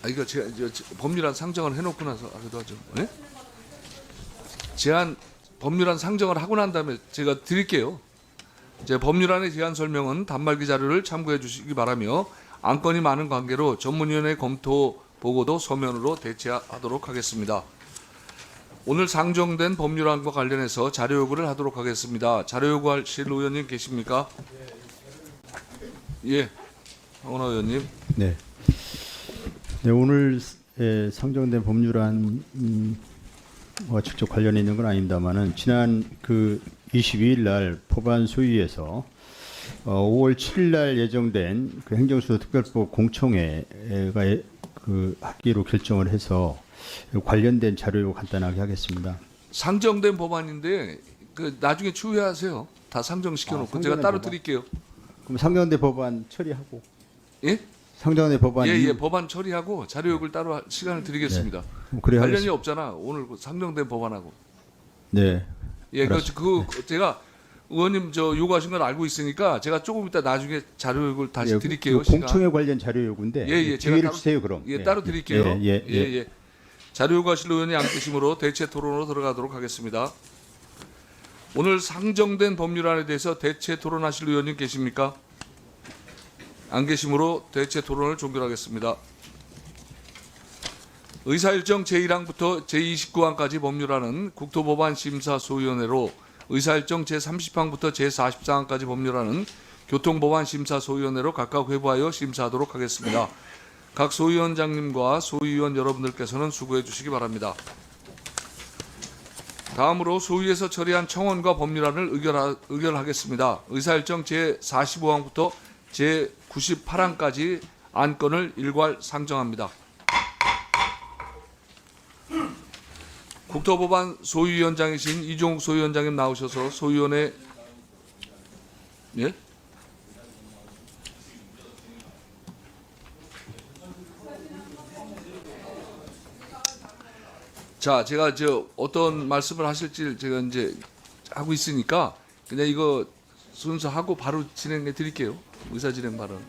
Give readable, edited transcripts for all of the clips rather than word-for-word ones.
이거 제가 법률안 상정을 해놓고 나서 하기도 하죠. 예? 법률안 상정을 하고 난 다음에 제가 드릴게요. 제 법률안의 제안 설명은 단말기 자료를 참고해 주시기 바라며 안건이 많은 관계로 전문위원회 검토 보고도 서면으로 대체하도록 하겠습니다. 오늘 상정된 법률안과 관련해서 자료 요구를 하도록 하겠습니다. 자료 요구하실 의원님 계십니까? 예, 황운하 의원님. 네. 네, 오늘 상정된 법률안과 직접 관련이 있는 건 아닙니다만은 지난 그 22일 날 법안 소위에서 5월 7일 날 예정된 그 행정수도 특별법 공청회가 하기로 결정을 해서 관련된 자료 간단하게 하겠습니다. 상정된 법안인데 그 나중에 추후하세요. 다 상정시켜놓고 제가 따로 드릴게요. 그럼 상정된 법안 처리하고. 예? 상정된 법안. 예, 법안 처리하고 자료 요구를 따로 시간을 드리겠습니다. 네. 그래 관련이 하겠습니다. 없잖아. 오늘 상정된 법안하고. 네. 예, 제가 의원님 요구하신 건 알고 있으니까 제가 조금 이따 나중에 자료 요구를 다시 드릴게요. 공청회 관련 자료 요구인데. 예, 제가 따로 주세요 그럼. 예, 따로 드릴게요. 예. 자료 요구하실 의원이 안 계시므로 대체 토론으로 들어가도록 하겠습니다. 오늘 상정된 법률안에 대해서 대체 토론하실 의원님 계십니까? 안 계시므로 대체 토론을 종결하겠습니다. 의사일정 제1항부터 제29항까지 법률안은 국토법안 심사 소위원회로 의사일정 제30항부터 제44항까지 법률안은 교통법안 심사 소위원회로 각각 회부하여 심사하도록 하겠습니다. 각 소위원장님과 소위원 여러분들께서는 수고해 주시기 바랍니다. 다음으로 소위에서 처리한 청원과 법률안을 의결하겠습니다. 의사일정 제45항부터 제98항까지 안건을 일괄 상정합니다. 국토법안 소위원장이신 이종욱 소위원장님 나오셔서 소위원회 예? 자, 제가 어떤 말씀을 하실지 제가 이제 하고 있으니까 그냥 이거 순서하고 바로 진행해 드릴게요. 의사 진행 발언.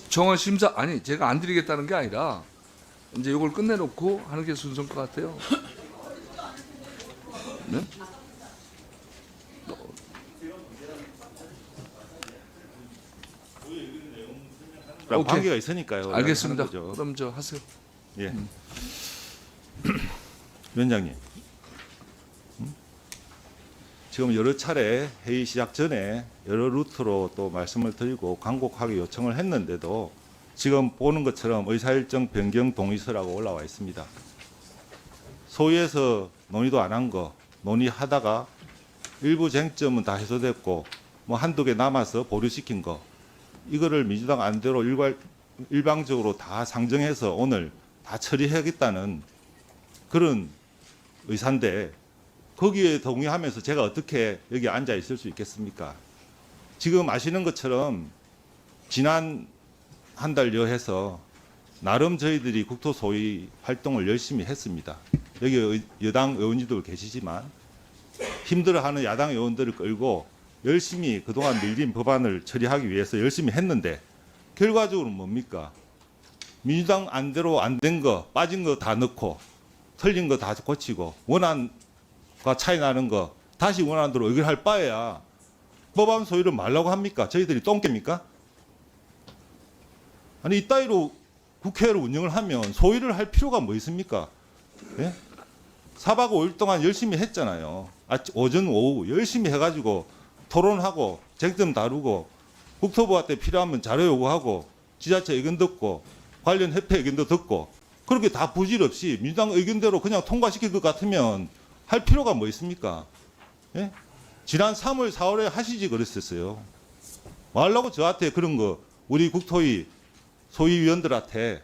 정원 심사 아니 제가 안 드리겠다는 게 아니라 이제 이걸 끝내놓고 하는 게 순서인 것 같아요. 네? 관계가 있으니까요. 알겠습니다. 그럼 하세요. 예. 위원장님, 지금 여러 차례 회의 시작 전에 여러 루트로 또 말씀을 드리고 간곡하게 요청을 했는데도 지금 보는 것처럼 의사일정 변경 동의서라고 올라와 있습니다. 소위에서 논의도 안 한 거 논의하다가 일부 쟁점은 다 해소됐고 뭐 한두 개 남아서 보류시킨 거 이거를 민주당 안대로 일방적으로 다 상정해서 오늘 다 처리하겠다는 그런 의사인데 거기에 동의하면서 제가 어떻게 여기 앉아 있을 수 있겠습니까? 지금 아시는 것처럼 지난 한 달여 해서 나름 저희들이 국토소위 활동을 열심히 했습니다. 여기 여당 의원님들 계시지만 힘들어하는 야당 의원들을 끌고 열심히 그동안 밀린 법안을 처리하기 위해서 열심히 했는데 결과적으로 뭡니까? 민주당 안대로 안 된 거 빠진 거 다 넣고 틀린 거 다 고치고 원안과 차이 나는 거 다시 원안대로 의결할 바에야 법안 소위를 말라고 합니까? 저희들이 똥개입니까? 아니 이따위로 국회를 운영을 하면 소위를 할 필요가 뭐 있습니까? 예? 4박 5일 동안 열심히 했잖아요. 오전 오후 열심히 해가지고 토론하고 쟁점 다루고 국토부한테 필요하면 자료 요구하고 지자체 의견 듣고 관련 협회 의견도 듣고 그렇게 다 부질없이 민주당 의견대로 그냥 통과시킬 것 같으면 할 필요가 뭐 있습니까? 예? 지난 3월, 4월에 하시지 그랬었어요. 말라고 저한테 그런 거 우리 국토위 소위위원들한테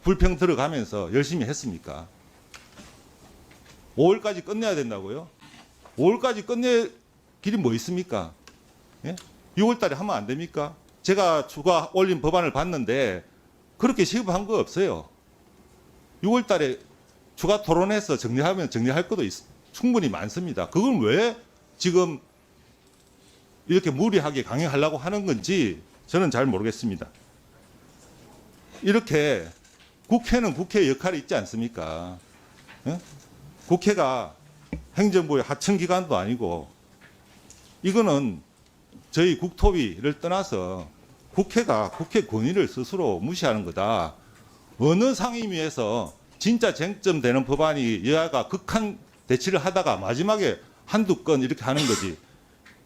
불평 들어가면서 열심히 했습니까? 5월까지 끝내야 된다고요? 5월까지 끝낼 길이 뭐 있습니까? 예? 6월 달에 하면 안 됩니까? 제가 추가 올린 법안을 봤는데 그렇게 시급한 거 없어요. 6월 달에 추가 토론해서 정리하면 정리할 것도 충분히 많습니다. 그걸 왜 지금 이렇게 무리하게 강행하려고 하는 건지 저는 잘 모르겠습니다. 이렇게 국회는 국회의 역할이 있지 않습니까? 예? 국회가 행정부의 하층기관도 아니고 이거는 저희 국토위를 떠나서 국회가 국회 권위를 스스로 무시하는 거다. 어느 상임위에서 진짜 쟁점되는 법안이 여야가 극한 대치를 하다가 마지막에 한두 건 이렇게 하는 거지.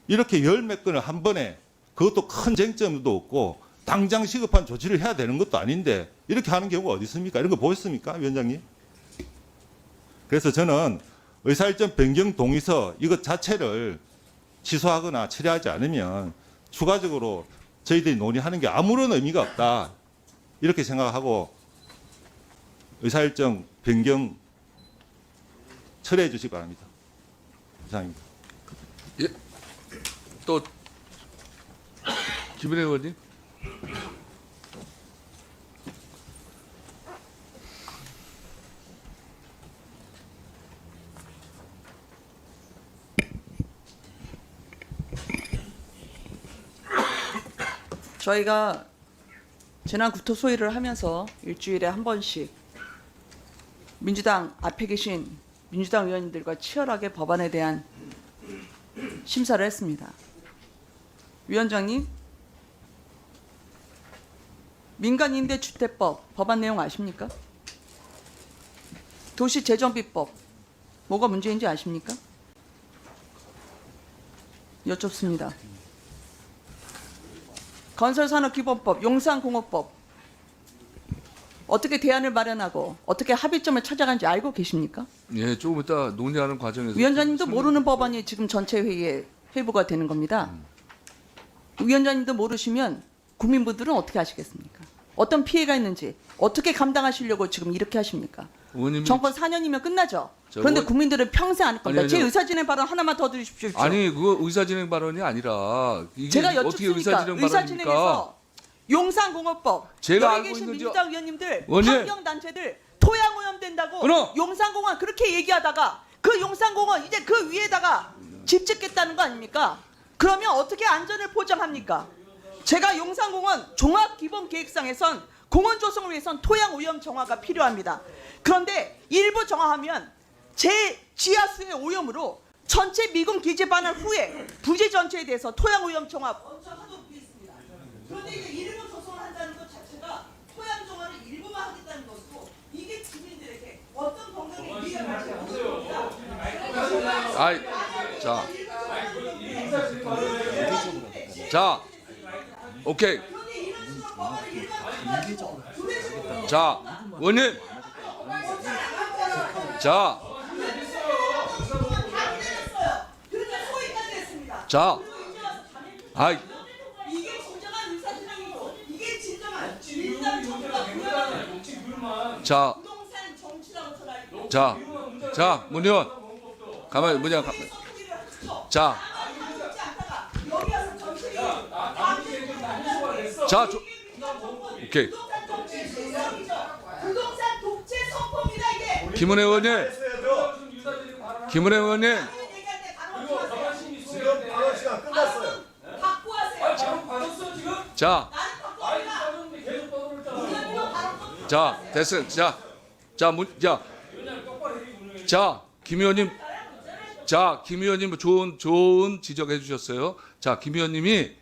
이렇게 열 몇 건을 한 번에 그것도 큰 쟁점도 없고 당장 시급한 조치를 해야 되는 것도 아닌데 이렇게 하는 경우가 어디 있습니까? 이런 거 보셨습니까, 위원장님? 그래서 저는 의사일정 변경 동의서 이것 자체를 취소하거나 처리하지 않으면 추가적으로 저희들이 논의하는 게 아무런 의미가 없다. 이렇게 생각하고 의사일정 변경 철회해 주시기 바랍니다. 이상입니다. 예. 또 김은혜 의원님. 저희가 재난 구토 소위를 하면서 일주일에 한 번씩 민주당 앞에 계신 민주당 의원님들과 치열하게 법안에 대한 심사를 했습니다. 위원장님, 민간임대주택법 법안 내용 아십니까? 도시재정비법 뭐가 문제인지 아십니까? 여쭙습니다. 건설산업기본법, 용산공업법 어떻게 대안을 마련하고 어떻게 합의점을 찾아간지 알고 계십니까? 예, 조금 이따 논의하는 과정에서 위원장님도 모르는 법안이 지금 전체 회의에 회부가 되는 겁니다. 위원장님도 모르시면 국민분들은 어떻게 하시겠습니까? 어떤 피해가 있는지 어떻게 감당하시려고 지금 이렇게 하십니까? 의원님이 정권 4년이면 끝나죠. 그런데 국민들은 평생 안 할 겁니다. 아니, 제 아니요. 의사진행 발언 하나만 더 드리십시오. 아니 그거 의사진행 발언이 아니라 이게 제가 어떻게 여쭙습니까? 의사진행 발언입니까? 의사진행에서 용산공업법 제가 여기 알고 계신 있는 민주당 의원님들 의원님. 환경단체들 토양오염 된다고 끊어. 용산공원 그렇게 얘기하다가 그 용산공원 이제 그 위에다가 집 짓겠다는 거 아닙니까? 그러면 어떻게 안전을 보장합니까? 제가 용산공원 종합기본계획상에선 공원 조성을 위해선 토양오염 정화가 필요합니다. 그런데 일부 정화하면 제 지하수의 오염으로 전체 미군 기재 반환 후에 부지 전체에 대해서 토양오염 정화 먼저 하도록 되어 있습니다. 그런데 이제 일부 조성을 한다는 것 자체가 토양 정화를 일부만 하겠다는 것이고 이게 주민들에게 어떤 건강에 위험할지 모릅니다. 아이, 자, 오케이. 자, 의원님. 자, 자, 아이, 이게 진정한 의사진행이고 이게 진정한 민주당 정부가 부여하는 자, 부동산 정치라고 전하고 자, 문 의원, 가만히 뭐냐, 자, 자, 오케이. 부동산 독재 선포입니다 이게. 김은혜 의원님, 김은혜 의원님, 자, 자, 됐어요. 자, 김 의원님, 김 의원님 좋은 지적해 주셨어요. 자, 김 의원님이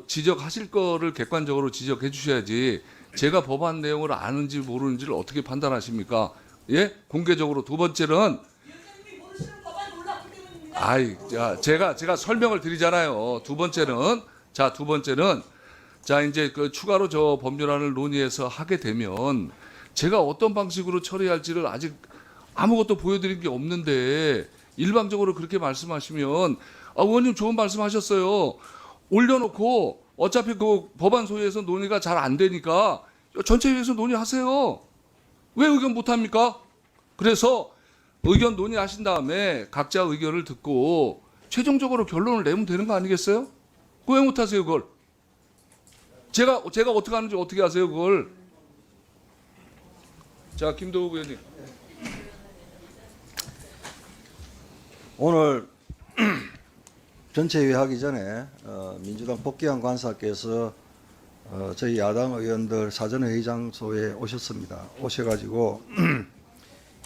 지적하실 거를 객관적으로 지적해 주셔야지 제가 법안 내용을 아는지 모르는지를 어떻게 판단하십니까? 예? 공개적으로. 두 번째는 제가 설명을 드리잖아요. 두 번째는 이제 그 추가로 저 법률안을 논의해서 하게 되면 제가 어떤 방식으로 처리할지를 아직 아무것도 보여드린 게 없는데 일방적으로 그렇게 말씀하시면 의원님 좋은 말씀하셨어요. 올려놓고 어차피 그 법안 소위에서 논의가 잘 안 되니까 전체회의에서 논의하세요. 왜 의견 못합니까? 그래서 의견 논의하신 다음에 각자 의견을 듣고 최종적으로 결론을 내면 되는 거 아니겠어요? 왜 못하세요 그걸? 제가 어떻게 하는지 어떻게 아세요 그걸? 자, 김도욱 의원님. 오늘 전체회의 하기 전에 민주당 복귀한 관사께서 저희 야당 의원들 사전회의 장소에 오셨습니다. 오셔가지고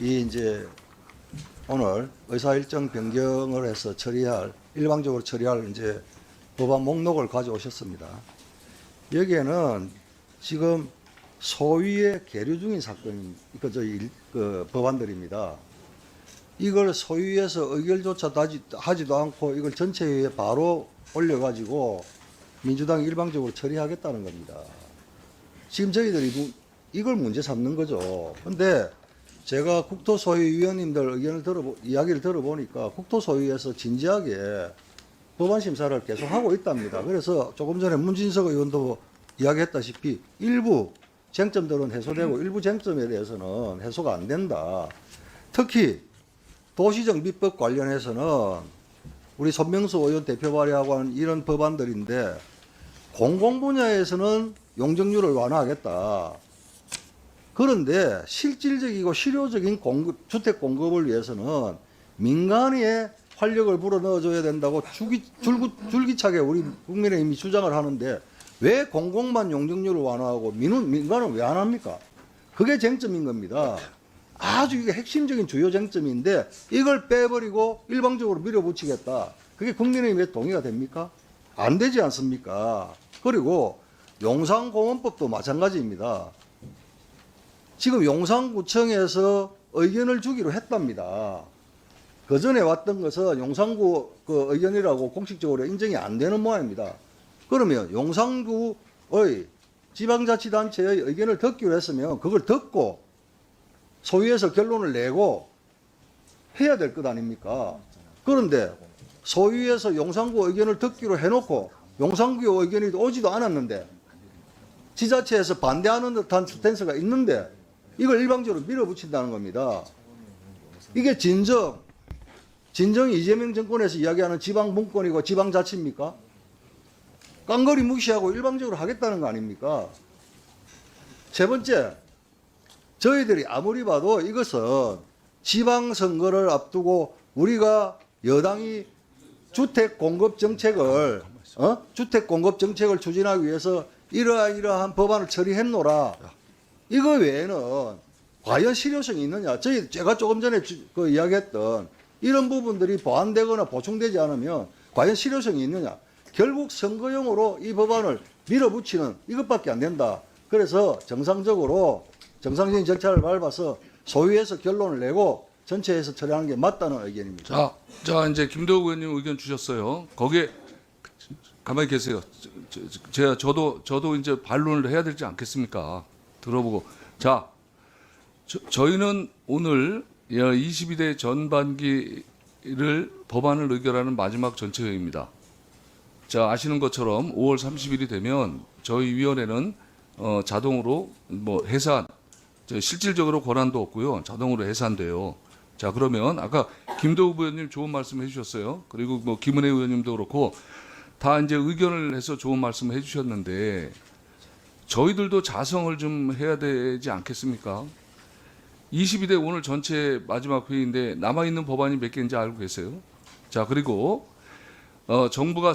이 이제 오늘 의사 일정 변경을 해서 일방적으로 처리할 이제 법안 목록을 가져오셨습니다. 여기에는 지금 소위에 계류 중인 사건인 그 법안들입니다. 이걸 소위에서 의결조차 하지도 않고 이걸 전체회의에 바로 올려가지고 민주당이 일방적으로 처리하겠다는 겁니다. 지금 저희들이 이걸 문제 삼는 거죠. 근데 제가 국토소위 위원님들 이야기를 들어보니까 국토소위에서 진지하게 법안 심사를 계속 하고 있답니다. 그래서 조금 전에 문진석 의원도 이야기했다시피 일부 쟁점들은 해소되고 일부 쟁점에 대해서는 해소가 안 된다. 특히 도시정비법 관련해서는 우리 손명수 의원 대표 발의하고 하는 이런 법안들인데 공공 분야에서는 용적률을 완화하겠다. 그런데 실질적이고 실효적인 주택 공급을 위해서는 민간에 활력을 불어넣어줘야 된다고 줄기차게 우리 국민의힘이 주장을 하는데 왜 공공만 용적률을 완화하고 민간은 왜 안 합니까? 그게 쟁점인 겁니다. 아주 이게 핵심적인 주요 쟁점인데 이걸 빼버리고 일방적으로 밀어붙이겠다. 그게 국민의힘에 동의가 됩니까? 안 되지 않습니까? 그리고 용산공원법도 마찬가지입니다. 지금 용산구청에서 의견을 주기로 했답니다. 그 전에 왔던 것은 용산구 그 의견이라고 공식적으로 인정이 안 되는 모양입니다. 그러면 용산구의 지방자치단체의 의견을 듣기로 했으면 그걸 듣고 소위에서 결론을 내고 해야 될 것 아닙니까? 그런데 소위에서 용산구 의견을 듣기로 해놓고 용산구 의견이 오지도 않았는데 지자체에서 반대하는 듯한 스탠스가 있는데 이걸 일방적으로 밀어붙인다는 겁니다. 이게 진정 이재명 정권에서 이야기하는 지방분권이고 지방자치입니까? 깡거리 무시하고 일방적으로 하겠다는 거 아닙니까? 세 번째, 저희들이 아무리 봐도 이것은 지방선거를 앞두고 우리가 여당이 주택 공급 정책을 추진하기 위해서 이러한 법안을 처리했노라. 이거 외에는 과연 실효성이 있느냐? 제가 조금 전에 이야기했던 이런 부분들이 보완되거나 보충되지 않으면 과연 실효성이 있느냐? 결국 선거용으로 이 법안을 밀어붙이는 이것밖에 안 된다. 그래서 정상적인 절차를 밟아서 소위에서 결론을 내고 전체에서 처리하는 게 맞다는 의견입니다. 자 이제 김도욱 의원님 의견 주셨어요. 거기에 가만히 계세요. 저도 이제 반론을 해야 되지 않겠습니까? 들어보고 저희는 오늘 22대 전반기를 법안을 의결하는 마지막 전체회의입니다. 자 아시는 것처럼 5월 30일이 되면 저희 위원회는 자동으로 해산 실질적으로 권한도 없고요. 자동으로 해산돼요. 자 그러면 아까 김도욱 의원님 좋은 말씀 해주셨어요. 그리고 김은혜 의원님도 그렇고 다 이제 의견을 해서 좋은 말씀 해주셨는데 저희들도 자성을 좀 해야 되지 않겠습니까? 22대 오늘 전체 마지막 회의인데 남아있는 법안이 몇 개인지 알고 계세요? 자 그리고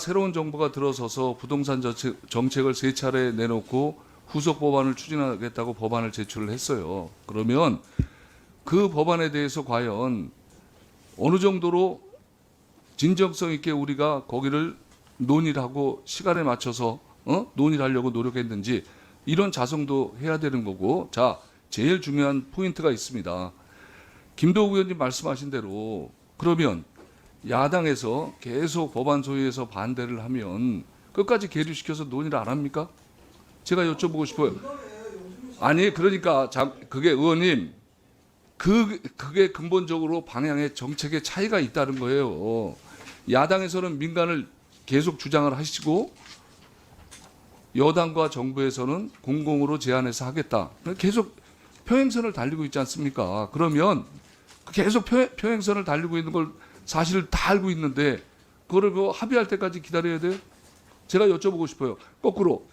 새로운 정부가 들어서서 부동산 정책을 3차례 내놓고 후속 법안을 추진하겠다고 법안을 제출을 했어요. 그러면 그 법안에 대해서 과연 어느 정도로 진정성 있게 우리가 거기를 논의를 하고 시간에 맞춰서 논의를 하려고 노력했는지 이런 자성도 해야 되는 거고 자 제일 중요한 포인트가 있습니다. 김도욱 의원님 말씀하신 대로 그러면 야당에서 계속 법안 소위에서 반대를 하면 끝까지 계류시켜서 논의를 안 합니까? 제가 여쭤보고 싶어요. 아니 그러니까 그게 의원님 그게 근본적으로 방향의 정책의 차이가 있다는 거예요. 야당에서는 민간을 계속 주장을 하시고 여당과 정부에서는 공공으로 제안해서 하겠다. 계속 평행선을 달리고 있지 않습니까? 그러면 계속 평행선을 달리고 있는 걸 사실 다 알고 있는데 그걸 합의할 때까지 기다려야 돼요? 제가 여쭤보고 싶어요. 거꾸로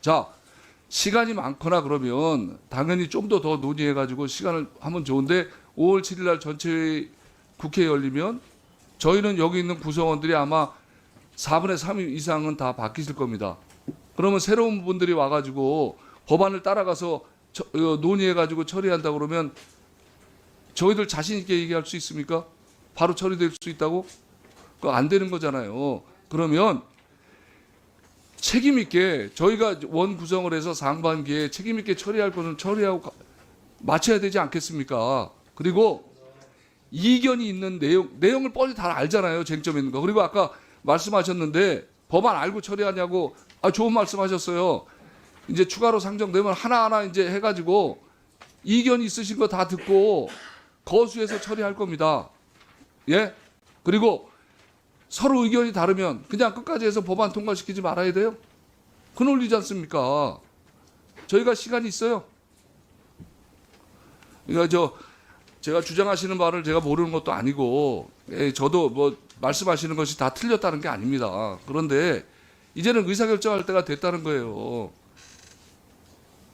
시간이 많거나 그러면 당연히 좀 더 논의해가지고 시간을 하면 좋은데 5월 7일 날 전체회의 국회 열리면 저희는 여기 있는 구성원들이 아마 4분의 3 이상은 다 바뀌실 겁니다. 그러면 새로운 분들이 와가지고 법안을 따라가서 논의해가지고 처리한다 그러면 저희들 자신 있게 얘기할 수 있습니까? 바로 처리될 수 있다고? 그거 안 되는 거잖아요. 그러면 책임 있게 저희가 원 구성을 해서 상반기에 책임 있게 처리할 거는 처리하고 마쳐야 되지 않겠습니까? 그리고 이견이 있는 내용을 뻔히 다 알잖아요. 쟁점 있는 거. 그리고 아까 말씀하셨는데 법안 알고 처리하냐고 좋은 말씀하셨어요. 이제 추가로 상정되면 하나하나 이제 해가지고 이견이 있으신 거 다 듣고 거수해서 처리할 겁니다. 예? 그리고 서로 의견이 다르면 그냥 끝까지 해서 법안 통과시키지 말아야 돼요? 그 논리지 않습니까? 저희가 시간이 있어요. 그러니까 제가 주장하시는 바를 제가 모르는 것도 아니고 저도 뭐 말씀하시는 것이 다 틀렸다는 게 아닙니다. 그런데 이제는 의사결정할 때가 됐다는 거예요.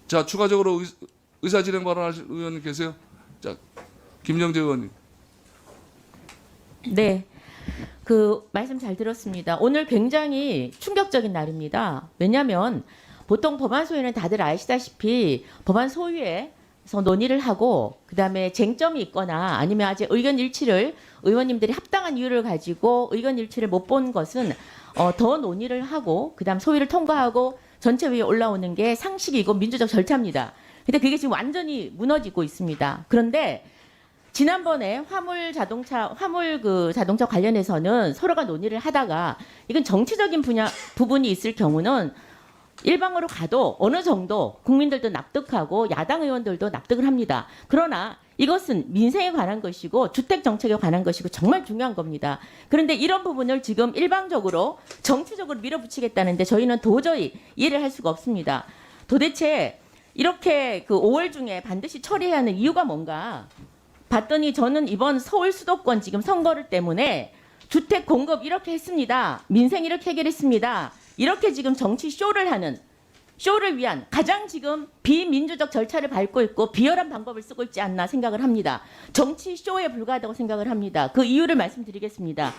자, 추가적으로 의사진행 발언하실 의원님 계세요? 자, 김영재 의원님. 네. 그 말씀 잘 들었습니다. 오늘 굉장히 충격적인 날입니다. 왜냐하면 보통 법안 소위는 다들 아시다시피 법안 소위에서 논의를 하고 그다음에 쟁점이 있거나 아니면 아직 의견 일치를 의원님들이 합당한 이유를 가지고 의견 일치를 못 본 것은 더 논의를 하고 그다음 소위를 통과하고 전체회의에 올라오는 게 상식이고 민주적 절차입니다. 근데 그게 지금 완전히 무너지고 있습니다. 그런데 지난번에 화물 자동차 관련해서는 서로가 논의를 하다가 이건 정치적인 부분이 있을 경우는 일방으로 가도 어느 정도 국민들도 납득하고 야당 의원들도 납득을 합니다. 그러나 이것은 민생에 관한 것이고 주택 정책에 관한 것이고 정말 중요한 겁니다. 그런데 이런 부분을 지금 일방적으로 정치적으로 밀어붙이겠다는데 저희는 도저히 이해를 할 수가 없습니다. 도대체 이렇게 그 5월 중에 반드시 처리해야 하는 이유가 뭔가 봤더니 저는 이번 서울 수도권 지금 선거를 때문에 주택 공급 이렇게 했습니다. 민생 이렇게 해결했습니다. 이렇게 지금 정치 쇼를 위한 가장 지금 비민주적 절차를 밟고 있고 비열한 방법을 쓰고 있지 않나 생각을 합니다. 정치 쇼에 불과하다고 생각을 합니다. 그 이유를 말씀드리겠습니다.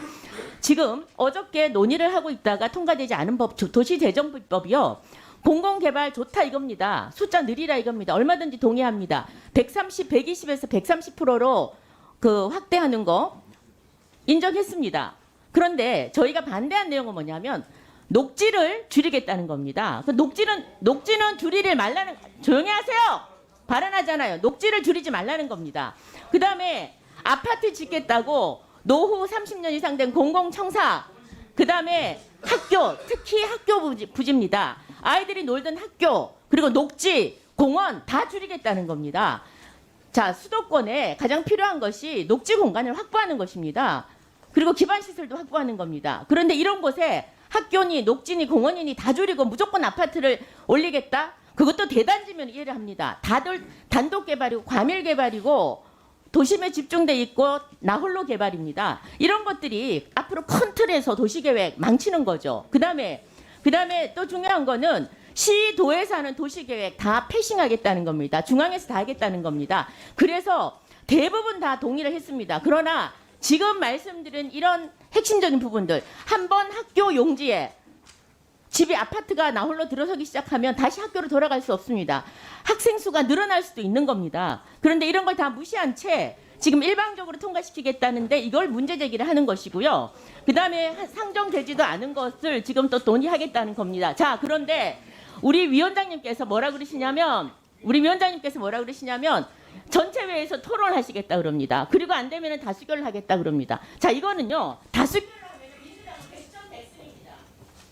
지금 어저께 논의를 하고 있다가 통과되지 않은 법, 도시재정법이요. 공공개발 좋다 이겁니다. 숫자 느리라 이겁니다. 얼마든지 동의합니다. 120에서 130%로 그 확대하는 거 인정했습니다. 그런데 저희가 반대한 내용은 뭐냐면 녹지를 줄이겠다는 겁니다. 그 녹지는 줄이를 말라는, 조용히 하세요. 발언하잖아요. 녹지를 줄이지 말라는 겁니다. 그 다음에 아파트 짓겠다고 노후 30년 이상 된 공공청사, 그 다음에 학교, 특히 학교 부지입니다. 아이들이 놀던 학교, 그리고 녹지, 공원 다 줄이겠다는 겁니다. 자, 수도권에 가장 필요한 것이 녹지 공간을 확보하는 것입니다. 그리고 기반시설도 확보하는 겁니다. 그런데 이런 곳에 학교니 녹지니 공원이니 다 줄이고 무조건 아파트를 올리겠다? 그것도 대단지면 이해를 합니다. 다들 단독 개발이고 과밀 개발이고 도심에 집중돼 있고 나홀로 개발입니다. 이런 것들이 앞으로 큰 틀에서 도시계획 망치는 거죠. 그다음에 또 중요한 거는 시도에서 하는 도시계획 다 패싱하겠다는 겁니다. 중앙에서 다 하겠다는 겁니다. 그래서 대부분 다 동의를 했습니다. 그러나 지금 말씀드린 이런 핵심적인 부분들, 한번 학교 용지에 집이 아파트가 나홀로 들어서기 시작하면 다시 학교로 돌아갈 수 없습니다. 학생 수가 늘어날 수도 있는 겁니다. 그런데 이런 걸 다 무시한 채 지금 일방적으로 통과시키겠다는데 이걸 문제 제기를 하는 것이고요. 그다음에 상정되지도 않은 것을 지금 또 논의하겠다는 겁니다. 자, 그런데 우리 위원장님께서 뭐라 그러시냐면 전체회의에서 토론하시겠다 그럽니다. 그리고 안 되면 다수결을 하겠다 그럽니다. 자, 이거는요. 다수결을 하면 민주당은 100점 대승입니다.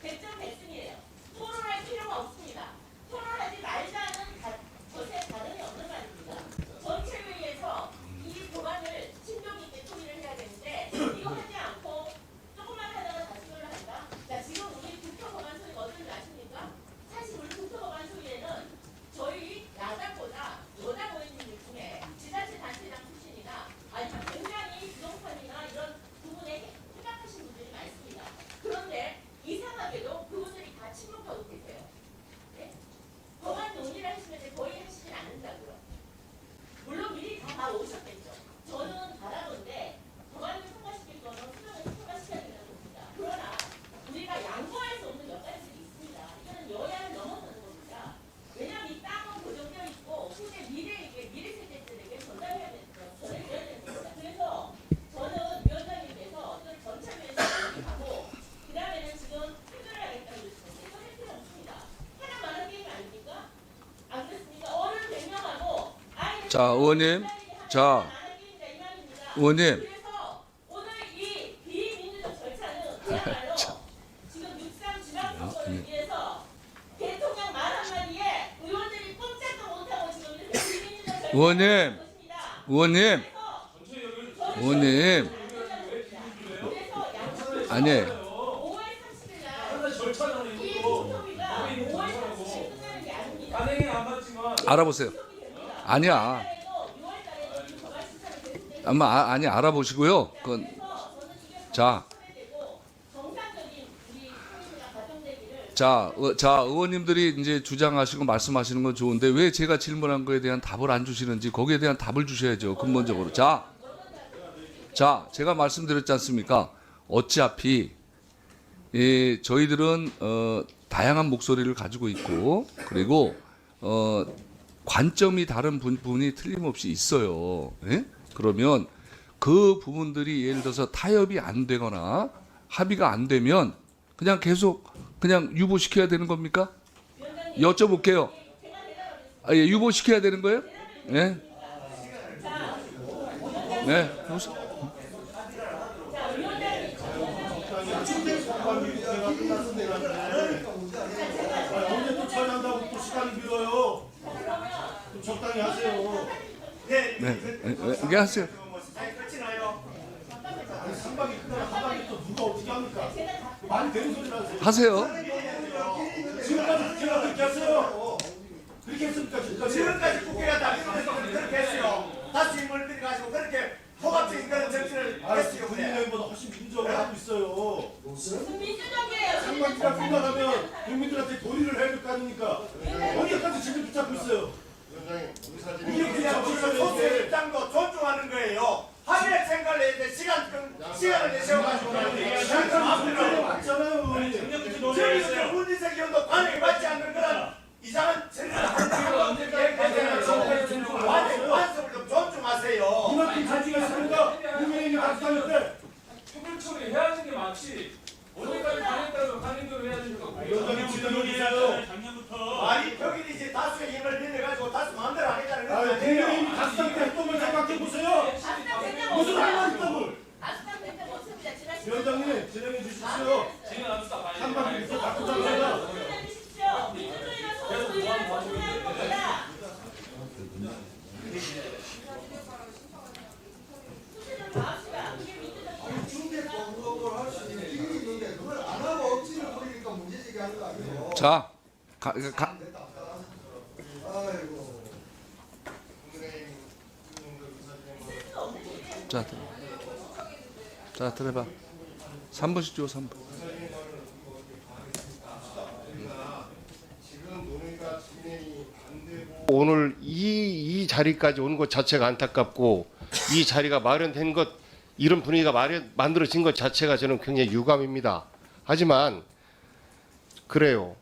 100점 대승이에요. 토론할 필요가 없습니다. 토론하지 말자는 것에 다름이 없는 말입니다. 전체회의에서 이 법안을 신경 있게 토의를 해야 되는데 이거 하지 않고 조금만 하다가 다수결을 한다. 자, 지금 우리 국토 법안 소위가 어떤지 아십니까? 사실 우리 국토 법안 소위에는 저희 야당보다 여당 의원님들 중에 지자체 단체장 출신이나 아니면 굉장히 부동산이나 이런 부분에 생각하신 자, 의원님. 자, 의원님. 오늘 이 비민주적 절차는 지금 63 지방선거를 위해서 대통령 말 한마디에 의원들이 꼼짝도 못하고 지금 이렇게 비민주적 절차를 의원님. 의원님. 의원님. 아니. 5월 30일 날 이 국토비가 5월 30일 끝나는 게 아닙니다. 알아보세요. 아니야. 아마 아니 알아보시고요. 그건 자. 자, 의원님들이 이제 주장하시고 말씀하시는 건 좋은데 왜 제가 질문한 거에 대한 답을 안 주시는지 거기에 대한 답을 주셔야죠. 근본적으로. 자, 제가 말씀드렸지 않습니까? 어차피 저희들은 다양한 목소리를 가지고 있고 그리고 관점이 다른 부분이 틀림없이 있어요. 예? 그러면 그 부분들이 예를 들어서 타협이 안 되거나 합의가 안 되면 그냥 계속 그냥 유보시켜야 되는 겁니까? 여쭤볼게요. 아, 예, 유보시켜야 되는 거예요? 예? 네. 언제 또 처리한다고 또 시간이 길어요. 좀 적당히 하세요. 이게 하세요. 한방이 끝나면 한방이 또 누가 어떻게 합니까? 많이 되는 소리 하세요. 하세요. 지금까지 제가 그렇게 했어요. 그렇게 했습니까? 지금까지 국회가 다 그렇게 했어요. 다시 힘을 들여가지고 그렇게 포괄적인 그런 정치를 했어요. 국민의힘보다 훨씬 민주적으로 하고 있어요. 무슨 민주적이에요? 상반기가 끝나가면 국민들한테 도리를 해야 될 거 아닙니까? 언제까지 지금 붙잡고 있어요? 이게 그냥 소수의 입장도 존중하는 거예요. 합의할 생각을 해야 돼. 시간을 내세워가지고 맞잖아요, 의원님. 지금 문재인 의원도 관행에 맞지 않는 그런 이상한 처리를 하는 완성을 좀 존중하세요. 이만큼 가지가 있으니까 국민의힘이 박수할 때 특별 처리해야지 게 맞지. 언제까지 관행따라 관행대로 해야 되니까. 위원장님 지도해주세요. 아니 벽일이지 다수의 힘을 빌려가지고 다수 마음대로 하겠다는 건 아, 아니에요. 국민의힘이 박수할 때 했던 걸 생각해보세요. 무슨 할말 있던 걸. 위원장님 진행해 주십시오. 한방에 이렇게 바꾸자마자 자, 자, 들어봐. 3분씩 줘, 3분. 오늘 이 자리까지 온 것 자체가 안타깝고 이 자리가 마련된 것 이런 분위기가 만들어진 것 자체가 저는 굉장히 유감입니다. 하지만 그래요.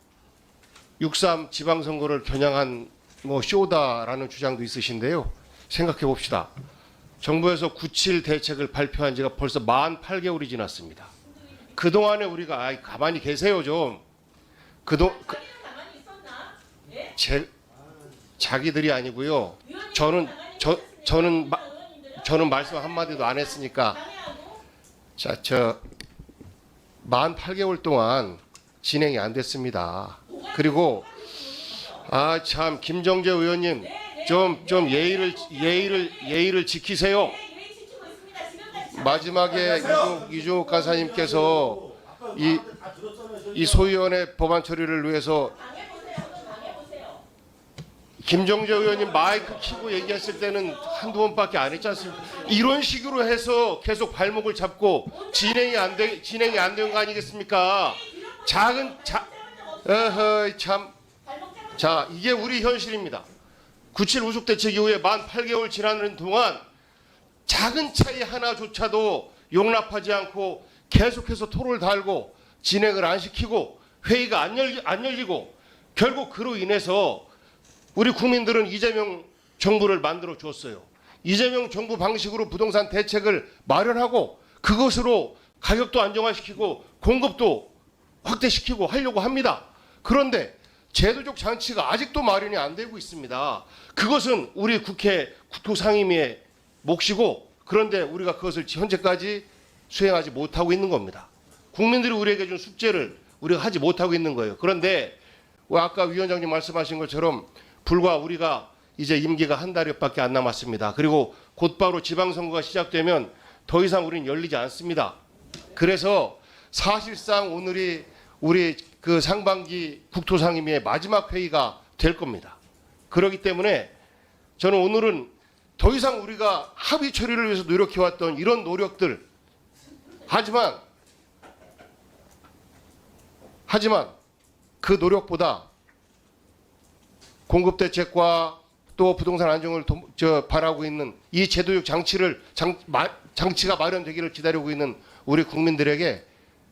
6.3 지방선거를 겨냥한 뭐 쇼다라는 주장도 있으신데요. 생각해 봅시다. 정부에서 9.7 대책을 발표한 지가 벌써 48개월이 지났습니다. 그동안에 우리가 가만히 계세요 좀. 자기들이 아니고요. 저는 말씀 한마디도 안 했으니까 자, 48개월 동안 진행이 안 됐습니다. 그리고 참 김정재 의원님 좀 예의를 지키세요. 마지막에 이종욱 간사님께서 이 소위원회 법안 처리를 위해서 김정재 의원님 마이크 켜고 얘기했을 때는 한두 번밖에 안 했지 않습니까? 이런 식으로 해서 계속 발목을 잡고 진행이 안 되는 거 아니겠습니까? 자, 이게 우리 현실입니다. 9.7 우속 대책 이후에 만 8개월 지나는 동안 작은 차이 하나조차도 용납하지 않고 계속해서 토를 달고 진행을 안 시키고 회의가 안 열리고 결국 그로 인해서 우리 국민들은 이재명 정부를 만들어 줬어요. 이재명 정부 방식으로 부동산 대책을 마련하고 그것으로 가격도 안정화시키고 공급도 확대시키고 하려고 합니다. 그런데 제도적 장치가 아직도 마련이 안 되고 있습니다. 그것은 우리 국회 국토상임위의 몫이고, 그런데 우리가 그것을 현재까지 수행하지 못하고 있는 겁니다. 국민들이 우리에게 준 숙제를 우리가 하지 못하고 있는 거예요. 그런데 아까 위원장님 말씀하신 것처럼 불과 우리가 이제 임기가 한 달여밖에 안 남았습니다. 그리고 곧바로 지방선거가 시작되면 더 이상 우리는 열리지 않습니다. 그래서 사실상 오늘이 우리 그 상반기 국토상임위의 마지막 회의가 될 겁니다. 그렇기 때문에 저는 오늘은 더 이상 우리가 합의 처리를 위해서 노력해왔던 이런 노력들, 하지만 그 노력보다 공급 대책과 또 부동산 안정을 바라고 있는 이 제도적 장치가 마련되기를 기다리고 있는 우리 국민들에게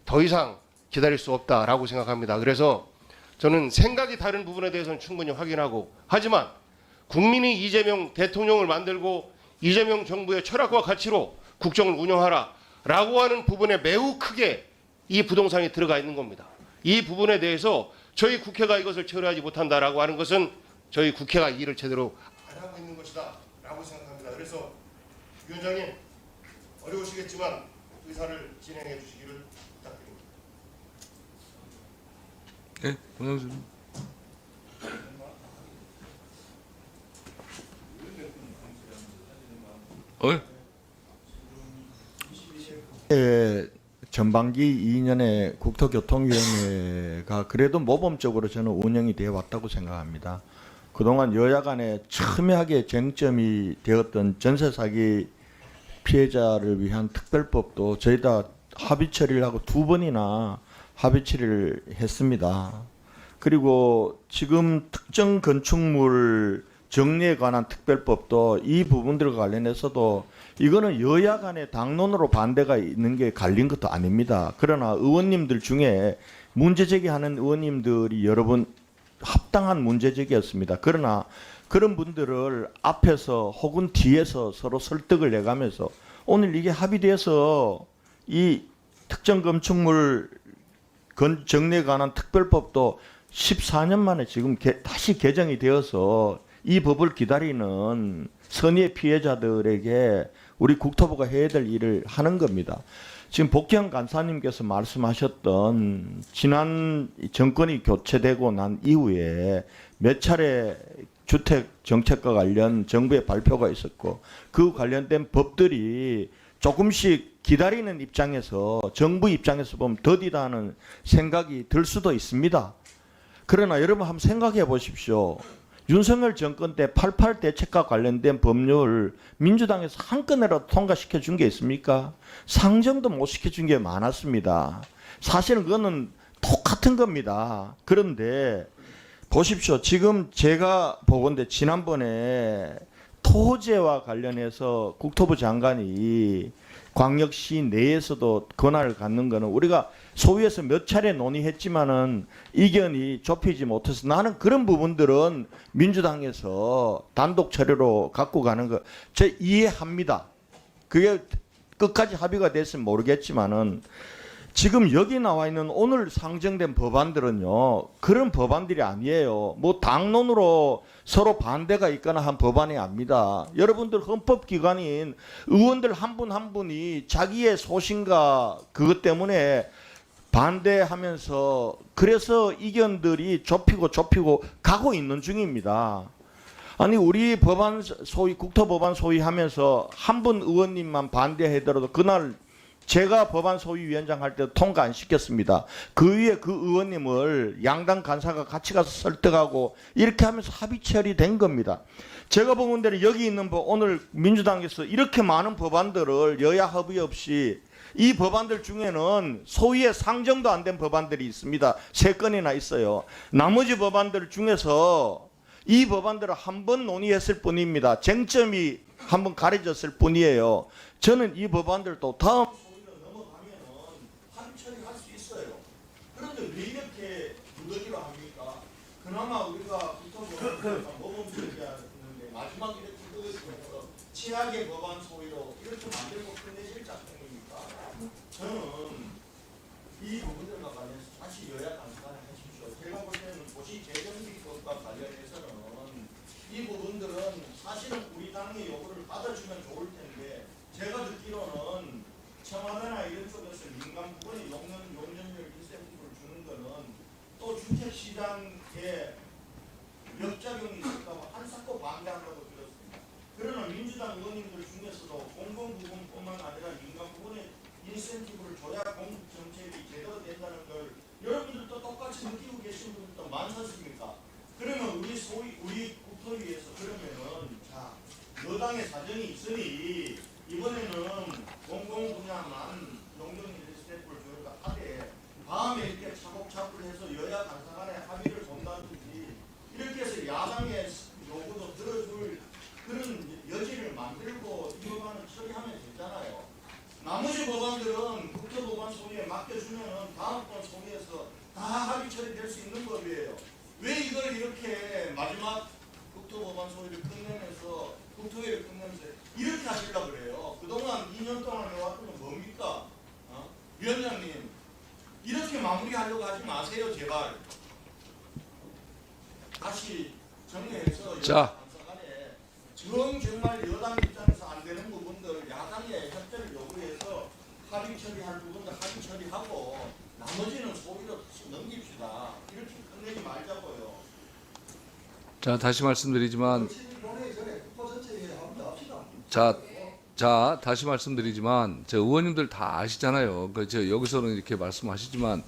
더 이상 기다릴 수 없다라고 생각합니다. 그래서 저는 생각이 다른 부분에 대해서는 충분히 확인하고, 하지만 국민이 이재명 대통령을 만들고 이재명 정부의 철학과 가치로 국정을 운영하라라고 하는 부분에 매우 크게 이 부동산이 들어가 있는 겁니다. 이 부분에 대해서 저희 국회가 이것을 처리하지 못한다라고 하는 것은 저희 국회가 이 일을 제대로 안 하고 있는 것이다라고 생각합니다. 그래서 위원장님, 어려우시겠지만 의사를 진행해 주시기를 부탁드립니다. 네, 동영수. 전반기 2년의 국토교통위원회가 그래도 모범적으로 저는 운영이 되어 왔다고 생각합니다. 그동안 여야 간에 첨예하게 쟁점이 되었던 전세 사기 피해자를 위한 특별법도 저희 다 합의 처리를 하고 2번이나 합의 처리를 했습니다. 그리고 지금 특정 건축물 정리에 관한 특별법도 이 부분들과 관련해서도 이거는 여야 간의 당론으로 반대가 있는 게 갈린 것도 아닙니다. 그러나 의원님들 중에 문제 제기하는 의원님들이 여러 번 합당한 문제 제기였습니다. 그러나 그런 분들을 앞에서 혹은 뒤에서 서로 설득을 내가면서 오늘 이게 합의돼서 이 특정 건축물 정리에 관한 특별법도 14년 만에 지금 다시 개정이 되어서 이 법을 기다리는 선의의 피해자들에게 우리 국토부가 해야 될 일을 하는 겁니다. 지금 복희영 간사님께서 말씀하셨던 지난 정권이 교체되고 난 이후에 몇 차례 주택 정책과 관련 정부의 발표가 있었고 그 관련된 법들이 조금씩 기다리는 입장에서 정부 입장에서 보면 더디다는 생각이 들 수도 있습니다. 그러나 여러분 한번 생각해 보십시오. 윤석열 정권 때 88 대책과 관련된 법률 민주당에서 한 건이라도 통과시켜 준 게 있습니까? 상정도 못 시켜준 게 많았습니다. 사실은 그거는 똑같은 겁니다. 그런데 보십시오. 지금 제가 보건대 지난번에 토지와 관련해서 국토부 장관이 광역시 내에서도 권한을 갖는 거는 우리가 소위에서 몇 차례 논의했지만은 이견이 좁히지 못해서 나는 그런 부분들은 민주당에서 단독 처리로 갖고 가는 거 제 이해합니다. 그게 끝까지 합의가 됐으면 모르겠지만은 지금 여기 나와 있는 오늘 상정된 법안들은요 그런 법안들이 아니에요. 뭐 당론으로 서로 반대가 있거나 한 법안이 아닙니다. 여러분들 헌법기관인 의원들 한 분 한 분이 자기의 소신과 그것 때문에 반대하면서 그래서 이견들이 좁히고 가고 있는 중입니다. 아니 우리 법안 소위 국토법안 소위하면서 한 분 의원님만 반대하더라도 그날 제가 법안 소위위원장 할 때 통과 안 시켰습니다. 그 위에 그 의원님을 양당 간사가 같이 가서 설득하고 이렇게 하면서 합의 처리된 겁니다. 제가 보는 데는 여기 있는 오늘 민주당에서 이렇게 많은 법안들을 여야 합의 없이 이 법안들 중에는 소위의 상정도 안 된 법안들이 있습니다. 3건이나 있어요. 나머지 법안들 중에서 이 법안들을 한 번 논의했을 뿐입니다. 쟁점이 한 번 가려졌을 뿐이에요. 저는 이 법안들도 다음 그런데 왜 이렇게 무더기로 합니까? 그나마 우리가 국토부가 모범적이었는데 마지막에 이렇게 그것에서 친하게 법안 소위로 이렇게 만들고 끝내실 작정입니까? 저는 이 부분들과 관련해서 다시 여야 간사를 해주십시오. 제가 볼 때는 도시 재정비법과 관련해서는 이 부분들은 사실은 우리 당의 요구를 받아주면 좋을 텐데 제가 듣기로는 청와대나 이런 쪽에서 민간 부분에 용적률 인센티브를 주는 거는 또 주택시장에 역작용이 있을까봐 한사코 반대한다고 들었습니다. 그러나 민주당 의원님들 중에서도 공공 부분뿐만 아니라 민간 부분에 인센티브를 줘야 공급 정책이 제대로 된다는 걸 여러분들도 똑같이 느끼고 계신 분들도 많습니까? 그러면 우리 국토위에서 그러면은 자 여당의 사정이 있으니 이번에는 공공 분야만 용적률 인센티브를 줘야 하되 다음에 이렇게 차곡차곡 해서 여야 간사간에 합의를 본다든지 이렇게 해서 야당의 요구도 들어줄 그런 여지를 만들고 이 법안을 처리하면 되잖아요. 나머지 법안들은 국토법안 소위에 맡겨주면 다음번 소위에서 다 합의 처리될 수 있는 법이에요. 왜 이걸 이렇게 마지막 국토법안 소위를 끝내면서 국토회를 끝내면서 이렇게 하시려고 그래요. 그동안 2년 동안 해왔던 건 뭡니까? 위원장님 이렇게 마무리하려고 하지 마세요 제발. 다시 정리해서 자. 정말 여당 입장에서 안 되는 부분들 야당의 협조를 요구해서 합의 처리할 부분들 합의 처리하고 나머지는 소위로 넘깁시다. 이렇게 끝내지 말자고요. 자, 다시 말씀드리지만 자, 다시 말씀드리지만 저 의원님들 다 아시잖아요. 저 여기서는 이렇게 말씀하시지만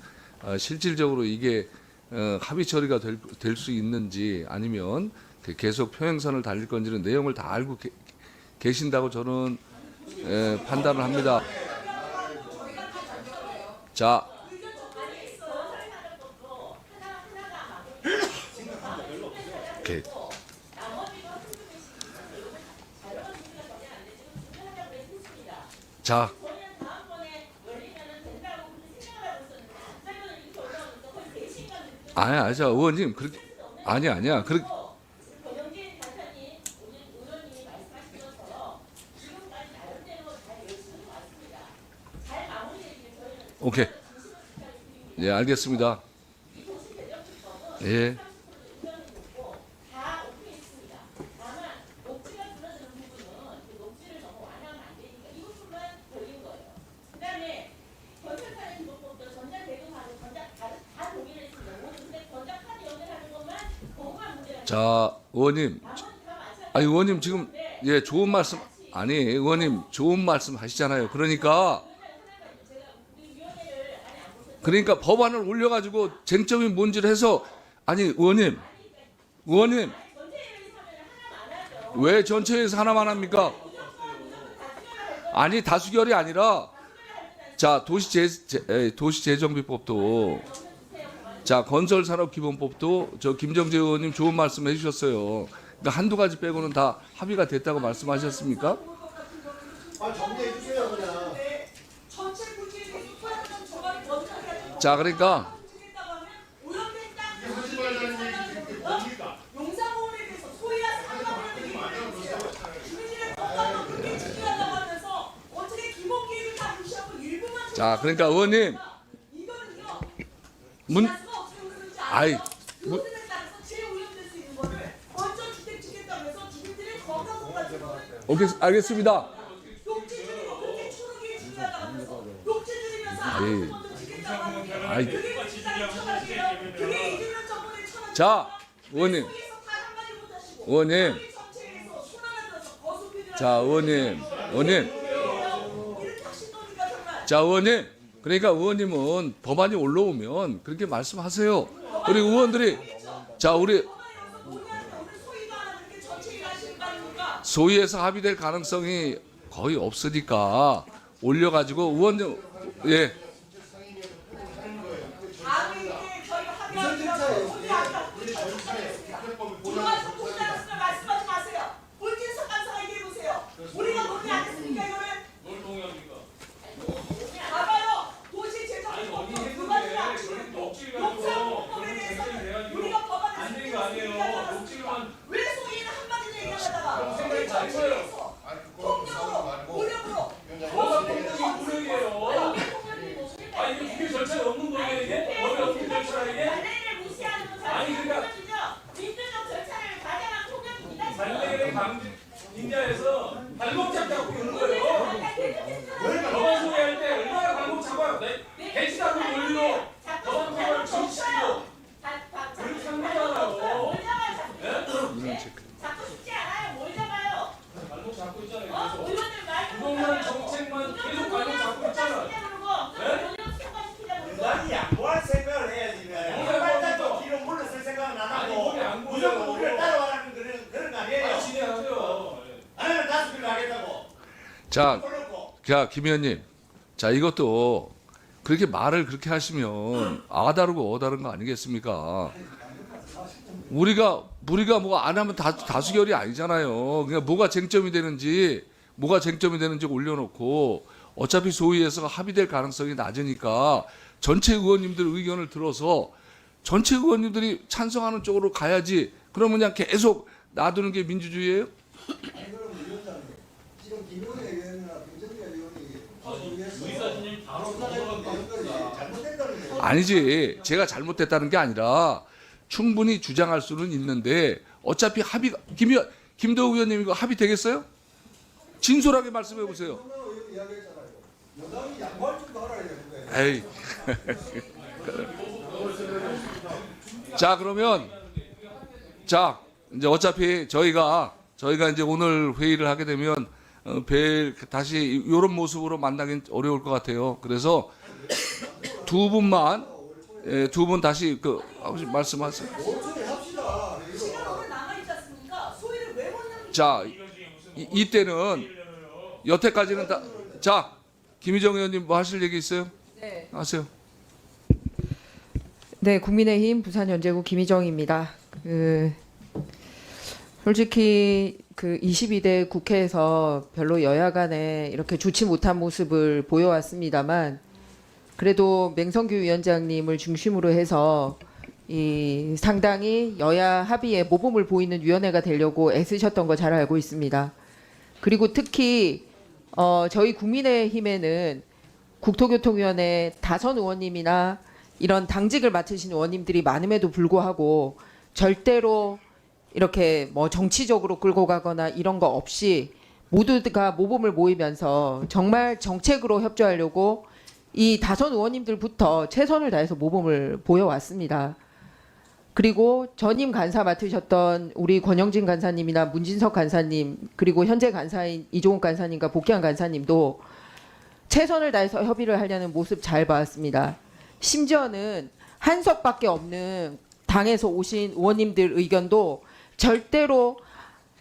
실질적으로 이게 합의 처리가 될 수 있는지 아니면 계속 평행선을 달릴 건지는 내용을 다 알고 계신다고 저는 판단을 합니다. 자, 오케이. 자, 아니야, 자 의원님 그렇게 아니야 그렇게. 오케이. 예, 알겠습니다. 예. 자, 의원님. 아니, 의원님 지금 예, 좋은 말씀 아니, 의원님 좋은 말씀 하시잖아요. 그러니까 법안을 올려가지고 쟁점이 뭔지를 해서 아니 의원님 왜 전체에서 하나만 합니까? 아니 다수결이 아니라 자 도시재정비법도 자 건설산업기본법도 저 김정재 의원님 좋은 말씀 해주셨어요. 그러니까 한두 가지 빼고는 다 합의가 됐다고 말씀하셨습니까? 정리해 주세요 그냥. 자 그러니까 자 그러니까 의원님 오케이 알겠습니다. 자, 의원님. 자, 의원님. 자, 의원님. 그러니까 의원님은 법안이 올라오면 그렇게 말씀하세요. 우리 의원들이 자, 우리 소위에서 합의될 가능성이 거의 없으니까 올려가지고 의원님 예. 굉장히 인자에서 발목 잡자고 그러는 거예요. 법안 소개할 때 얼마나 발목 잡아요. 대치 잡고 논리로 법안 소개를 정치시키고 그렇게 상관하라고. 자꾸 쉽지 않아요. 뭘 잡아요? 발목 잡고 있잖아요. 계속. 의원들 말 부동산 정책만 계속 발목 잡고 있잖아. 인간이 양보할 생각을 해야지. 양보할 또 뒤로 물러설 생각은 안 하고 무조건 우리를 따라와라는 그런 거 아니에요. 진행하세요. 아니면 다섯 필로 하겠다고. 자, 그렇고. 김 의원님, 자 이것도 그렇게 말을 그렇게 하시면 아다르고 어다른 거 아니겠습니까? 우리가 뭐 안 하면 다수결이 아니잖아요. 그러니까 뭐가 쟁점이 되는지 올려놓고 어차피 소위에서 합의될 가능성이 낮으니까 전체 의원님들 의견을 들어서 전체 의원님들이 찬성하는 쪽으로 가야지. 그러면 그냥 계속 놔두는 게 민주주의예요? 지금 김용태 의원이나 김정일 의원이 의사진님 바로 잘못된다는 거예요. 아니지. 제가 잘못됐다는 게 아니라 충분히 주장할 수는 있는데 어차피 합의가 김도우 의원님 이거 합의 되겠어요? 진솔하게 말씀해 보세요. 여당이 양보할 줄도 알아야 되는데. 에이. 자 그러면 자 이제 어차피 저희가 이제 오늘 회의를 하게 되면 다시 이런 모습으로 만나긴 어려울 것 같아요. 그래서 두 분 다시 말씀하세요. 시간은 남아있지 않습니까? 소위를 왜 못 넘기죠? 자 이때는 여태까지는 자 김희정 의원님 뭐 하실 얘기 있어요? 네. 하세요. 네, 국민의힘 부산연제구 김희정입니다. 솔직히 22대 국회에서 별로 여야 간에 이렇게 좋지 못한 모습을 보여왔습니다만 그래도 맹성규 위원장님을 중심으로 해서 상당히 여야 합의에 모범을 보이는 위원회가 되려고 애쓰셨던 거 잘 알고 있습니다. 그리고 특히 저희 국민의힘에는 국토교통위원회 다선 의원님이나 이런 당직을 맡으신 의원님들이 많음에도 불구하고 절대로 이렇게 뭐 정치적으로 끌고 가거나 이런 거 없이 모두가 모범을 모이면서 정말 정책으로 협조하려고 이 다선 의원님들부터 최선을 다해서 모범을 보여왔습니다. 그리고 전임 간사 맡으셨던 우리 권영진 간사님이나 문진석 간사님 그리고 현재 간사인 이종욱 간사님과 복귀한 간사님도 최선을 다해서 협의를 하려는 모습 잘 봤습니다. 심지어는 한석밖에 없는 당에서 오신 의원님들 의견도 절대로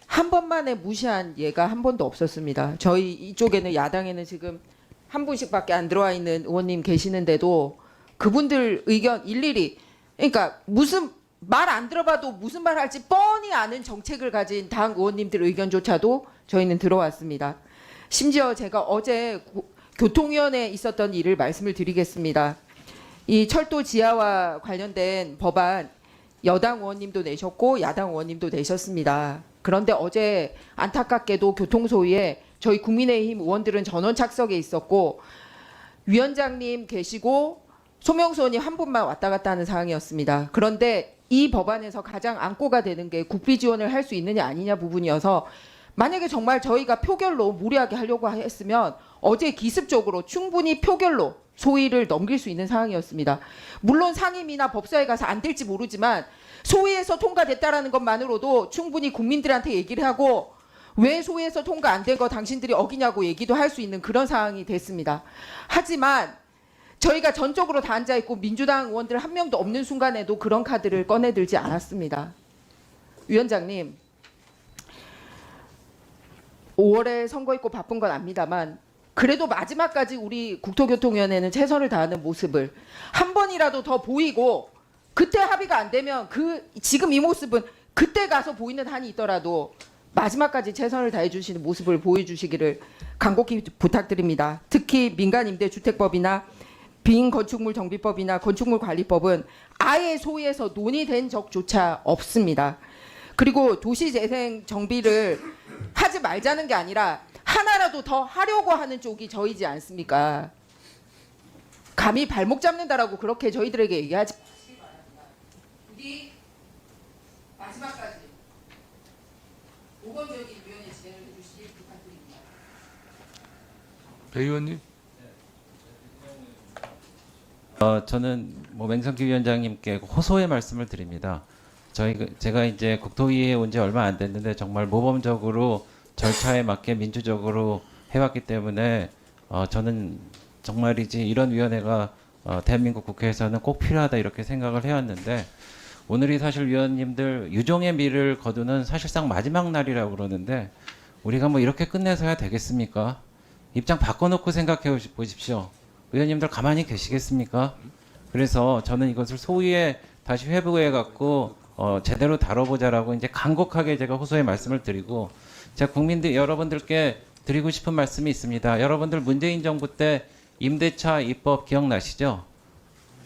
한 번만에 무시한 예가 한 번도 없었습니다. 저희 이쪽에는 야당에는 지금 한 분씩밖에 안 들어와 있는 의원님 계시는데도 그분들 의견 일일이 그러니까 무슨 말 안 들어봐도 무슨 말 할지 뻔히 아는 정책을 가진 당 의원님들 의견조차도 저희는 들어왔습니다. 심지어 제가 어제 교통위원회에 있었던 일을 말씀을 드리겠습니다. 이 철도 지하와 관련된 법안 여당 의원님도 내셨고 야당 의원님도 내셨습니다. 그런데 어제 안타깝게도 교통소위에 저희 국민의힘 의원들은 전원 착석에 있었고 위원장님 계시고 소명수 의원님 한 분만 왔다 갔다 하는 상황이었습니다. 그런데 이 법안에서 가장 안고가 되는 게 국비 지원을 할 수 있느냐 아니냐 부분이어서 만약에 정말 저희가 표결로 무리하게 하려고 했으면 어제 기습적으로 충분히 표결로 소위를 넘길 수 있는 상황이었습니다. 물론 상임위나 법사에 가서 안 될지 모르지만 소위에서 통과됐다라는 것만으로도 충분히 국민들한테 얘기를 하고 왜 소위에서 통과 안 된 거 당신들이 어기냐고 얘기도 할 수 있는 그런 상황이 됐습니다. 하지만 저희가 전적으로 다 앉아있고 민주당 의원들 한 명도 없는 순간에도 그런 카드를 꺼내들지 않았습니다. 위원장님, 5월에 선거 있고 바쁜 건 압니다만 그래도 마지막까지 우리 국토교통위원회는 최선을 다하는 모습을 한 번이라도 더 보이고 그때 합의가 안 되면 지금 이 모습은 그때 가서 보이는 한이 있더라도 마지막까지 최선을 다해 주시는 모습을 보여주시기를 간곡히 부탁드립니다. 특히 민간임대주택법이나 빈건축물 정비법이나 건축물관리법은 아예 소위에서 논의된 적조차 없습니다. 그리고 도시재생 정비를 하지 말자는 게 아니라 하나라도 더 하려고 하는 쪽이 저희지 않습니까? 감히 발목 잡는다라고 그렇게 저희들에게 얘기하지 우리 마지막까지 5번 근본적인 위원회 진행을 해주시기 부탁드립니다. 배 의원님. 저는 맹성규 위원장님께 호소의 말씀을 드립니다. 제가 이제 국토위에 온 지 얼마 안 됐는데 정말 모범적으로 절차에 맞게 민주적으로 해왔기 때문에 저는 정말이지 이런 위원회가 대한민국 국회에서는 꼭 필요하다 이렇게 생각을 해왔는데 오늘이 사실 위원님들 유종의 미를 거두는 사실상 마지막 날이라고 그러는데 우리가 뭐 이렇게 끝내서야 되겠습니까? 입장 바꿔놓고 생각해 보십시오. 의원님들 가만히 계시겠습니까? 그래서 저는 이것을 소위에 다시 회부해 갖고 제대로 다뤄보자라고 이제 간곡하게 제가 호소의 말씀을 드리고 제가 국민들 여러분들께 드리고 싶은 말씀이 있습니다. 여러분들 문재인 정부 때 임대차 입법 기억나시죠?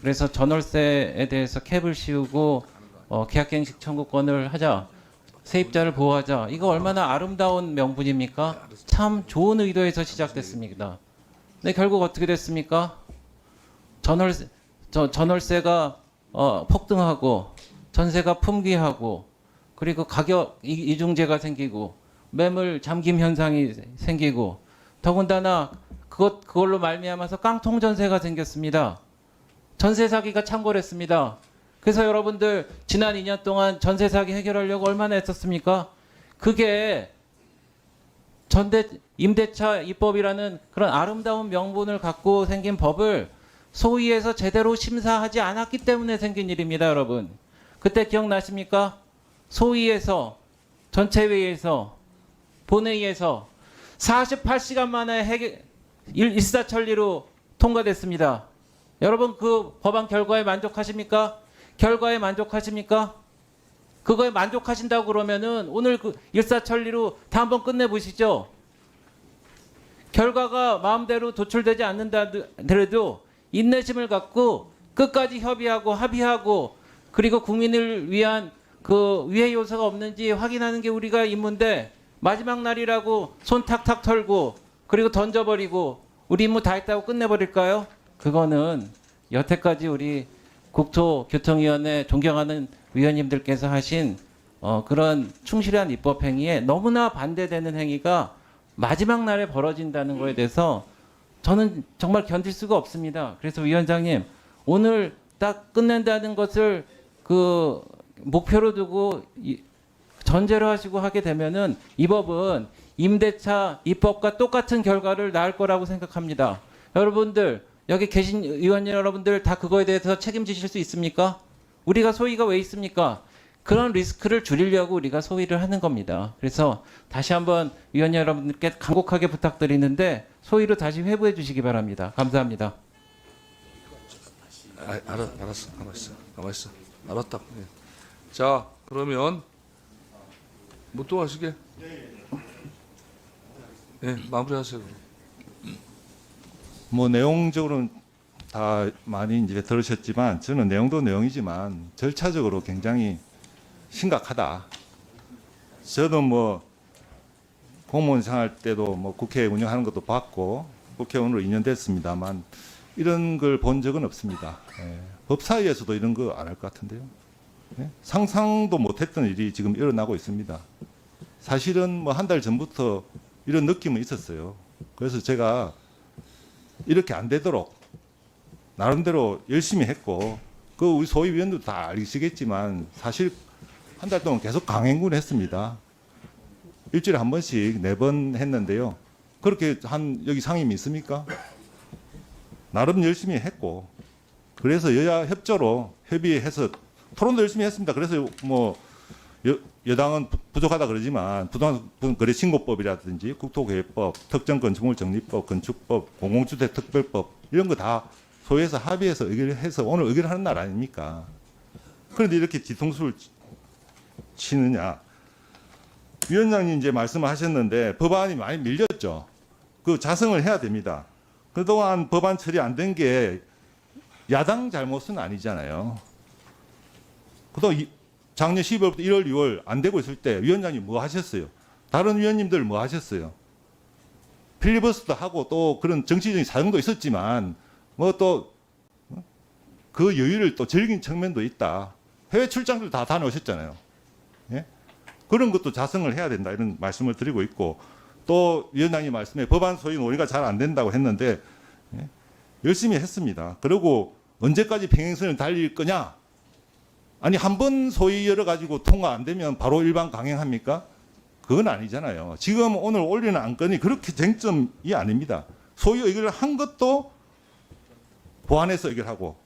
그래서 전월세에 대해서 캡을 씌우고 계약갱식 청구권을 하자. 세입자를 보호하자. 이거 얼마나 아름다운 명분입니까? 참 좋은 의도에서 시작됐습니다. 근데 결국 어떻게 됐습니까? 전월세가 폭등하고 전세가 품귀하고 그리고 가격 이중제가 생기고 매물 잠김 현상이 생기고 더군다나 그걸로 말미암아서 깡통 전세가 생겼습니다. 전세 사기가 창궐했습니다. 그래서 여러분들 지난 2년 동안 전세 사기 해결하려고 얼마나 했었습니까? 그게 임대차 입법이라는 그런 아름다운 명분을 갖고 생긴 법을 소위에서 제대로 심사하지 않았기 때문에 생긴 일입니다, 여러분. 그때 기억나십니까? 소위에서 전체회의에서 본회의에서 48시간 만에 일사천리로 통과됐습니다. 여러분 그 법안 결과에 만족하십니까? 결과에 만족하십니까? 그거에 만족하신다고 그러면은 오늘 그 일사천리로 다 한번 끝내보시죠. 결과가 마음대로 도출되지 않는다더라도 인내심을 갖고 끝까지 협의하고 합의하고 그리고 국민을 위한 그 위해 요소가 없는지 확인하는 게 우리가 임무인데 마지막 날이라고 손 탁탁 털고 그리고 던져버리고 우리 임무 다 했다고 끝내버릴까요? 그거는 여태까지 우리 국토교통위원회 존경하는 위원님들께서 하신 그런 충실한 입법 행위에 너무나 반대되는 행위가 마지막 날에 벌어진다는 거에 대해서 저는 정말 견딜 수가 없습니다. 그래서 위원장님 오늘 딱 끝낸다는 것을 그 목표로 두고 전제로 하시고 하게 되면은 이 법은 임대차 입법과 똑같은 결과를 낳을 거라고 생각합니다. 여러분들 여기 계신 의원 여러분들 다 그거에 대해서 책임지실 수 있습니까? 우리가 소위가 왜 있습니까? 그런 리스크를 줄이려고 우리가 소위를 하는 겁니다. 그래서 다시 한번 위원 여러분들께 간곡하게 부탁드리는데 소위로 다시 회부해 주시기 바랍니다. 감사합니다. 알았어. 가만 있어. 알았다. 예. 자, 그러면 뭐 또 하시게? 예, 마무리하세요. 뭐 내용적으로는 다 많이 이제 들으셨지만 저는 내용도 내용이지만 절차적으로 굉장히 심각하다. 저도 뭐 공무원 생활 때도 뭐 국회 운영하는 것도 봤고 국회의원으로 2년 됐습니다만 이런 걸 본 적은 없습니다. 예. 법사위에서도 이런 거 안 할 것 같은데요. 예? 상상도 못했던 일이 지금 일어나고 있습니다. 사실은 뭐 한 달 전부터 이런 느낌은 있었어요. 그래서 제가 이렇게 안 되도록 나름대로 열심히 했고 그 우리 소위위원들도 다 아시겠지만 사실 한 달 동안 계속 강행군을 했습니다. 일주일에 한 번씩 4번 했는데요. 그렇게 한 여기 상임이 있습니까? 나름 열심히 했고 그래서 여야 협조로 협의해서 토론도 열심히 했습니다. 그래서 뭐 여당은 부족하다 그러지만 부동산 거래 신고법이라든지 국토계획법, 특정건축물 정리법, 건축법, 공공주택 특별법 이런 거 다 소위에서 합의해서 의결을 해서 오늘 의결하는 날 아닙니까? 그런데 이렇게 뒤통수를 치느냐? 위원장님 이제 말씀하셨는데 법안이 많이 밀렸죠. 그 자성을 해야 됩니다. 그동안 법안 처리 안 된 게 야당 잘못은 아니잖아요. 그동안 작년 12월부터 1월, 2월 안 되고 있을 때 위원장님 뭐 하셨어요? 다른 위원님들 뭐 하셨어요? 필리버스터 하고 또 그런 정치적인 사정도 있었지만 뭐 또 그 여유를 또 즐긴 측면도 있다. 해외 출장들 다 다녀오셨잖아요. 예? 그런 것도 자성을 해야 된다 이런 말씀을 드리고 있고 또 위원장님 말씀에 법안 소위 논의가 잘 안 된다고 했는데 예, 열심히 했습니다. 그리고 언제까지 평행선을 달릴 거냐? 아니 한 번 소위 열어가지고 통과 안 되면 바로 일반 강행합니까? 그건 아니잖아요. 지금 오늘 올리는 안건이 그렇게 쟁점이 아닙니다. 소위 의결을 한 것도 보완해서 의결하고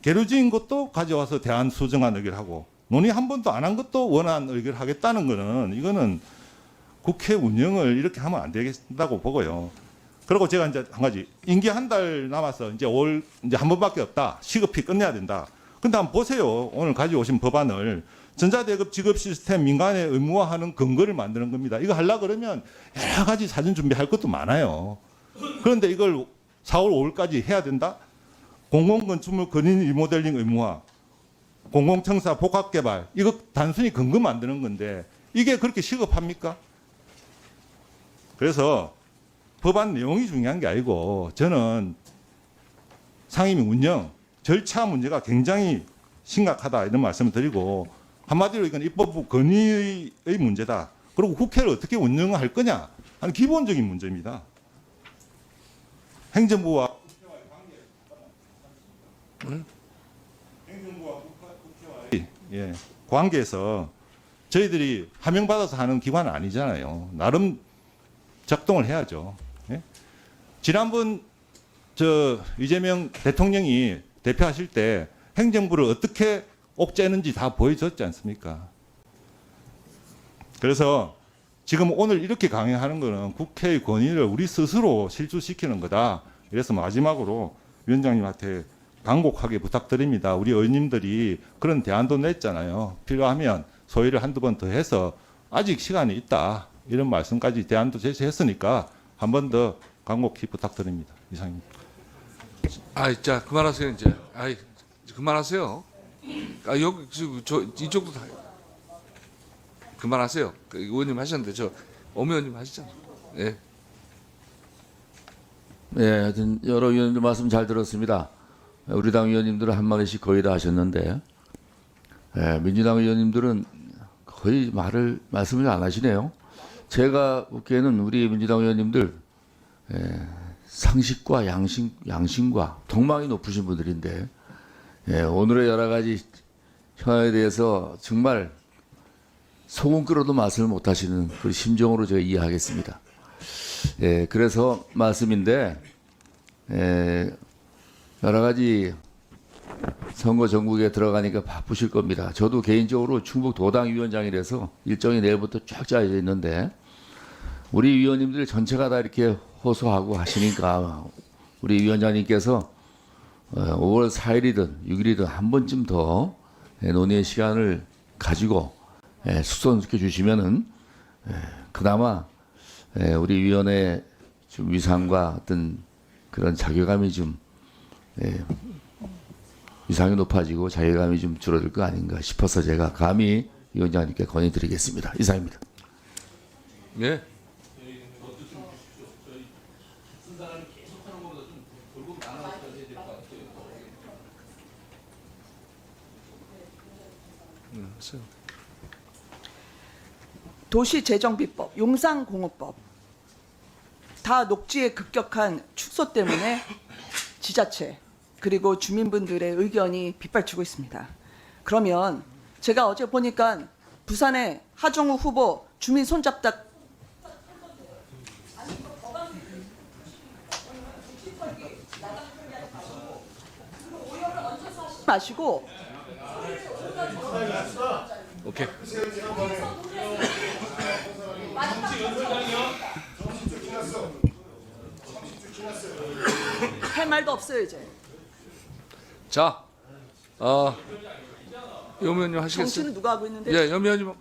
계류지인 것도 가져와서 대안 수정안 의결하고 논의 한 번도 안 한 것도 원안 의결하겠다는 거는 이거는 국회 운영을 이렇게 하면 안 되겠다고 보고요. 그리고 제가 이제 한 가지 임기 한 달 남아서 이제 이제 한 번밖에 없다. 시급히 끝내야 된다. 근데 한번 보세요. 오늘 가져오신 법안을 전자대급 지급 시스템 민간에 의무화하는 근거를 만드는 겁니다. 이거 하려 그러면 여러 가지 사전 준비할 것도 많아요. 그런데 이걸 4월 5일까지 해야 된다? 공공건축물 건인 리모델링 의무화, 공공청사 복합개발 이거 단순히 근거 만드는 건데 이게 그렇게 시급합니까? 그래서 법안 내용이 중요한 게 아니고 저는 상임위 운영 절차 문제가 굉장히 심각하다 이런 말씀을 드리고 한마디로 이건 입법부 건의의 문제다. 그리고 국회를 어떻게 운영할 거냐 하는 기본적인 문제입니다. 행정부와 국회와의 관계에서 저희들이 하명받아서 하는 기관은 아니잖아요. 나름 작동을 해야죠. 예? 지난번 이재명 대통령이 대표하실 때 행정부를 어떻게 옥죄는지 다 보여줬지 않습니까? 그래서 지금 오늘 이렇게 강행하는 거는 국회의 권위를 우리 스스로 실추시키는 거다. 그래서 마지막으로 위원장님한테 간곡하게 부탁드립니다. 우리 의원님들이 그런 대안도 냈잖아요. 필요하면 소위를 한두 번 더 해서 아직 시간이 있다. 이런 말씀까지 대안도 제시했으니까 한 번 더 간곡히 부탁드립니다. 이상입니다. 자 그만하세요 이제. 그만하세요. 여기 이쪽도 다 그만하세요. 의원님 하셨는데 저 엄 의원님 하시잖아요. 예. 네, 하여튼 여러 의원님들 말씀 잘 들었습니다. 우리 당 의원님들은 한마디씩 거의 다 하셨는데 민주당 의원님들은 거의 말씀을 안 하시네요. 제가 보기에는 우리 민주당 의원님들 상식과 양심과 덕망이 높으신 분들인데 오늘의 여러 가지 현안에 대해서 정말 소금 끓여도 맛을 못 하시는 그 심정으로 제가 이해하겠습니다. 그래서 말씀인데 여러 가지 선거 전국에 들어가니까 바쁘실 겁니다. 저도 개인적으로 충북 도당 위원장이라서 일정이 내일부터 쫙 짜여져 있는데 우리 위원님들 전체가 다 이렇게 호소하고 하시니까 우리 위원장님께서 5월 4일이든 6일이든 한 번쯤 더 논의의 시간을 가지고 숙성시켜 주시면은 그나마 우리 위원회 좀 위상과 어떤 그런 자괴감이 좀 위상이 높아지고 자괴감이 좀 줄어들 거 아닌가 싶어서 제가 감히 위원장님께 건의드리겠습니다. 이상입니다. 네. 도시재정비법, 용산공업법 다 녹지의 급격한 축소 때문에 지자체 그리고 주민분들의 의견이 빗발치고 있습니다. 그러면 제가 어제 보니까 부산의 하정우 후보 주민 손잡다 마시고 오케이. 할 말도 없어요 이제. 자, 염의원님 하시겠어요? 정치는 누가 하고 있는데? 예, 염의원님.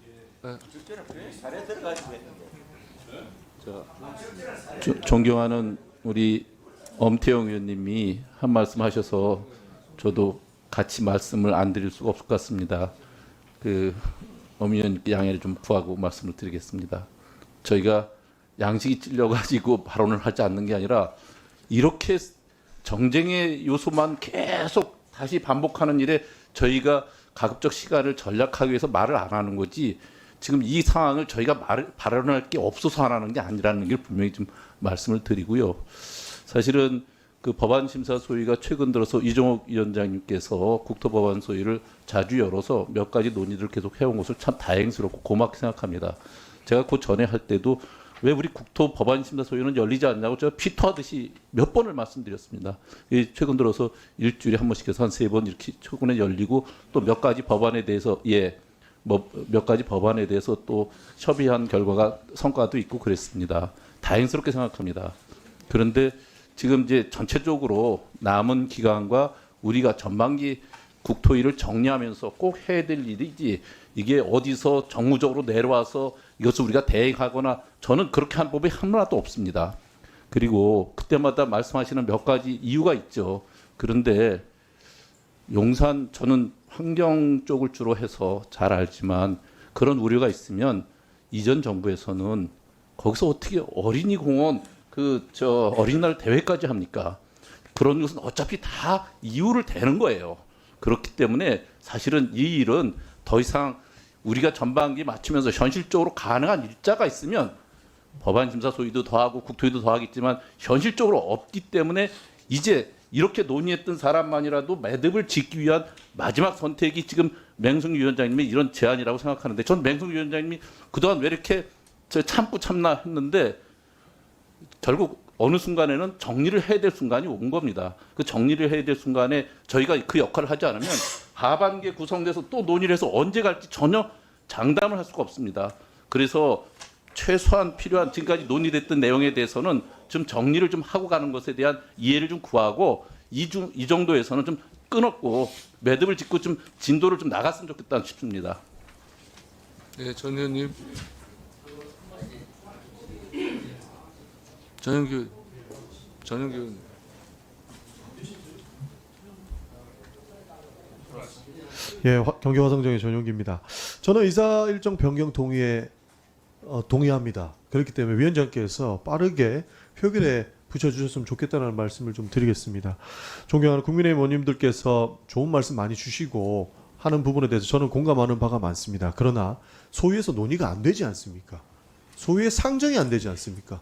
존경하는 우리 엄태영 의원님이 한 말씀 하셔서 저도 같이 말씀을 안 드릴 수가 없을 것 같습니다. 엄 의원님께 양해를 좀 구하고 말씀을 드리겠습니다. 저희가 양식이 찔려가지고 발언을 하지 않는 게 아니라 이렇게 정쟁의 요소만 계속 다시 반복하는 일에 저희가 가급적 시간을 전략하기 위해서 말을 안 하는 거지 지금 이 상황을 저희가 발언할 게 없어서 하라는 게 아니라는 걸 분명히 좀 말씀을 드리고요. 사실은 그 법안 심사 소위가 최근 들어서 이종욱 위원장님께서 국토법안 소위를 자주 열어서 몇 가지 논의를 계속 해온 것을 참 다행스럽고 고맙게 생각합니다. 제가 그 전에 할 때도 왜 우리 국토법안 심사 소위는 열리지 않냐고 제가 피토하듯이 몇 번을 말씀드렸습니다. 최근 들어서 일주일에 한 번씩 해서 한 3번 이렇게 최근에 열리고 또 몇 가지 법안에 대해서 몇 가지 법안에 대해서 또 협의한 결과가 성과도 있고 그랬습니다. 다행스럽게 생각합니다. 그런데 지금 이제 전체적으로 남은 기간과 우리가 전반기 국토위를 정리하면서 꼭 해야 될 일이지 이게 어디서 정무적으로 내려와서 이것을 우리가 대행하거나 저는 그렇게 한 법이 하나도 없습니다. 그리고 그때마다 말씀하시는 몇 가지 이유가 있죠. 그런데 용산 저는 환경 쪽을 주로 해서 잘 알지만 그런 우려가 있으면 이전 정부에서는 거기서 어떻게 어린이 공원 어린이날 대회까지 합니까? 그런 것은 어차피 다 이유를 대는 거예요. 그렇기 때문에 사실은 이 일은 더 이상 우리가 전반기 맞추면서 현실적으로 가능한 일자가 있으면 법안 심사 소위도 더하고 국토위도 더하겠지만 현실적으로 없기 때문에 이제 이렇게 논의했던 사람만이라도 매듭을 짓기 위한 마지막 선택이 지금 맹승 위원장님의 이런 제안이라고 생각하는데 전 맹승 위원장님이 그동안 왜 이렇게 참고 참나 했는데 결국 어느 순간에는 정리를 해야 될 순간이 온 겁니다. 그 정리를 해야 될 순간에 저희가 그 역할을 하지 않으면 하반기에 구성돼서 또 논의를 해서 언제 갈지 전혀 장담을 할 수가 없습니다. 그래서 최소한 필요한 지금까지 논의됐던 내용에 대해서는 좀 정리를 좀 하고 가는 것에 대한 이해를 좀 구하고 이 정도에서는 좀 끊었고 매듭을 짓고 좀 진도를 좀 나갔으면 좋겠다 싶습니다. 네, 전 의원님. 전영규 의원. 예, 경기 화성정의 전용기입니다. 저는 이사 일정 변경 동의에 동의합니다. 그렇기 때문에 위원장께서 빠르게 표결에 붙여주셨으면 좋겠다는 말씀을 좀 드리겠습니다. 존경하는 국민의힘 의원님들께서 좋은 말씀 많이 주시고 하는 부분에 대해서 저는 공감하는 바가 많습니다. 그러나 소위에서 논의가 안 되지 않습니까? 소위에 상정이 안 되지 않습니까?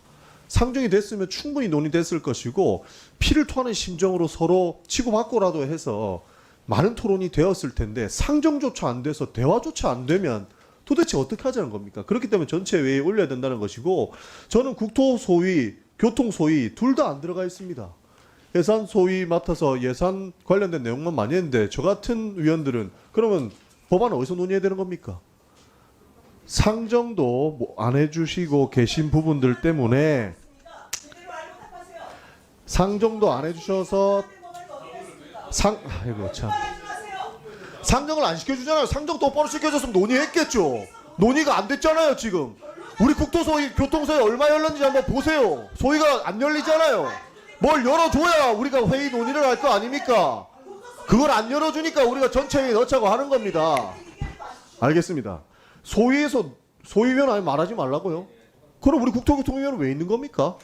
상정이 됐으면 충분히 논의됐을 것이고 피를 토하는 심정으로 서로 치고받고라도 해서 많은 토론이 되었을 텐데 상정조차 안 돼서 대화조차 안 되면 도대체 어떻게 하자는 겁니까? 그렇기 때문에 전체 회의에 올려야 된다는 것이고 저는 국토소위, 교통소위 둘 다 안 들어가 있습니다. 예산소위 맡아서 예산 관련된 내용만 많이 했는데 저 같은 위원들은 그러면 법안을 어디서 논의해야 되는 겁니까? 상정도 안 해주시고 계신 부분들 때문에 상정도 안 해주셔서 아이고 참 상정을 안 시켜주잖아요. 상정 똑바로 시켜줬으면 논의했겠죠. 논의가 안 됐잖아요. 지금 우리 국토소위 교통소위 얼마 열렸는지 한번 보세요. 소위가 안 열리잖아요. 뭘 열어줘야 우리가 회의 논의를 할 거 아닙니까? 그걸 안 열어주니까 우리가 전체 회의 넣자고 하는 겁니다. 알겠습니다. 소위에서 소위위원 아니 말하지 말라고요? 그럼 우리 국토교통위원은 왜 있는 겁니까?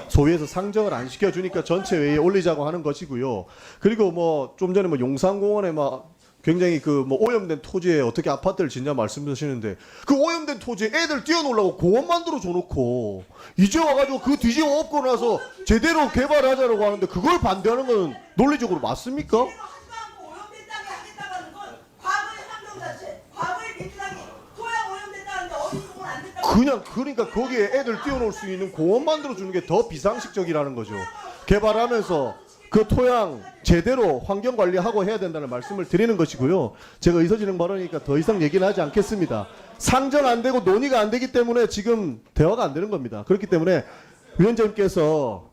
소위에서 상정을 안 시켜주니까 전체 회의에 올리자고 하는 것이고요. 그리고 뭐 좀 전에 뭐 용산공원에 막 굉장히 그 뭐 오염된 토지에 어떻게 아파트를 짓냐 말씀하시는데 그 오염된 토지에 애들 뛰어놀라고 공원 만들어 줘놓고 이제 와가지고 그 뒤집어 엎고 나서 제대로 개발하자라고 하는데 그걸 반대하는 건 논리적으로 맞습니까? 그러니까 거기에 애들 뛰어놀 수 있는 공원 만들어 주는 게 더 비상식적이라는 거죠. 개발하면서 그 토양 제대로 환경 관리하고 해야 된다는 말씀을 드리는 것이고요. 제가 의사진행 발언이니까 더 이상 얘기는 하지 않겠습니다. 상정 안 되고 논의가 안 되기 때문에 지금 대화가 안 되는 겁니다. 그렇기 때문에 위원장님께서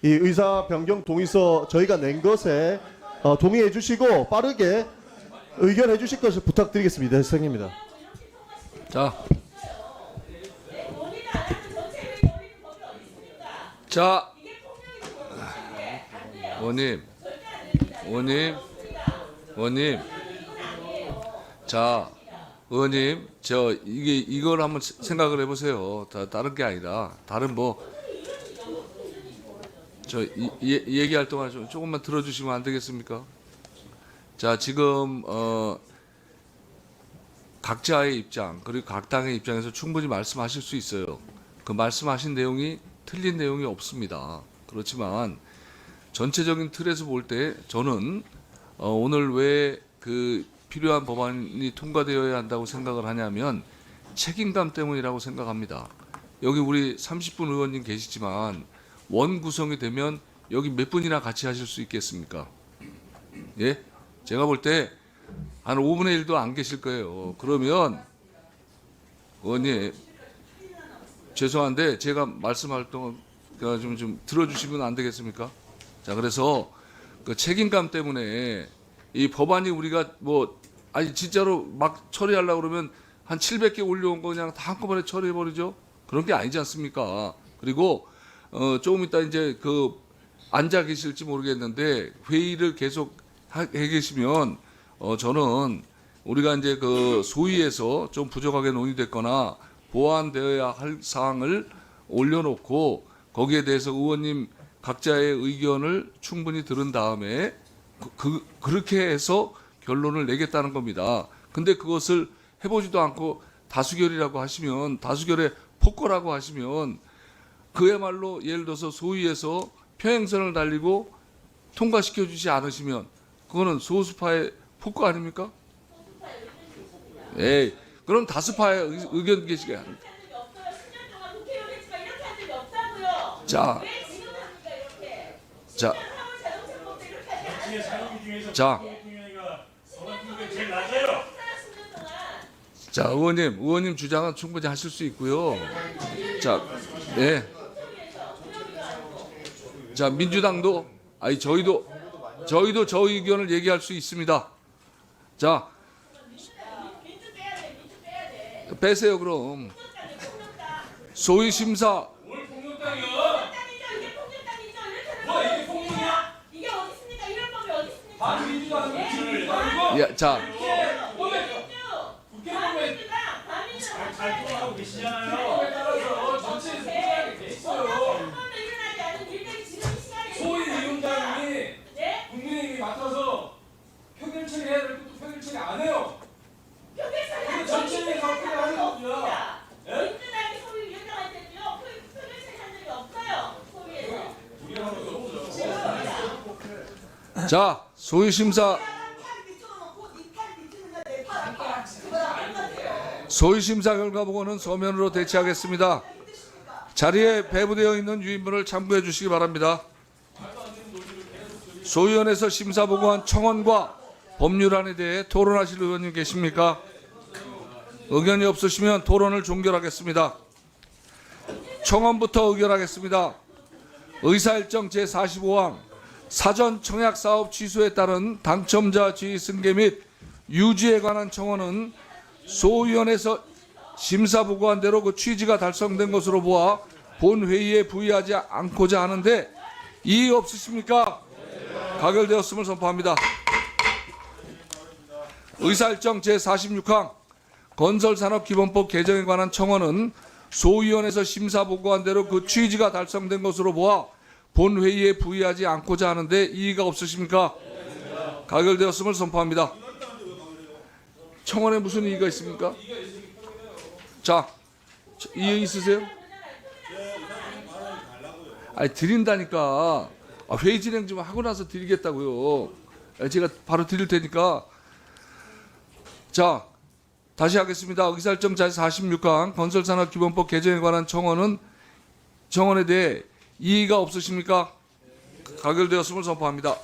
이 의사 변경 동의서 저희가 낸 것에 동의해 주시고 빠르게 의견해 주실 것을 부탁드리겠습니다. 시장입니다. 자, 의원님, 자, 의원님, 이걸 한번 생각을 해보세요. 다른 게 아니라 다른 얘기할 동안 조금만 들어주시면 안 되겠습니까? 자, 지금 각자의 입장 그리고 각 당의 입장에서 충분히 말씀하실 수 있어요. 그 말씀하신 내용이 틀린 내용이 없습니다. 그렇지만 전체적인 틀에서 볼 때 저는 오늘 왜 그 필요한 법안이 통과되어야 한다고 생각을 하냐면 책임감 때문이라고 생각합니다. 여기 우리 30분 의원님 계시지만 원 구성이 되면 여기 몇 분이나 같이 하실 수 있겠습니까? 예? 제가 볼 때 한 5분의 1도 안 계실 거예요. 그러면 의원님 죄송한데 제가 말씀할 동안 좀 들어주시면 안 되겠습니까? 자, 그래서 그 책임감 때문에 이 법안이 우리가 뭐 아니 진짜로 막 처리하려고 그러면 한 700개 올려온 거 그냥 다 한꺼번에 처리해버리죠. 그런 게 아니지 않습니까? 그리고 조금 이따 이제 그 앉아 계실지 모르겠는데 회의를 계속 해 계시면 저는 우리가 이제 그 소위에서 좀 부족하게 논의됐거나 보완되어야 할 사항을 올려놓고 거기에 대해서 의원님 각자의 의견을 충분히 들은 다음에 그렇게 해서 결론을 내겠다는 겁니다. 근데 그것을 해보지도 않고 다수결이라고 하시면 다수결에 폭거라고 하시면 그야말로 예를 들어서 소위에서 평행선을 달리고 통과시켜 주지 않으시면 그거는 소수파의 폭거 아닙니까? 에이, 그럼 다수파의 의견 게시가 합니다. 자, 자, 의원님 주장은 충분히 하실 수 있고요. 자, 네. 자, 민주당도 아니 저희도 저희 의견을 얘기할 수 있습니다. 자, 빼세요 그럼. 소위 심사. 야, 자. 소위 위원장님이 국민의힘이 맡아서 표결 처리해야 될 것도 표결 처리 안 해요. 근데 전체적인 사업을 하는 겁니다. 민주당이 소위 위원장할 때도요 표결 처리한 적이 없어요. 자, 소위 심사. 소위 심사 결과 보고는 서면으로 대체하겠습니다. 자리에 배부되어 있는 유인물을 참고해 주시기 바랍니다. 소위원회에서 심사 보고한 청원과 법률안에 대해 토론하실 의원님 계십니까? 의견이 없으시면 토론을 종결하겠습니다. 청원부터 의결하겠습니다. 의사일정 제45항 사전 청약 사업 취소에 따른 당첨자 지위 승계 및 유지에 관한 청원은 소위원회에서 심사 보고한 대로 그 취지가 달성된 것으로 보아 본회의에 부의하지 않고자 하는데 이의 없으십니까? 가결되었음을 선포합니다. 의사일정 제46항 건설산업기본법 개정에 관한 청원은 소위원회에서 심사 보고한 대로 그 취지가 달성된 것으로 보아 본회의에 부의하지 않고자 하는데 이의가 없으십니까? 가결되었음을 선포합니다. 청원에 무슨 이의가 있습니까? 자, 이의 있으세요? 아니 드린다니까. 회의 진행 좀 하고 나서 드리겠다고요. 제가 바로 드릴 테니까. 자, 다시 하겠습니다. 의사일정 제46항 건설산업기본법 개정에 관한 청원에 대해 이의가 없으십니까? 가결되었음을 선포합니다.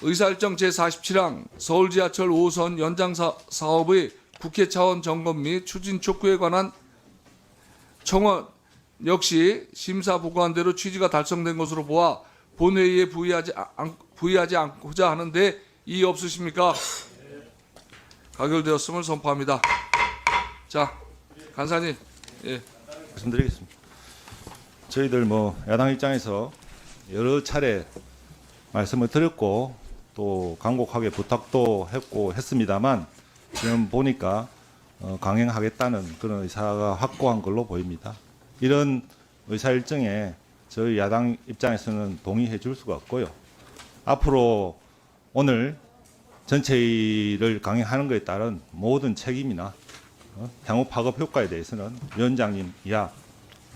의사일정 제47항 서울지하철 5호선 연장 사업의 국회 차원 점검 및 추진 촉구에 관한 청원 역시 심사 보고한 대로 취지가 달성된 것으로 보아 본회의에 부의하지 않고자 하는데 이의 없으십니까? 가결되었음을 선포합니다. 자, 간사님. 예. 말씀드리겠습니다. 저희들 야당 입장에서 여러 차례 말씀을 드렸고 또 간곡하게 부탁도 했습니다만 지금 보니까 강행하겠다는 그런 의사가 확고한 걸로 보입니다. 이런 의사 일정에 저희 야당 입장에서는 동의해 줄 수가 없고요. 앞으로 오늘 전체를 강행하는 것에 따른 모든 책임이나 향후 파급 효과에 대해서는 위원장님 이하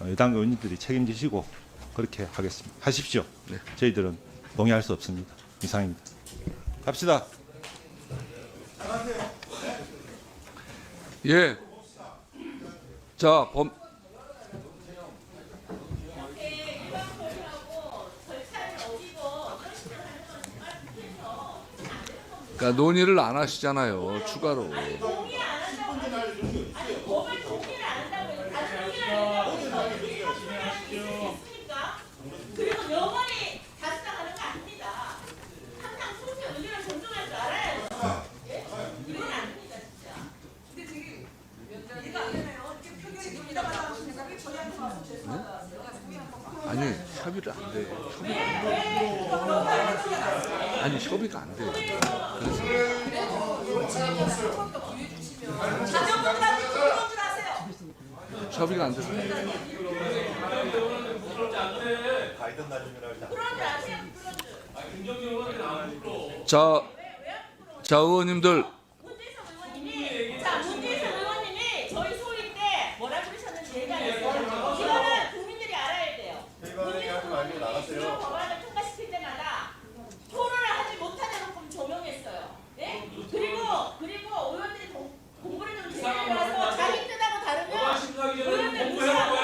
여당 의원님들이 책임지시고 그렇게 하겠습니다. 하십시오. 저희들은 동의할 수 없습니다. 이상입니다. 갑시다. 예. 자, 그러니까 논의를 안 하시잖아요. 추가로. 그리고 영원히 다수당하는 거 아닙니다. 항상 소수의 의견을 존중할 줄 알아야죠. 이건 아닙니다, 진짜. 근데 지금 이해가 안 되네요. 이렇게 표결이 논의다가 나오시는 생각이 저희한테 와서 죄송하다. 아니, 협의를 안 돼요. 아니, 협의가 안 돼요. 자전거들한테 그런 줄 아세요? 협의가 안 돼서. 자, 의원님들. 문재인 의원님이 저희 소위 때 뭐라 그러셨는지 얘기하셨어요. 이거는 국민들이 알아야 돼요. 문재인 의원님이 법안을 통과시킬 때마다 토론을 하지 못하는 건 조명했어요. 네? 그리고 의원들이 공부를 좀 제대로 해서 자기 뜻하고 다르면 의원들 무시하고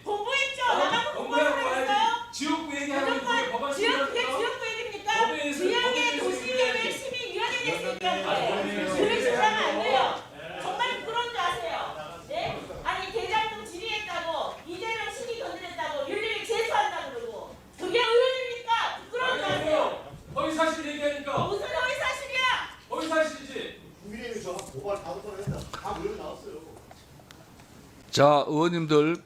공부했죠. 나가고 공부하고 했어요. 지역구 얘기하는 법안 지역구 얘기입니까? 지역의 도시계획 심의위원회 대해서 얘기하는 거예요. 그러시면 안 돼요. 정말 부끄러운 줄 아세요. 네? 아니 대장동 질의했다고 이재명 시기 건드렸다고 윤리를 제소한다고 그러고 그게 의원입니까? 부끄러운 줄 아세요. 허위 사실 얘기하니까 무슨 허위 사실이야? 허위 사실이지. 국민의힘이 저랑 고발 다섯 번 했다. 다 의원 나왔어요. 자, 의원님들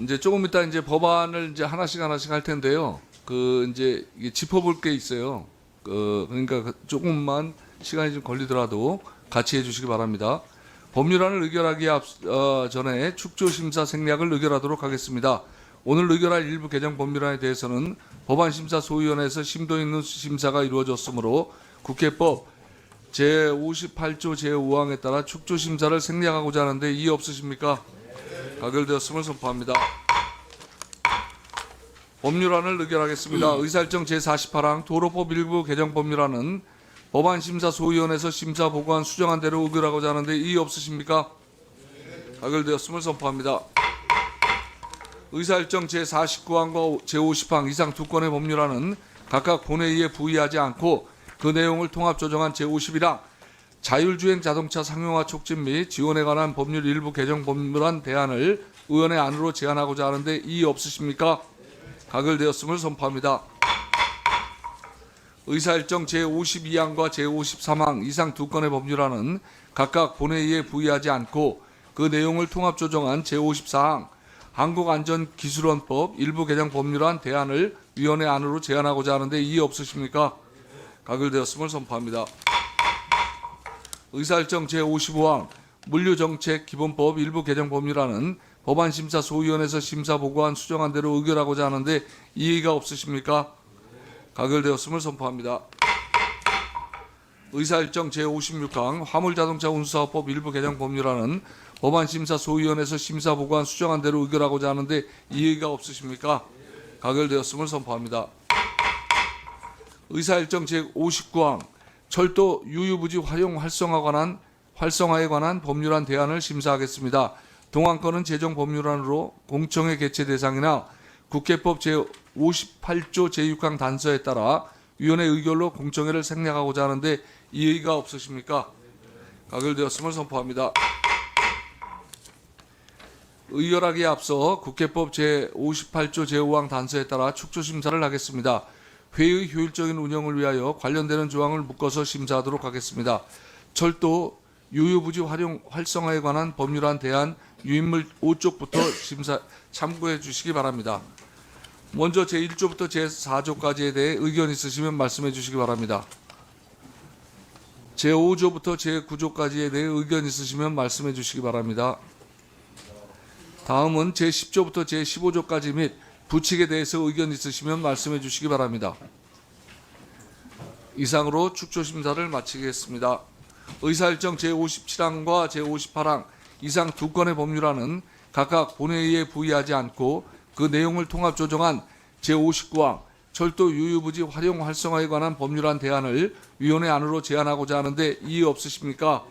이제 조금 이따 이제 법안을 이제 하나씩 할 텐데요. 이제 이게 짚어볼 게 있어요. 그러니까 조금만 시간이 좀 걸리더라도 같이 해주시기 바랍니다. 법률안을 의결하기 전에 축조심사 생략을 의결하도록 하겠습니다. 오늘 의결할 일부 개정 법률안에 대해서는 법안심사소위원회에서 심도 있는 심사가 이루어졌으므로 국회법 제58조 제5항에 따라 축조심사를 생략하고자 하는데 이의 없으십니까? 가결되었음을 선포합니다. 법률안을 의결하겠습니다. 의사일정 제48항 도로법 일부 개정 법률안은 법안심사소위원회에서 심사 보고한 수정한 대로 의결하고자 하는데 이의 없으십니까? 가결되었음을 선포합니다. 의사일정 제49항과 제50항 이상 두 건의 법률안은 각각 본회의에 부의하지 않고 그 내용을 통합 조정한 제51항 자율주행 자동차 상용화 촉진 및 지원에 관한 법률 일부 개정 법률안 대안을 의원의 안으로 제안하고자 하는데 이의 없으십니까? 가결되었음을 선포합니다. 의사일정 제52항과 제53항 이상 두 건의 법률안은 각각 본회의에 부의하지 않고 그 내용을 통합 조정한 제54항 한국안전기술원법 일부 개정 법률안 대안을 위원회 안으로 제안하고자 하는데 이의 없으십니까? 가결되었음을 선포합니다. 의사일정 제55항 물류정책 기본법 일부 개정 법률안은 법안심사소위원회에서 심사 보고한 수정한 대로 의결하고자 하는데 이의가 없으십니까? 가결되었음을 선포합니다. 의사일정 제56항 화물자동차 운수사업법 일부 개정 법률안은 법안심사소위원회에서 심사 보고한 수정한 대로 의결하고자 하는데 이의가 없으십니까? 가결되었음을 선포합니다. 의사일정 제59항 철도 유유부지 활용 활성화에 관한 법률안 대안을 심사하겠습니다. 동안건은 제정 법률안으로 공청회 개최 대상이나 국회법 제58조 제6항 단서에 따라 위원회 의결로 공청회를 생략하고자 하는데 이의가 없으십니까? 가결되었음을 선포합니다. 의결하기에 앞서 국회법 제58조 제5항 단서에 따라 축조심사를 하겠습니다. 회의 효율적인 운영을 위하여 관련되는 조항을 묶어서 심사하도록 하겠습니다. 철도 유유부지 활용 활성화에 관한 법률안 대안 유인물 5쪽부터 심사 참고해 주시기 바랍니다. 먼저 제1조부터 제4조까지에 대해 의견 있으시면 말씀해 주시기 바랍니다. 제5조부터 제9조까지에 대해 의견 있으시면 말씀해 주시기 바랍니다. 다음은 제10조부터 제15조까지 및 부칙에 대해서 의견 있으시면 말씀해 주시기 바랍니다. 이상으로 축조심사를 마치겠습니다. 의사일정 제57항과 제58항 이상 두 건의 법률안은 각각 본회의에 부의하지 않고 그 내용을 통합 조정한 제59항 철도 유유부지 활용 활성화에 관한 법률안 대안을 위원회 안으로 제안하고자 하는데 이의 없으십니까?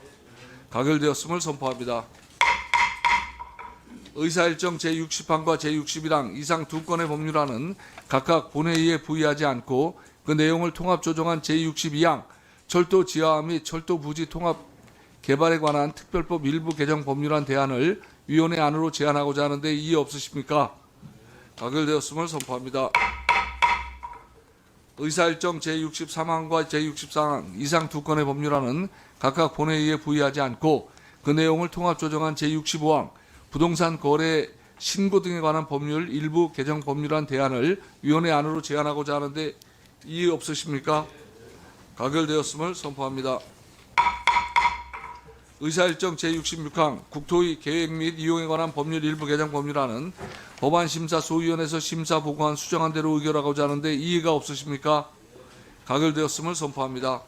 가결되었음을 선포합니다. 의사일정 제60항과 제61항 이상 두 건의 법률안은 각각 본회의에 부의하지 않고 그 내용을 통합 조정한 제62항 철도 지하화 및 철도 부지 통합 개발에 관한 특별법 일부 개정 법률안 대안을 위원회 안으로 제안하고자 하는데 이의 없으십니까? 가결되었음을 선포합니다. 의사일정 제63항과 제64항 이상 두 건의 법률안은 각각 본회의에 부의하지 않고 그 내용을 통합 조정한 제65항 부동산 거래 신고 등에 관한 법률 일부 개정 법률안 대안을 위원회 안으로 제안하고자 하는데 이의 없으십니까? 가결되었음을 선포합니다. 의사일정 제66항 국토의 계획 및 이용에 관한 법률 일부 개정 법률안은 법안심사소위원회에서 심사 보고한 수정한 대로 의결하고자 하는데 이의가 없으십니까? 가결되었음을 선포합니다.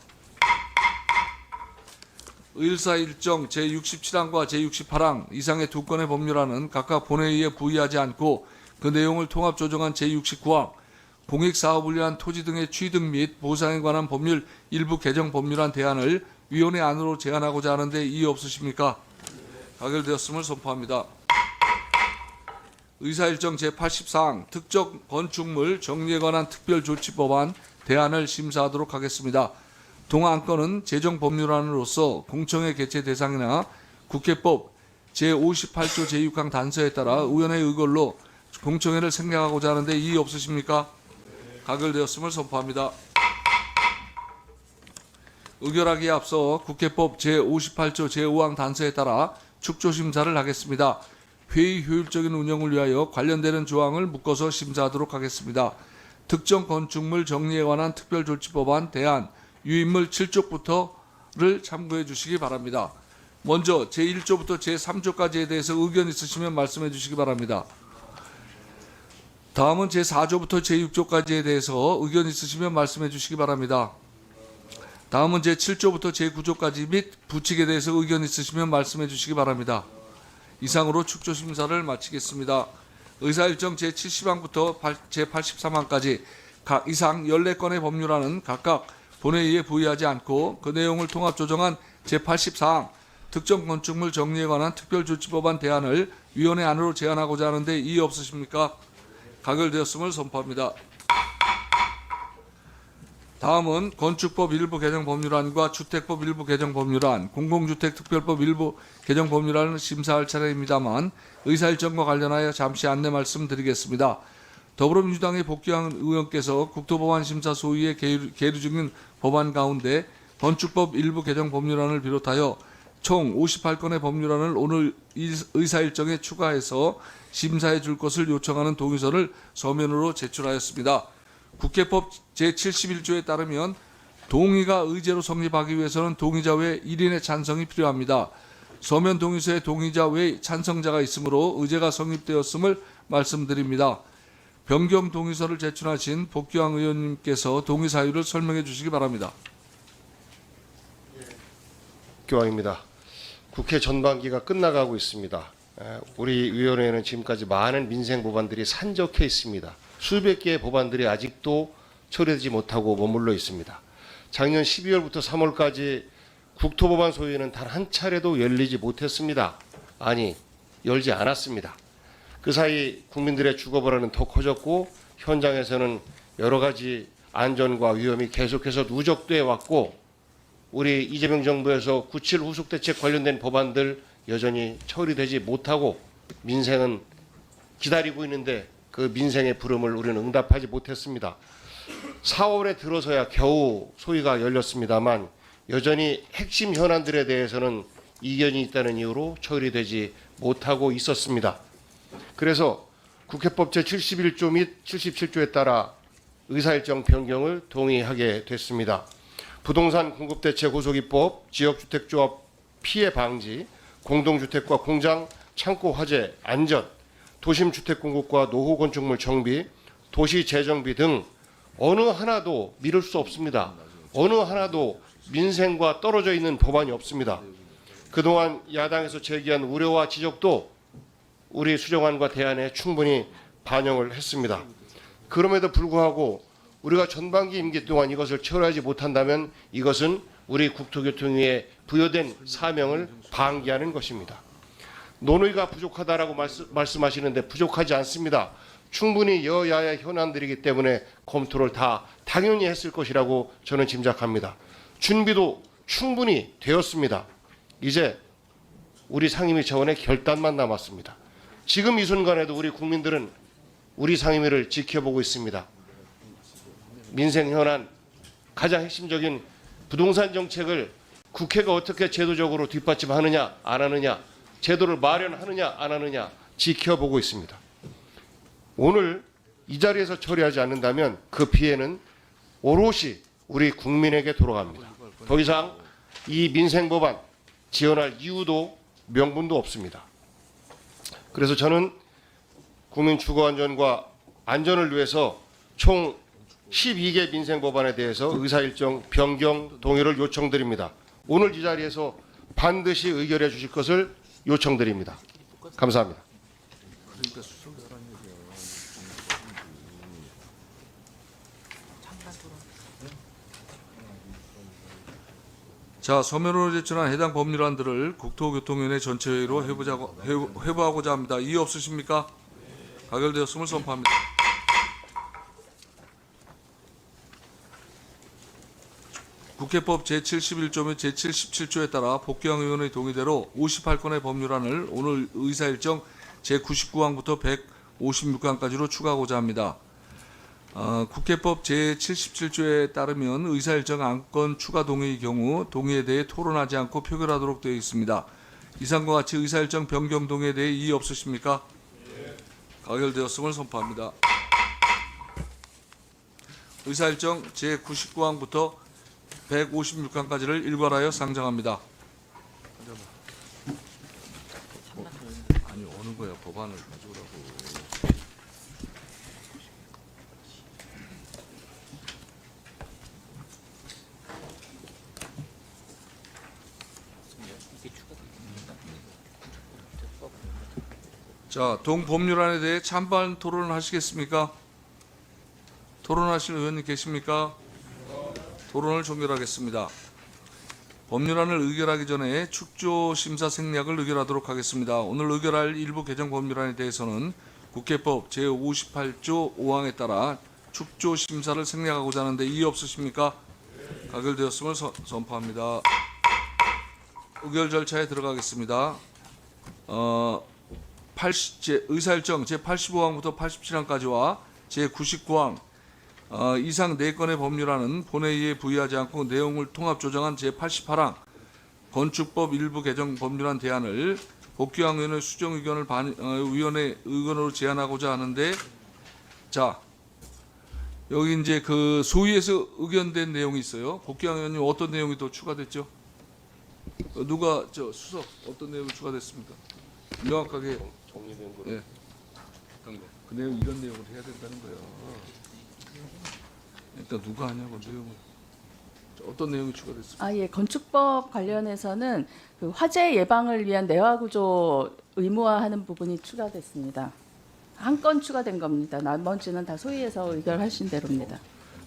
의사일정 제67항과 제68항 이상의 두 건의 법률안은 각각 본회의에 부의하지 않고 그 내용을 통합 조정한 제69항 공익사업을 위한 토지 등의 취득 및 보상에 관한 법률 일부 개정 법률안 대안을 위원회 안으로 제안하고자 하는데 이의 없으십니까? 가결되었음을 선포합니다. 의사일정 제84항 특정 건축물 정리에 관한 특별조치법안 대안을 심사하도록 하겠습니다. 동안건은 재정법률안으로서 공청회 개최 대상이나 국회법 제58조 제6항 단서에 따라 의원의 의결로 공청회를 생략하고자 하는데 이의 없으십니까? 가결되었음을 선포합니다. 의결하기에 앞서 국회법 제58조 제5항 단서에 따라 축조심사를 하겠습니다. 회의 효율적인 운영을 위하여 관련되는 조항을 묶어서 심사하도록 하겠습니다. 특정 건축물 정리에 관한 특별조치법안 대안 유인물 7쪽부터를 참고해 주시기 바랍니다. 먼저 제1조부터 제3조까지에 대해서 의견 있으시면 말씀해 주시기 바랍니다. 다음은 제4조부터 제6조까지에 대해서 의견 있으시면 말씀해 주시기 바랍니다. 다음은 제7조부터 제9조까지 및 부칙에 대해서 의견 있으시면 말씀해 주시기 바랍니다. 이상으로 축조심사를 마치겠습니다. 의사일정 제70항부터 제83항까지 각 이상 14건의 법률안은 각각 본회의에 부의하지 않고 그 내용을 통합 조정한 제84항 특정 건축물 정리에 관한 특별조치법안 대안을 위원회 안으로 제안하고자 하는데 이의 없으십니까? 가결되었음을 선포합니다. 다음은 건축법 일부 개정 법률안과 주택법 일부 개정 법률안, 공공주택특별법 일부 개정 법률안을 심사할 차례입니다만 의사일정과 관련하여 잠시 안내 말씀드리겠습니다. 더불어민주당의 복귀한 의원께서 국토법안심사 소위에 계류 중인 법안 가운데 건축법 일부 개정 법률안을 비롯하여 총 58건의 법률안을 오늘 의사일정에 추가해서 심사해 줄 것을 요청하는 동의서를 서면으로 제출하였습니다. 국회법 제71조에 따르면 동의가 의제로 성립하기 위해서는 동의자 외 1인의 찬성이 필요합니다. 서면 동의서에 동의자 외 찬성자가 있으므로 의제가 성립되었음을 말씀드립니다. 변경 동의서를 제출하신 복귀왕 의원님께서 동의 사유를 설명해 주시기 바랍니다. 교황입니다. 국회 전반기가 끝나가고 있습니다. 우리 위원회에는 지금까지 많은 민생 법안들이 산적해 있습니다. 수백 개의 법안들이 아직도 처리되지 못하고 머물러 있습니다. 작년 12월부터 3월까지 국토법안 소위는 단 한 차례도 열리지 못했습니다. 아니, 열지 않았습니다. 그 사이 국민들의 주거불안은 더 커졌고 현장에서는 여러 가지 안전과 위험이 계속해서 누적돼 왔고 우리 이재명 정부에서 97 후속대책 관련된 법안들 여전히 처리되지 못하고 민생은 기다리고 있는데 그 민생의 부름을 우리는 응답하지 못했습니다. 4월에 들어서야 겨우 소위가 열렸습니다만 여전히 핵심 현안들에 대해서는 이견이 있다는 이유로 처리되지 못하고 있었습니다. 그래서 국회법 제71조 및 77조에 따라 의사일정 변경을 동의하게 됐습니다. 부동산 공급대책 고소기법, 지역주택조합 피해 방지, 공동주택과 공장, 창고 화재, 안전, 도심주택공급과 노후건축물 정비, 도시재정비 등 어느 하나도 미룰 수 없습니다. 어느 하나도 민생과 떨어져 있는 법안이 없습니다. 그동안 야당에서 제기한 우려와 지적도 우리 수정안과 대안에 충분히 반영을 했습니다. 그럼에도 불구하고 우리가 전반기 임기 동안 이것을 처리하지 못한다면 이것은 우리 국토교통위에 부여된 사명을 방기하는 것입니다. 논의가 부족하다라고 말씀하시는데 부족하지 않습니다. 충분히 여야의 현안들이기 때문에 검토를 다 당연히 했을 것이라고 저는 짐작합니다. 준비도 충분히 되었습니다. 이제 우리 상임위 차원의 결단만 남았습니다. 지금 이 순간에도 우리 국민들은 우리 상임위를 지켜보고 있습니다. 민생 현안 가장 핵심적인 부동산 정책을 국회가 어떻게 제도적으로 뒷받침하느냐 안 하느냐, 제도를 마련하느냐 안 하느냐 지켜보고 있습니다. 오늘 이 자리에서 처리하지 않는다면 그 피해는 오롯이 우리 국민에게 돌아갑니다. 더 이상 이 민생 법안 지원할 이유도 명분도 없습니다. 그래서 저는 국민 주거 안전과 안전을 위해서 총 12개 민생 법안에 대해서 의사 일정 변경 동의를 요청드립니다. 오늘 이 자리에서 반드시 의결해 주실 것을 요청드립니다. 감사합니다. 자, 서면으로 제출한 해당 법률안들을 국토교통위원회 전체회의로 회부하고자 합니다. 이의 없으십니까? 가결되었음을 선포합니다. 국회법 제71조 및 제77조에 따라 복귀왕 의원의 동의대로 58건의 법률안을 오늘 의사일정 제99항부터 156항까지로 추가하고자 합니다. 국회법 제77조에 따르면 의사일정 안건 추가 동의의 경우 동의에 대해 토론하지 않고 표결하도록 되어 있습니다. 이상과 같이 의사일정 변경 동의에 대해 이의 없으십니까? 가결되었음을 선포합니다. 의사일정 제99항부터 156항까지를 일괄하여 상정합니다. 아니, 어느 거야, 법안을 가져오라고. 자, 동법률안에 대해 찬반 토론을 하시겠습니까? 토론하실 의원님 계십니까? 토론을 종결하겠습니다. 법률안을 의결하기 전에 축조 심사 생략을 의결하도록 하겠습니다. 오늘 의결할 일부 개정 법률안에 대해서는 국회법 제58조 5항에 따라 축조 심사를 생략하고자 하는데 이의 없으십니까? 가결되었음을 선포합니다. 의결 절차에 들어가겠습니다. 의사일정 제85항부터 87항까지와 제99항 이상 4건의 법률안은 본회의에 부의하지 않고 내용을 통합 조정한 제88항 건축법 일부 개정 법률안 대안을 복귀왕 의원의 수정 의견을 위원회 의견으로 제안하고자 하는데, 자, 여기 이제 그 소위에서 의견된 내용이 있어요. 복귀왕 의원님 어떤 내용이 또 추가됐죠? 누가 수석 어떤 내용이 추가됐습니까? 명확하게 정리된 거. 예. 그 내용 이런 내용을 해야 된다는 거예요. 일단 누가 하냐고 내용을. 어떤 내용이 추가됐습니까? 예, 건축법 관련해서는 그 화재 예방을 위한 내화 구조 의무화하는 부분이 추가됐습니다. 한 건 추가된 겁니다. 나머지는 다 소위에서 의결하신 대로입니다.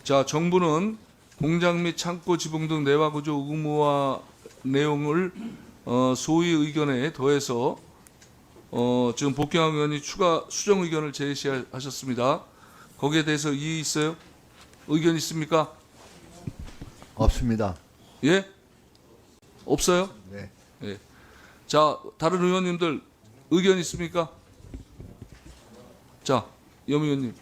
자, 정부는 공장 및 창고 지붕 등 내화 구조 의무화 내용을 소위 의견에 더해서 지금 복귀왕 의원이 추가 수정 의견을 제시하셨습니다. 거기에 대해서 이의 있어요? 의견 있습니까? 없습니다. 예? 없어요? 네. 예. 자, 다른 의원님들 의견 있습니까? 자, 염 의원님.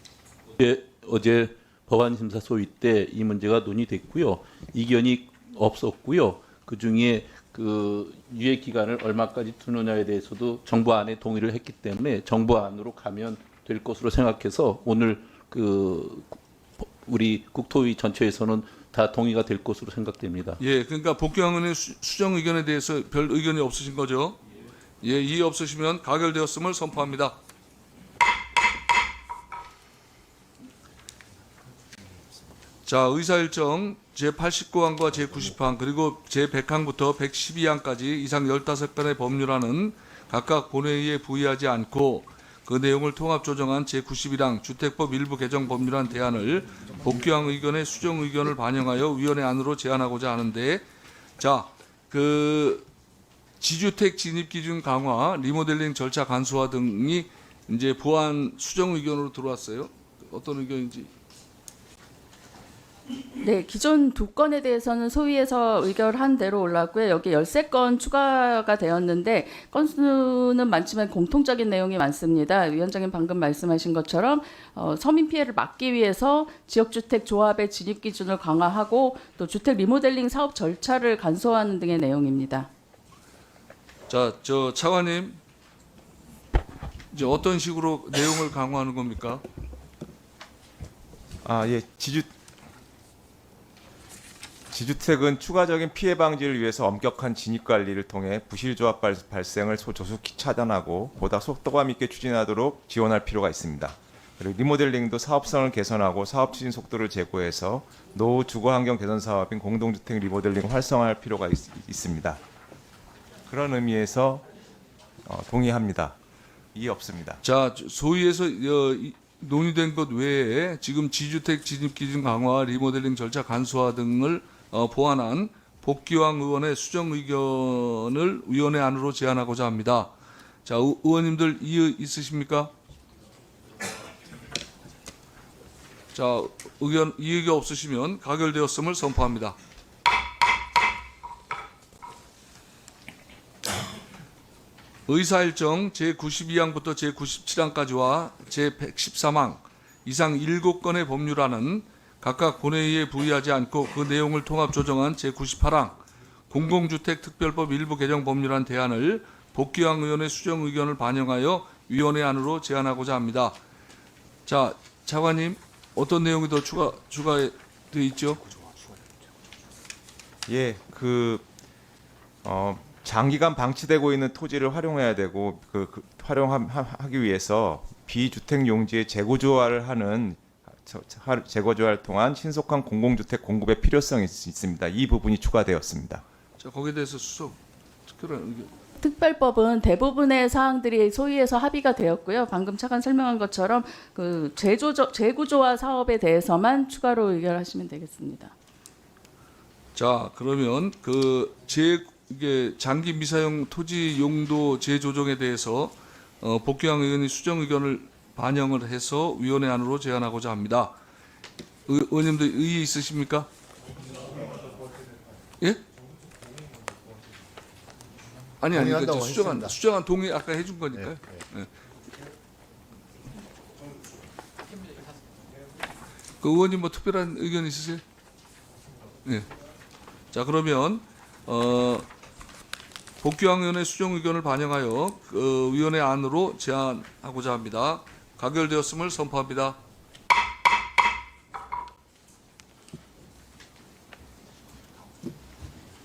어제 법안 심사 소위 때 이 문제가 논의됐고요. 이견이 없었고요. 그 중에 그 유예 기간을 얼마까지 두느냐에 대해서도 정부안에 동의를 했기 때문에 정부안으로 가면 될 것으로 생각해서 오늘 그 우리 국토위 전체에서는 다 동의가 될 것으로 생각됩니다. 예, 그러니까 복귀왕 의원의 수정 의견에 대해서 별 의견이 없으신 거죠? 예, 이의 없으시면 가결되었음을 선포합니다. 자, 의사일정 제89항과 제90항 그리고 제100항부터 112항까지 이상 15건의 법률안은 각각 본회의에 부의하지 않고 그 내용을 통합 조정한 제91항 주택법 일부 개정 법률안 대안을 복귀항 의견의 수정 의견을 반영하여 위원회 안으로 제안하고자 하는데, 자, 그 지주택 진입 기준 강화, 리모델링 절차 간소화 등이 이제 보완 수정 의견으로 들어왔어요. 어떤 의견인지. 네, 기존 2건에 대해서는 소위에서 의결한 대로 올랐고요. 여기 13건 추가가 되었는데 건수는 많지만 공통적인 내용이 많습니다. 위원장님 방금 말씀하신 것처럼 서민 피해를 막기 위해서 지역주택 조합의 진입 기준을 강화하고 또 주택 리모델링 사업 절차를 간소화하는 등의 내용입니다. 자, 저 차관님, 이제 어떤 식으로 내용을 강화하는 겁니까? 예, 지주택은 추가적인 피해 방지를 위해서 엄격한 진입 관리를 통해 부실 조합 발생을 조속히 차단하고 보다 속도감 있게 추진하도록 지원할 필요가 있습니다. 그리고 리모델링도 사업성을 개선하고 사업 추진 속도를 제고해서 노후 주거 환경 개선 사업인 공동주택 리모델링 활성화할 필요가 있습니다. 그런 의미에서 동의합니다. 이의 없습니다. 자, 소위에서 논의된 것 외에 지금 지주택 진입 기준 강화, 리모델링 절차 간소화 등을 보완한 복귀왕 의원의 수정 의견을 위원회 안으로 제안하고자 합니다. 자, 의원님들 이의 있으십니까? 자, 이의가 없으시면 가결되었음을 선포합니다. 의사일정 제92항부터 제97항까지와 제113항 이상 7건의 법률안은 각각 본회의에 부의하지 않고 그 내용을 통합 조정한 제98항 공공주택 특별법 일부 개정 법률안 대안을 복귀왕 의원의 수정 의견을 반영하여 위원회 안으로 제안하고자 합니다. 자, 차관님, 어떤 내용이 더 추가되어 있죠? 예, 장기간 방치되고 있는 토지를 활용해야 되고 활용하기 위해서 비주택 용지의 재고조화를 하는 재고조화를 통한 신속한 공공주택 공급의 필요성이 있습니다. 이 부분이 추가되었습니다. 자, 거기에 대해서 특별한 의견. 특별법은 대부분의 사항들이 소위에서 합의가 되었고요. 방금 차관 설명한 것처럼 그 재구조화 사업에 대해서만 추가로 의결하시면 되겠습니다. 자, 그러면 이게 장기 미사용 토지 용도 재조정에 대해서 복귀왕 의원이 수정 의견을 반영을 해서 위원회 안으로 제안하고자 합니다. 의원님들 의의 있으십니까? 예? 아니 그러니까 수정안 동의 아까 해준 거니까요. 네. 그 의원님 뭐 특별한 의견 있으세요? 네. 자, 그러면 복귀왕 의원의 수정 의견을 반영하여 그 위원회 안으로 제안하고자 합니다. 가결되었음을 선포합니다.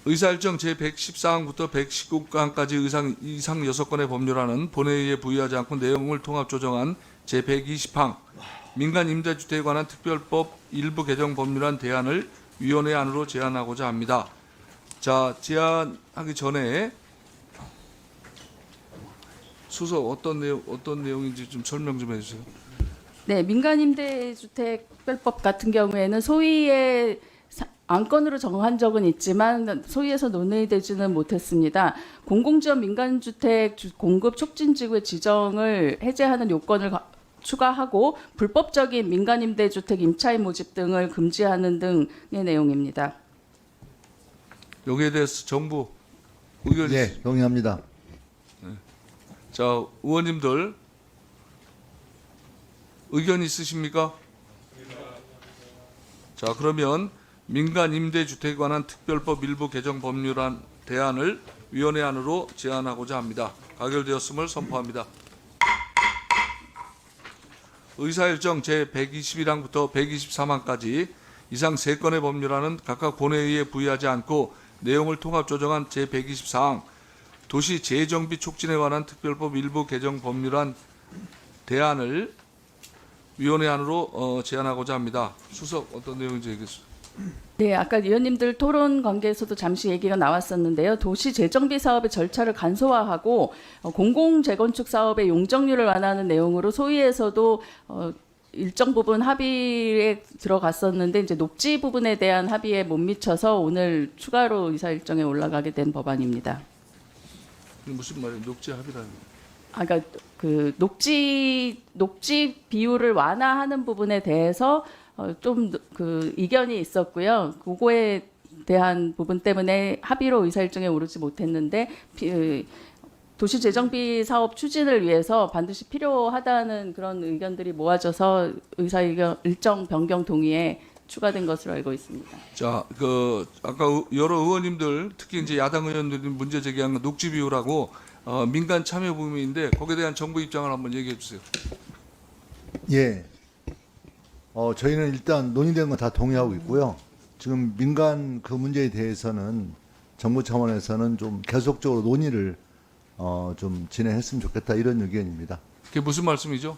의사일정 제114항부터 119항까지 이상 6건의 법률안은 본회의에 부의하지 않고 내용을 통합 조정한 제120항 민간 임대주택에 관한 특별법 일부 개정 법률안 대안을 위원회 안으로 제안하고자 합니다. 자, 제안하기 전에 수석 어떤 내용인지 좀 설명 좀 해주세요. 네, 민간임대주택 특별법 같은 경우에는 소위의 안건으로 정한 적은 있지만 소위에서 논의되지는 못했습니다. 공공지원 민간주택 공급 촉진지구의 지정을 해제하는 요건을 추가하고 불법적인 민간임대주택 임차인 모집 등을 금지하는 등의 내용입니다. 여기에 대해서 정부 의견이 네, 동의합니다. 자, 의원님들 의견 있으십니까? 자, 그러면 민간 임대주택에 관한 특별법 일부 개정 법률안 대안을 위원회 안으로 제안하고자 합니다. 가결되었음을 선포합니다. 의사일정 제121항부터 123항까지 이상 3건의 법률안은 각각 본회의에 부의하지 않고 내용을 통합 조정한 제124항 도시 재정비 촉진에 관한 특별법 일부 개정 법률안 대안을 위원회 안으로 제안하고자 합니다. 수석 어떤 내용인지 얘기했습니다. 네, 아까 위원님들 토론 관계에서도 잠시 얘기가 나왔었는데요. 도시 재정비 사업의 절차를 간소화하고 공공 재건축 사업의 용적률을 완화하는 내용으로 소위에서도 일정 부분 합의에 들어갔었는데 이제 녹지 부분에 대한 합의에 못 미쳐서 오늘 추가로 의사 일정에 올라가게 된 법안입니다. 무슨 말이에요? 녹지 합의라는. 아까 그 녹지 비율을 완화하는 부분에 대해서 좀 그 이견이 있었고요. 그거에 대한 부분 때문에 합의로 의사 일정에 오르지 못했는데 도시 재정비 사업 추진을 위해서 반드시 필요하다는 그런 의견들이 모아져서 의사 일정 변경 동의에 추가된 것으로 알고 있습니다. 자, 그 아까 여러 의원님들 특히 이제 야당 의원들이 문제 제기한 건 녹지 비율하고 민간 참여 부분인데 거기에 대한 정부 입장을 한번 얘기해 주세요. 예. 저희는 일단 논의된 건 다 동의하고 있고요. 지금 민간 그 문제에 대해서는 정부 차원에서는 좀 계속적으로 논의를 좀 진행했으면 좋겠다 이런 의견입니다. 그게 무슨 말씀이죠?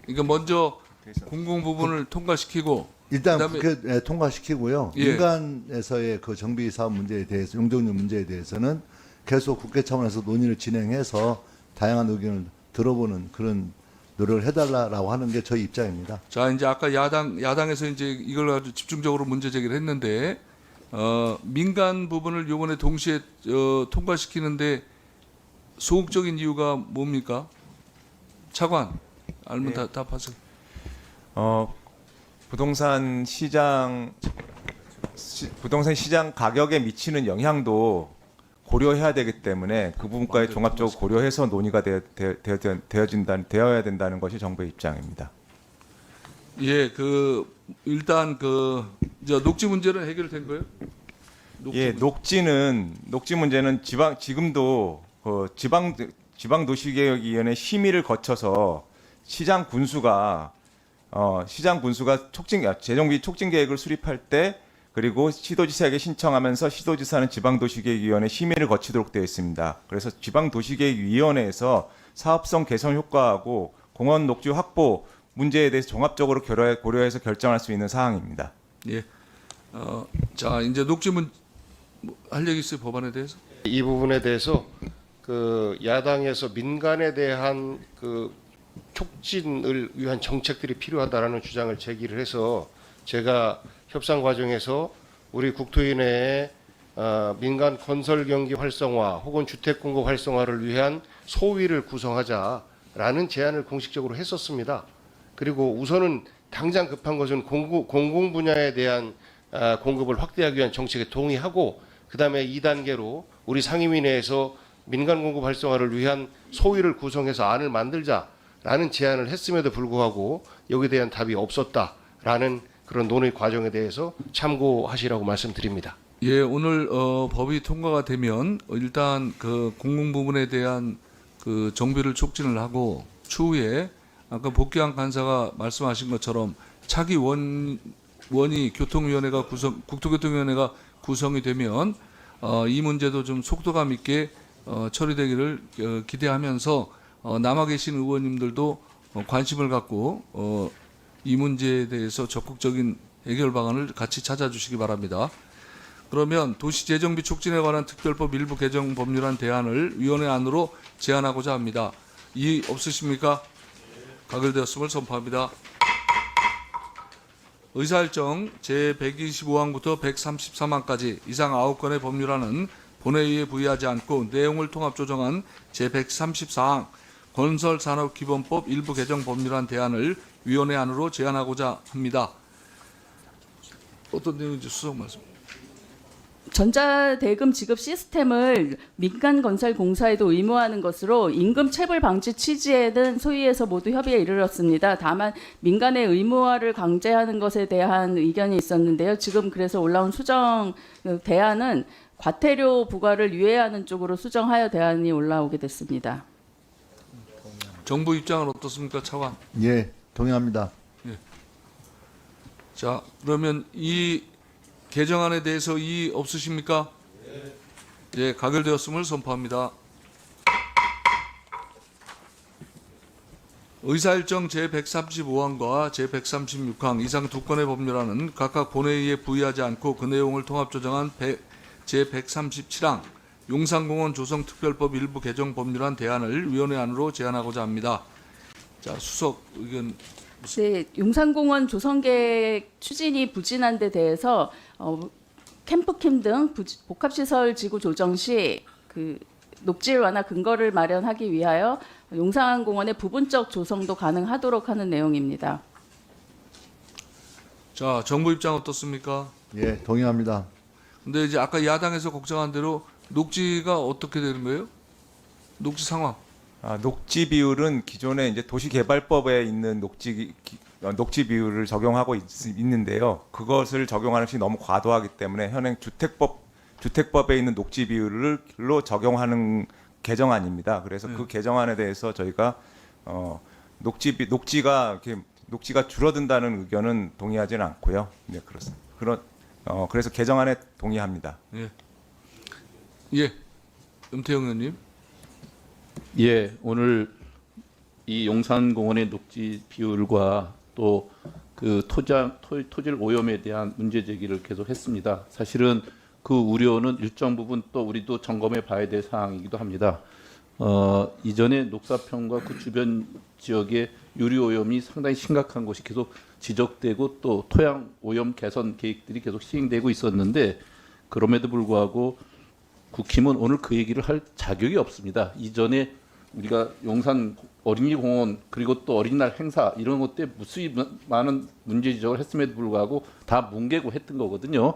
그러니까 먼저 공공 부분을 통과시키고 일단 그다음에 국회 통과시키고요. 예. 민간에서의 그 정비 사업 문제에 대해서 용적률 문제에 대해서는 계속 국회 차원에서 논의를 진행해서 다양한 의견을 들어보는 그런 노력을 해달라고 하는 게 저희 입장입니다. 자, 이제 아까 야당에서 이제 이걸 아주 집중적으로 문제 제기를 했는데 민간 부분을 요번에 동시에 통과시키는데 소극적인 이유가 뭡니까? 차관 알면 네. 답하세요. 부동산 시장 가격에 미치는 영향도 고려해야 되기 때문에 그 부분까지 종합적으로 고려해서 논의가 되어야 된다는 것이 정부의 입장입니다. 예, 그 일단 녹지 문제는 해결된 거예요? 녹지 문제는 지금도 지방도시개혁위원회 심의를 거쳐서 시장 군수가 재정비 촉진 계획을 수립할 때 그리고 시도지사에게 신청하면서 시도지사는 지방도시계획위원회 심의를 거치도록 되어 있습니다. 그래서 지방도시계획위원회에서 사업성 개선 효과하고 공원 녹지 확보 문제에 대해서 종합적으로 고려해서 결정할 수 있는 사항입니다. 예. 자, 이제 녹지 할 얘기 있어요, 법안에 대해서? 이 부분에 대해서 그 야당에서 민간에 대한 그 촉진을 위한 정책들이 필요하다라는 주장을 제기를 해서 제가 협상 과정에서 우리 국토위원회에 민간 건설 경기 활성화 혹은 주택 공급 활성화를 위한 소위를 구성하자라는 제안을 공식적으로 했었습니다. 그리고 우선은 당장 급한 것은 공공 분야에 대한 공급을 확대하기 위한 정책에 동의하고 그다음에 2단계로 우리 상임위 내에서 민간 공급 활성화를 위한 소위를 구성해서 안을 만들자라는 제안을 했음에도 불구하고 여기에 대한 답이 없었다라는 그런 논의 과정에 대해서 참고하시라고 말씀드립니다. 예, 오늘 법이 통과가 되면 일단 그 공공 부분에 대한 그 정비를 촉진을 하고 추후에 아까 복귀한 간사가 말씀하신 것처럼 차기 원이 교통위원회가 국토교통위원회가 구성이 되면 이 문제도 좀 속도감 있게 처리되기를 기대하면서 남아 계신 의원님들도 관심을 갖고 이 문제에 대해서 적극적인 해결 방안을 같이 찾아주시기 바랍니다. 그러면 도시재정비 촉진에 관한 특별법 일부 개정 법률안 대안을 위원회 안으로 제안하고자 합니다. 이의 없으십니까? 가결되었음을 선포합니다. 의사일정 제125항부터 133항까지 이상 9건의 법률안은 본회의에 부의하지 않고 내용을 통합 조정한 제134항 건설산업기본법 일부 개정 법률안 대안을 위원회 안으로 제안하고자 합니다. 어떤 내용인지 수석 말씀. 전자대금 지급 시스템을 민간 건설 공사에도 의무화하는 것으로 임금 체불 방지 취지에는 소위에서 모두 협의에 이르렀습니다. 다만 민간의 의무화를 강제하는 것에 대한 의견이 있었는데요. 지금 그래서 올라온 수정 대안은 과태료 부과를 유예하는 쪽으로 수정하여 대안이 올라오게 됐습니다. 정부 입장은 어떻습니까, 차관? 예, 동의합니다. 예. 자, 그러면 이 개정안에 대해서 이의 없으십니까? 예, 가결되었음을 선포합니다. 의사일정 제135항과 제136항 이상 두 건의 법률안은 각각 본회의에 부의하지 않고 그 내용을 통합 조정한 제137항 용산공원 조성특별법 일부 개정 법률안 대안을 위원회 안으로 제안하고자 합니다. 자, 수석 의견. 네, 용산공원 조성계획 추진이 부진한 데 대해서 캠프킴 등 복합시설 지구 조정 시 그 녹질 완화 근거를 마련하기 위하여 용산공원의 부분적 조성도 가능하도록 하는 내용입니다. 자, 정부 입장 어떻습니까? 예, 동의합니다. 근데 이제 아까 야당에서 걱정한 대로 녹지가 어떻게 되는 거예요? 녹지 상황. 녹지 비율은 기존에 이제 도시개발법에 있는 녹지 비율을 적용하고 있는데요. 그것을 적용하는 것이 너무 과도하기 때문에 현행 주택법에 있는 녹지 비율로 적용하는 개정안입니다. 그래서 그 개정안에 대해서 저희가 녹지가 줄어든다는 의견은 동의하지는 않고요. 네, 그렇습니다. 그래서 개정안에 동의합니다. 예, 음태영 의원님. 예, 오늘 이 용산공원의 녹지 비율과 또 그 토질 오염에 대한 문제 제기를 계속 했습니다. 사실은 그 우려는 일정 부분 또 우리도 점검해 봐야 될 사항이기도 합니다. 이전에 녹사평과 그 주변 지역의 유리 오염이 상당히 심각한 것이 계속 지적되고 또 토양 오염 개선 계획들이 계속 시행되고 있었는데 그럼에도 불구하고 국힘은 오늘 그 얘기를 할 자격이 없습니다. 이전에 우리가 용산 어린이공원 그리고 또 어린이날 행사 이런 것 때 무수히 많은 문제 지적을 했음에도 불구하고 다 뭉개고 했던 거거든요.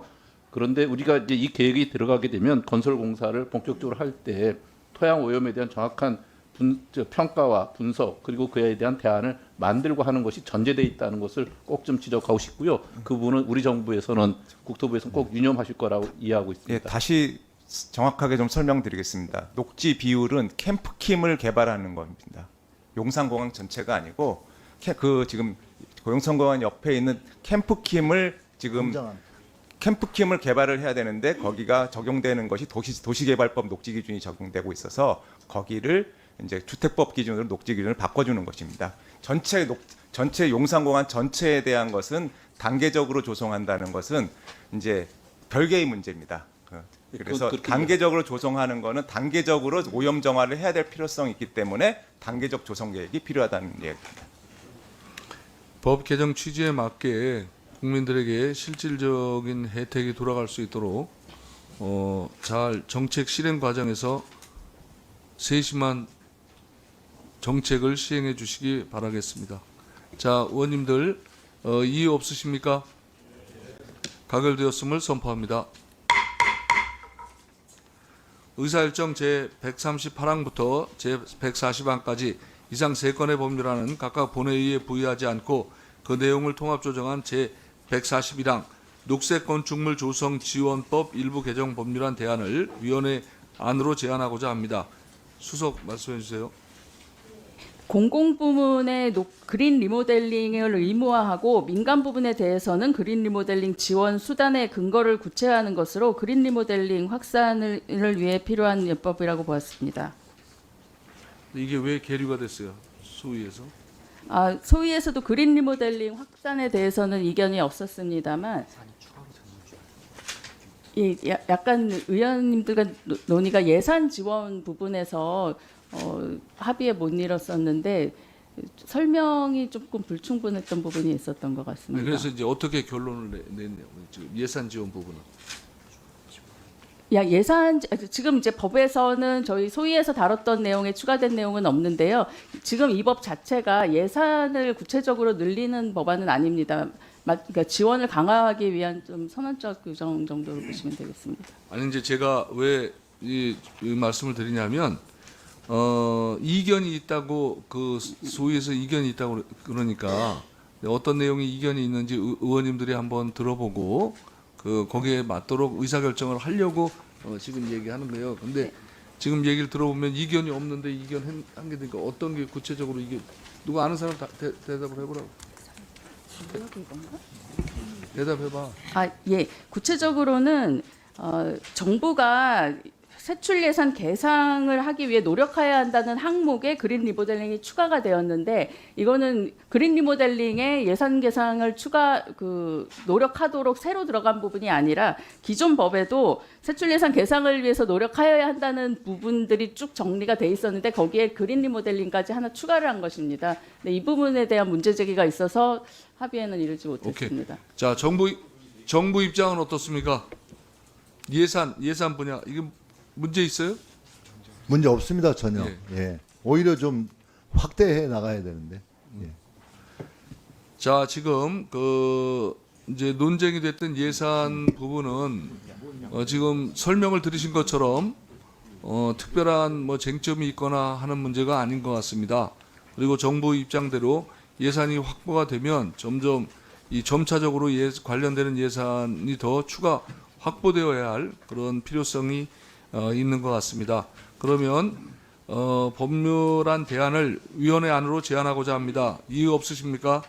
그런데 우리가 이제 이 계획이 들어가게 되면 건설 공사를 본격적으로 할 때 토양 오염에 대한 정확한 평가와 분석 그리고 그에 대한 대안을 만들고 하는 것이 전제되어 있다는 것을 꼭 좀 지적하고 싶고요. 그 부분은 우리 정부에서는 국토부에서는 꼭 유념하실 거라고 이해하고 있습니다. 예, 다시 정확하게 좀 설명드리겠습니다. 녹지 비율은 캠프킴을 개발하는 겁니다. 용산공원 전체가 아니고 지금 용산공원 옆에 있는 캠프킴을 개발을 해야 되는데 거기가 적용되는 것이 도시개발법 녹지 기준이 적용되고 있어서 거기를 이제 주택법 기준으로 녹지 기준을 바꿔주는 것입니다. 전체 용산공원 전체에 대한 것은 단계적으로 조성한다는 것은 이제 별개의 문제입니다. 그래서 단계적으로 조성하는 것은 단계적으로 오염 정화를 해야 될 필요성이 있기 때문에 단계적 조성 계획이 필요하다는 얘기입니다. 법 개정 취지에 맞게 국민들에게 실질적인 혜택이 돌아갈 수 있도록 잘 정책 실행 과정에서 세심한 정책을 시행해 주시기 바라겠습니다. 자, 의원님들 이의 없으십니까? 가결되었음을 선포합니다. 의사일정 제138항부터 제140항까지 이상 3건의 법률안은 각각 본회의에 부의하지 않고 그 내용을 통합 조정한 제141항 녹색건축물 조성 지원법 일부 개정 법률안 대안을 위원회 안으로 제안하고자 합니다. 수석 말씀해 주세요. 공공부문의 그린 리모델링을 의무화하고 민간 부분에 대해서는 그린 리모델링 지원 수단의 근거를 구체화하는 것으로 그린 리모델링 확산을 위해 필요한 예법이라고 보았습니다. 이게 왜 계류가 됐어요? 소위에서? 소위에서도 그린 리모델링 확산에 대해서는 이견이 없었습니다만 약간 의원님들과 논의가 예산 지원 부분에서 합의에 못 이뤘었는데 설명이 조금 불충분했던 부분이 있었던 것 같습니다. 그래서 이제 어떻게 결론을 냈냐고 예산 지원 부분은. 지금 이제 법에서는 저희 소위에서 다뤘던 내용에 추가된 내용은 없는데요. 지금 이 법 자체가 예산을 구체적으로 늘리는 법안은 아닙니다. 그러니까 지원을 강화하기 위한 좀 선언적 규정 정도로 보시면 되겠습니다. 아니 이제 제가 왜 이 말씀을 드리냐면 이견이 있다고 그 소위에서 이견이 있다고 그러니까 어떤 내용이 이견이 있는지 의원님들이 한번 들어보고 거기에 맞도록 의사결정을 하려고 지금 얘기하는 거예요. 근데 지금 얘기를 들어보면 이견이 없는데 이견 한 게 되니까 어떤 게 구체적으로 이게 누가 아는 사람 대답을 해보라고. 대답해봐. 구체적으로는 정부가 세출 예산 개상을 하기 위해 노력해야 한다는 항목에 그린 리모델링이 추가가 되었는데 이거는 그린 리모델링의 예산 개상을 노력하도록 새로 들어간 부분이 아니라 기존 법에도 세출 예산 개상을 위해서 노력하여야 한다는 부분들이 쭉 정리가 돼 있었는데 거기에 그린 리모델링까지 하나 추가를 한 것입니다. 네, 이 부분에 대한 문제 제기가 있어서 합의에는 이르지 못했습니다. 오케이. 자, 정부 입장은 어떻습니까? 예산 분야 이게 문제 있어요? 문제 없습니다 전혀. 예. 예. 오히려 좀 확대해 나가야 되는데. 예. 자, 지금 이제 논쟁이 됐던 예산 부분은 지금 설명을 들으신 것처럼 특별한 뭐 쟁점이 있거나 하는 문제가 아닌 것 같습니다. 그리고 정부 입장대로 예산이 확보가 되면 점점 이 점차적으로 관련되는 예산이 더 추가 확보되어야 할 그런 필요성이 있는 것 같습니다. 그러면 법률안 대안을 위원회 안으로 제안하고자 합니다. 이의 없으십니까?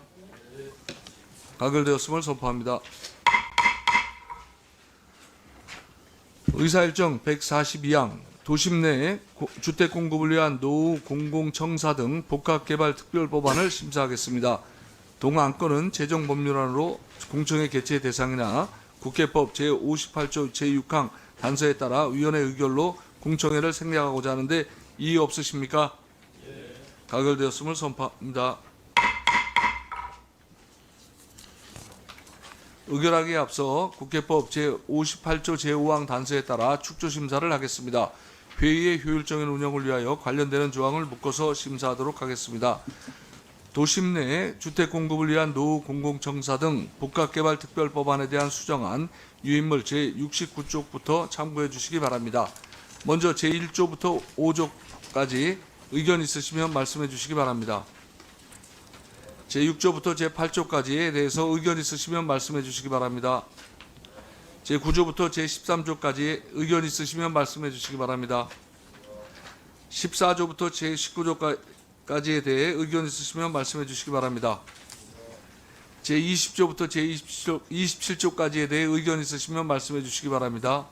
가결되었음을 선포합니다. 의사일정 142항 도심 내 주택 공급을 위한 노후 공공청사 등 복합개발 특별법안을 심사하겠습니다. 동안건은 재정법률안으로 공청회 개최 대상이나 국회법 제58조 제6항 단서에 따라 위원회 의결로 공청회를 생략하고자 하는데 이의 없으십니까? 가결되었음을 선포합니다. 의결하기에 앞서 국회법 제58조 제5항 단서에 따라 축조심사를 하겠습니다. 회의의 효율적인 운영을 위하여 관련되는 조항을 묶어서 심사하도록 하겠습니다. 도심 내 주택 공급을 위한 노후 공공청사 등 복합개발 특별법안에 대한 수정안 유인물 제69쪽부터 참고해 주시기 바랍니다. 먼저 제1조부터 5조까지 의견 있으시면 말씀해 주시기 바랍니다. 제6조부터 제8조까지에 대해서 의견 있으시면 말씀해 주시기 바랍니다. 제9조부터 제13조까지 의견 있으시면 말씀해 주시기 바랍니다. 14조부터 제19조까지에 대해 의견 있으시면 말씀해 주시기 바랍니다. 제20조부터 제27조까지에 대해 의견 있으시면 말씀해 주시기 바랍니다.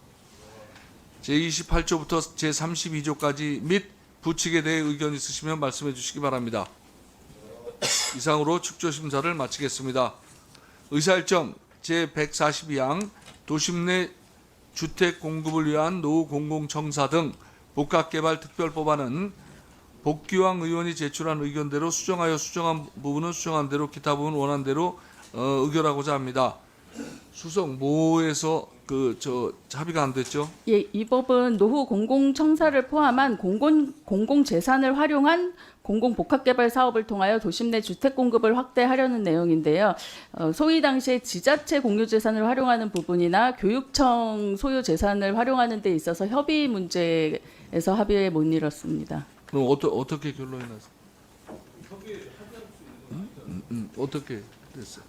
제28조부터 제32조까지 및 부칙에 대해 의견 있으시면 말씀해 주시기 바랍니다. 이상으로 축조심사를 마치겠습니다. 의사일정 제142항 도심 내 주택 공급을 위한 노후 공공청사 등 복합개발 특별법안은 복귀왕 의원이 제출한 의견대로 수정하여 수정한 부분은 수정한 대로 기타 부분 원한 대로 의결하고자 합니다. 수석 모에서 합의가 안 됐죠? 예, 이 법은 노후 공공청사를 포함한 공공재산을 활용한 공공복합개발 사업을 통하여 도심 내 주택 공급을 확대하려는 내용인데요. 소위 당시에 지자체 공유재산을 활용하는 부분이나 교육청 소유재산을 활용하는 데 있어서 협의 문제에서 합의에 못 이뤘습니다. 그럼 어떻게 결론이 났어요? 어떻게 됐어요?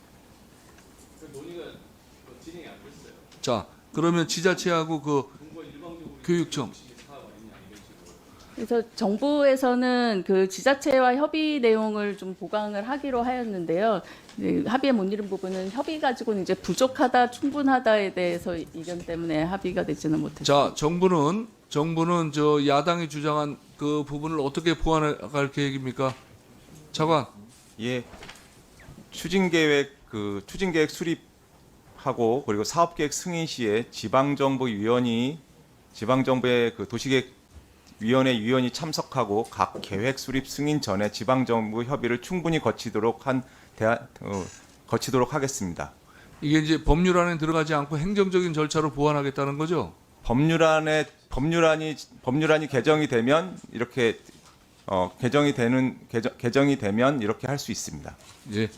논의가 진행이 안 됐어요. 자, 그러면 지자체하고 교육청. 그래서 정부에서는 그 지자체와 협의 내용을 좀 보강을 하기로 하였는데요. 네, 합의에 못 이룬 부분은 협의 가지고는 이제 부족하다, 충분하다에 대해서 의견 때문에 합의가 되지는 못했습니다. 자, 정부는 야당이 주장한 그 부분을 어떻게 보완할 계획입니까? 차관. 예. 추진계획 수립하고 그리고 사업계획 승인 시에 지방정부의 그 도시계획위원회 위원이 참석하고 각 계획 수립 승인 전에 지방정부 협의를 충분히 거치도록 하겠습니다. 이게 이제 법률안에 들어가지 않고 행정적인 절차로 보완하겠다는 거죠? 법률안이 개정이 되면 이렇게 개정이 되면 이렇게 할 수 있습니다. 예.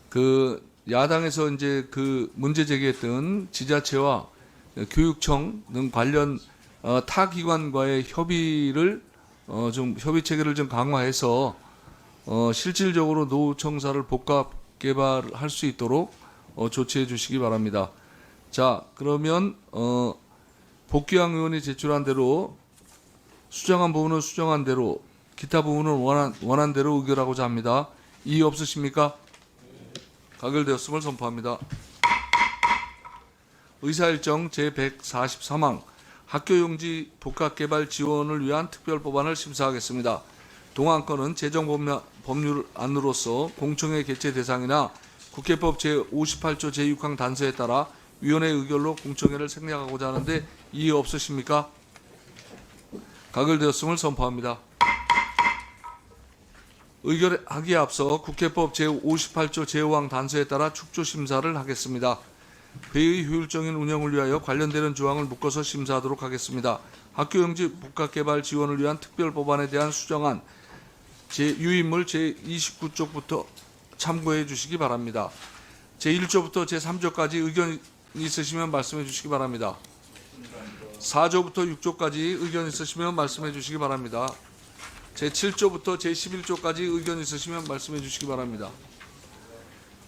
그 야당에서 이제 그 문제 제기했던 지자체와 교육청 등 관련 타 기관과의 협의를 협의 체계를 좀 강화해서 실질적으로 노후 청사를 복합 개발할 수 있도록 조치해 주시기 바랍니다. 자, 그러면 복귀왕 의원이 제출한 대로 수정한 부분은 수정한 대로 기타 부분은 원한 대로 의결하고자 합니다. 이의 없으십니까? 가결되었음을 선포합니다. 의사일정 제143항 학교용지 복합개발 지원을 위한 특별법안을 심사하겠습니다. 동안건은 재정법률안으로서 공청회 개최 대상이나 국회법 제58조 제6항 단서에 따라 위원회 의결로 공청회를 생략하고자 하는데 이의 없으십니까? 가결되었음을 선포합니다. 의결하기에 앞서 국회법 제58조 제5항 단서에 따라 축조 심사를 하겠습니다. 회의 효율적인 운영을 위하여 관련되는 조항을 묶어서 심사하도록 하겠습니다. 학교용지 복합개발 지원을 위한 특별법안에 대한 수정안 유인물 제29쪽부터 참고해 주시기 바랍니다. 제1조부터 제3조까지 의견 있으시면 말씀해 주시기 바랍니다. 4조부터 6조까지 의견 있으시면 말씀해 주시기 바랍니다. 제7조부터 제11조까지 의견 있으시면 말씀해 주시기 바랍니다.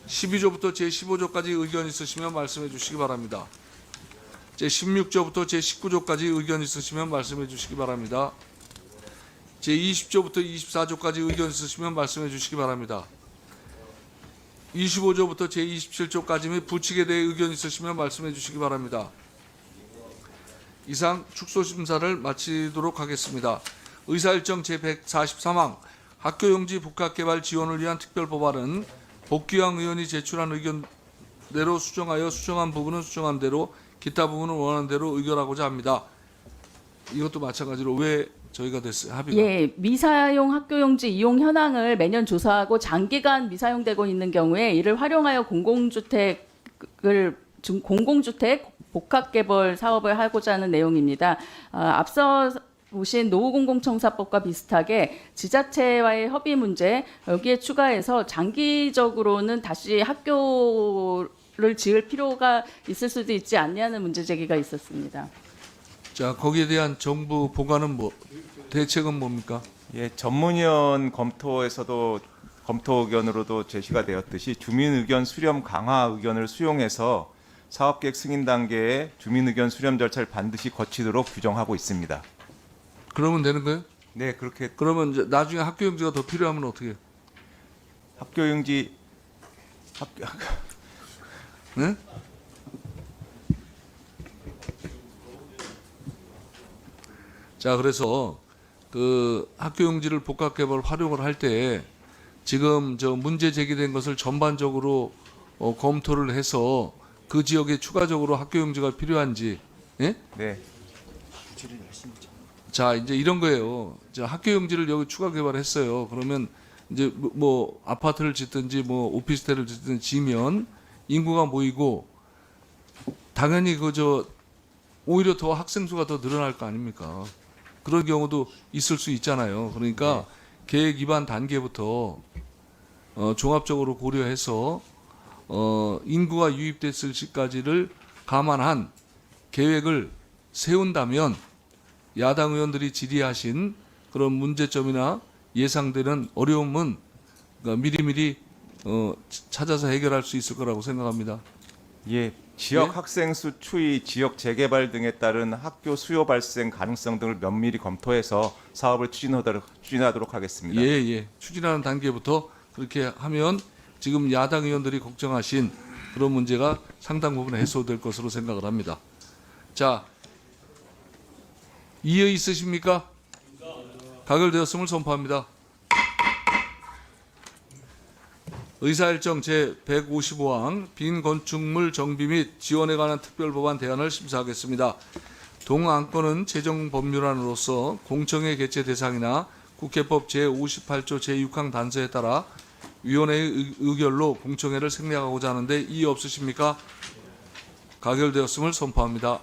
12조부터 제15조까지 의견 있으시면 말씀해 주시기 바랍니다. 제16조부터 제19조까지 의견 있으시면 말씀해 주시기 바랍니다. 제20조부터 24조까지 의견 있으시면 말씀해 주시기 바랍니다. 25조부터 제27조까지 및 부칙에 대해 의견 있으시면 말씀해 주시기 바랍니다. 이상 축소 심사를 마치도록 하겠습니다. 의사일정 제143항 학교용지 복합개발 지원을 위한 특별법안은 복귀왕 의원이 제출한 의견대로 수정하여 수정한 부분은 수정한 대로 기타 부분은 원하는 대로 의결하고자 합니다. 이것도 마찬가지로 왜 저희가 됐어요? 합의가. 예, 미사용 학교용지 이용 현황을 매년 조사하고 장기간 미사용되고 있는 경우에 이를 활용하여 공공주택 복합개발 사업을 하고자 하는 내용입니다. 앞서 보신 노후공공청사법과 비슷하게 지자체와의 협의 문제 여기에 추가해서 장기적으로는 다시 학교를 지을 필요가 있을 수도 있지 않냐는 문제 제기가 있었습니다. 자, 거기에 대한 정부 보관은 대책은 뭡니까? 예, 전문위원 검토에서도 검토 의견으로도 제시가 되었듯이 주민 의견 수렴 강화 의견을 수용해서 사업계획 승인 단계에 주민 의견 수렴 절차를 반드시 거치도록 규정하고 있습니다. 그러면 되는 거예요? 네, 그렇게. 그러면 이제 나중에 학교용지가 더 필요하면 어떻게 해요? 학교용지 네? 자, 그래서 그 학교용지를 복합개발 활용을 할 때 지금 저 문제 제기된 것을 전반적으로 검토를 해서 그 지역에 추가적으로 학교용지가 필요한지, 예? 네. 자, 이제 이런 거예요. 자, 학교용지를 여기 추가 개발했어요. 그러면 이제 뭐 아파트를 짓든지 뭐 오피스텔을 짓든지 지면 인구가 모이고 당연히 오히려 더 학생 수가 더 늘어날 거 아닙니까? 그런 경우도 있을 수 있잖아요. 그러니까 계획 입안 단계부터 종합적으로 고려해서 인구가 유입됐을 시까지를 감안한 계획을 세운다면 야당 의원들이 질의하신 그런 문제점이나 예상되는 어려움은 그러니까 미리미리 찾아서 해결할 수 있을 거라고 생각합니다. 예, 지역 예? 학생 수 추이, 지역 재개발 등에 따른 학교 수요 발생 가능성 등을 면밀히 검토해서 사업을 추진하도록 하겠습니다. 예. 추진하는 단계부터 그렇게 하면 지금 야당 의원들이 걱정하신 그런 문제가 상당 부분 해소될 것으로 생각을 합니다. 자, 이의 있으십니까? 가결되었음을 선포합니다. 의사일정 제155항 빈 건축물 정비 및 지원에 관한 특별법안 대안을 심사하겠습니다. 동안건은 재정법률안으로서 공청회 개최 대상이나 국회법 제58조 제6항 단서에 따라 위원회의 의결로 공청회를 생략하고자 하는데 이의 없으십니까? 가결되었음을 선포합니다.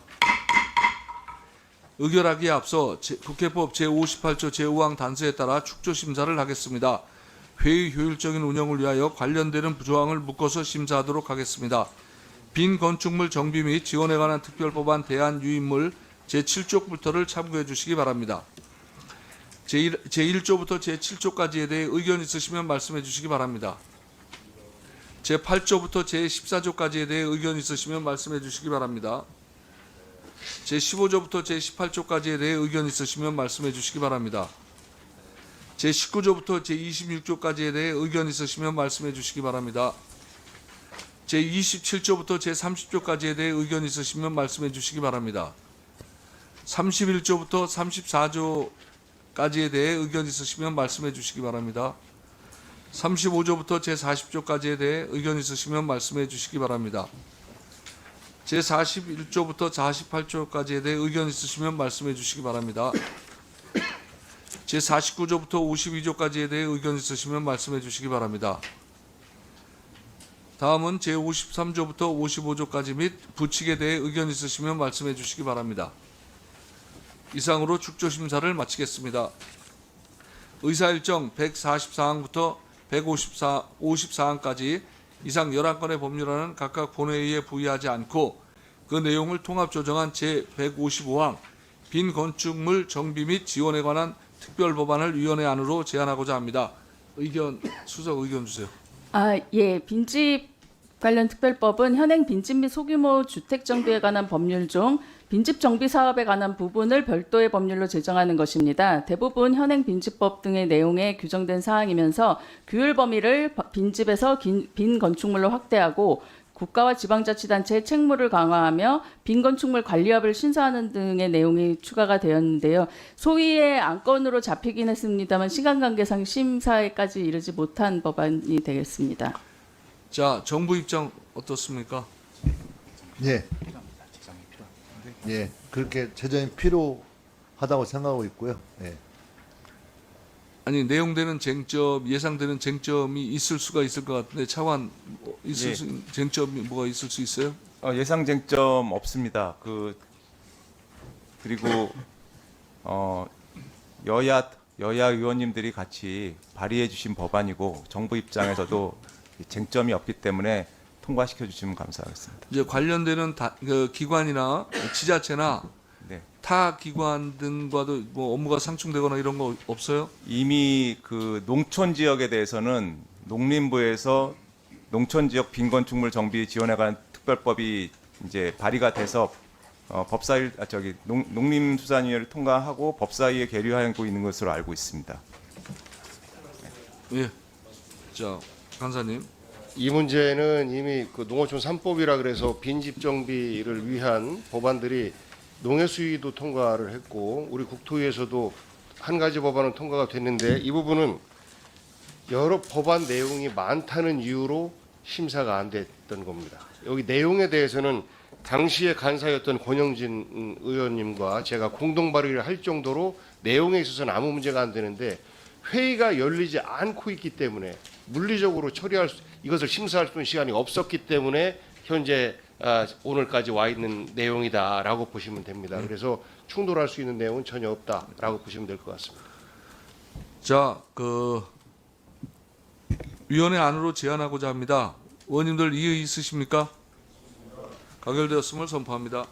의결하기에 앞서 국회법 제58조 제5항 단서에 따라 축조 심사를 하겠습니다. 회의 효율적인 운영을 위하여 관련되는 조항을 묶어서 심사하도록 하겠습니다. 빈 건축물 정비 및 지원에 관한 특별법안 대안 유인물 제7쪽부터를 참고해 주시기 바랍니다. 제1조부터 제7조까지에 대해 의견 있으시면 말씀해 주시기 바랍니다. 제8조부터 제14조까지에 대해 의견 있으시면 말씀해 주시기 바랍니다. 제15조부터 제18조까지에 대해 의견 있으시면 말씀해 주시기 바랍니다. 제19조부터 제26조까지에 대해 의견 있으시면 말씀해 주시기 바랍니다. 제27조부터 제30조까지에 대해 의견 있으시면 말씀해 주시기 바랍니다. 31조부터 34조까지에 대해 의견 있으시면 말씀해 주시기 바랍니다. 35조부터 제40조까지에 대해 의견 있으시면 말씀해 주시기 바랍니다. 제41조부터 48조까지에 대해 의견 있으시면 말씀해 주시기 바랍니다. 제49조부터 52조까지에 대해 의견 있으시면 말씀해 주시기 바랍니다. 다음은 제53조부터 55조까지 및 부칙에 대해 의견 있으시면 말씀해 주시기 바랍니다. 이상으로 축조심사를 마치겠습니다. 의사일정 144항부터 154항까지 이상 11건의 법률안은 각각 본회의에 부의하지 않고 그 내용을 통합 조정한 제155항 빈 건축물 정비 및 지원에 관한 특별법안을 위원회 안으로 제안하고자 합니다. 수석 의견 주세요. 예, 빈집 관련 특별법은 현행 빈집 및 소규모 주택 정비에 관한 법률 중 빈집 정비 사업에 관한 부분을 별도의 법률로 제정하는 것입니다. 대부분 현행 빈집법 등의 내용에 규정된 사항이면서 규율 범위를 빈집에서 빈 건축물로 확대하고 국가와 지방자치단체의 책무를 강화하며 빈 건축물 관리업을 신설하는 등의 내용이 추가가 되었는데요. 소위의 안건으로 잡히긴 했습니다만 시간 관계상 심사에까지 이르지 못한 법안이 되겠습니다. 자, 정부 입장 어떻습니까? 예. 예, 그렇게 제정이 필요하다고 생각하고 있고요. 예. 아니 내용되는 쟁점, 예상되는 쟁점이 있을 수가 있을 것 같은데 차관 있을 쟁점이 뭐가 있을 수 있어요? 예상 쟁점 없습니다. 그리고 여야 의원님들이 같이 발의해 주신 법안이고 정부 입장에서도 쟁점이 없기 때문에 통과시켜 주시면 감사하겠습니다. 이제 관련되는 그 기관이나 지자체나 타 기관 등과도 뭐 업무가 상충되거나 이런 거 없어요? 이미 그 농촌 지역에 대해서는 농림부에서 농촌 지역 빈 건축물 정비 지원에 관한 특별법이 이제 발의가 돼서 농림수산위를 통과하고 법사위에 계류하고 있는 것으로 알고 있습니다. 예. 자, 간사님. 이 문제는 이미 그 농어촌 3법이라 그래서 빈집 정비를 위한 법안들이 농해수위도 통과를 했고 우리 국토위에서도 한 가지 법안은 통과가 됐는데 이 부분은 여러 법안 내용이 많다는 이유로 심사가 안 됐던 겁니다. 여기 내용에 대해서는 당시에 간사였던 권영진 의원님과 제가 공동 발의를 할 정도로 내용에 있어서는 아무 문제가 안 되는데 회의가 열리지 않고 있기 때문에 물리적으로 이것을 심사할 수 있는 시간이 없었기 때문에 현재 오늘까지 와 있는 내용이다라고 보시면 됩니다. 그래서 충돌할 수 있는 내용은 전혀 없다라고 보시면 될 것 같습니다. 자, 위원회 안으로 제안하고자 합니다. 의원님들 이의 있으십니까? 가결되었음을 선포합니다.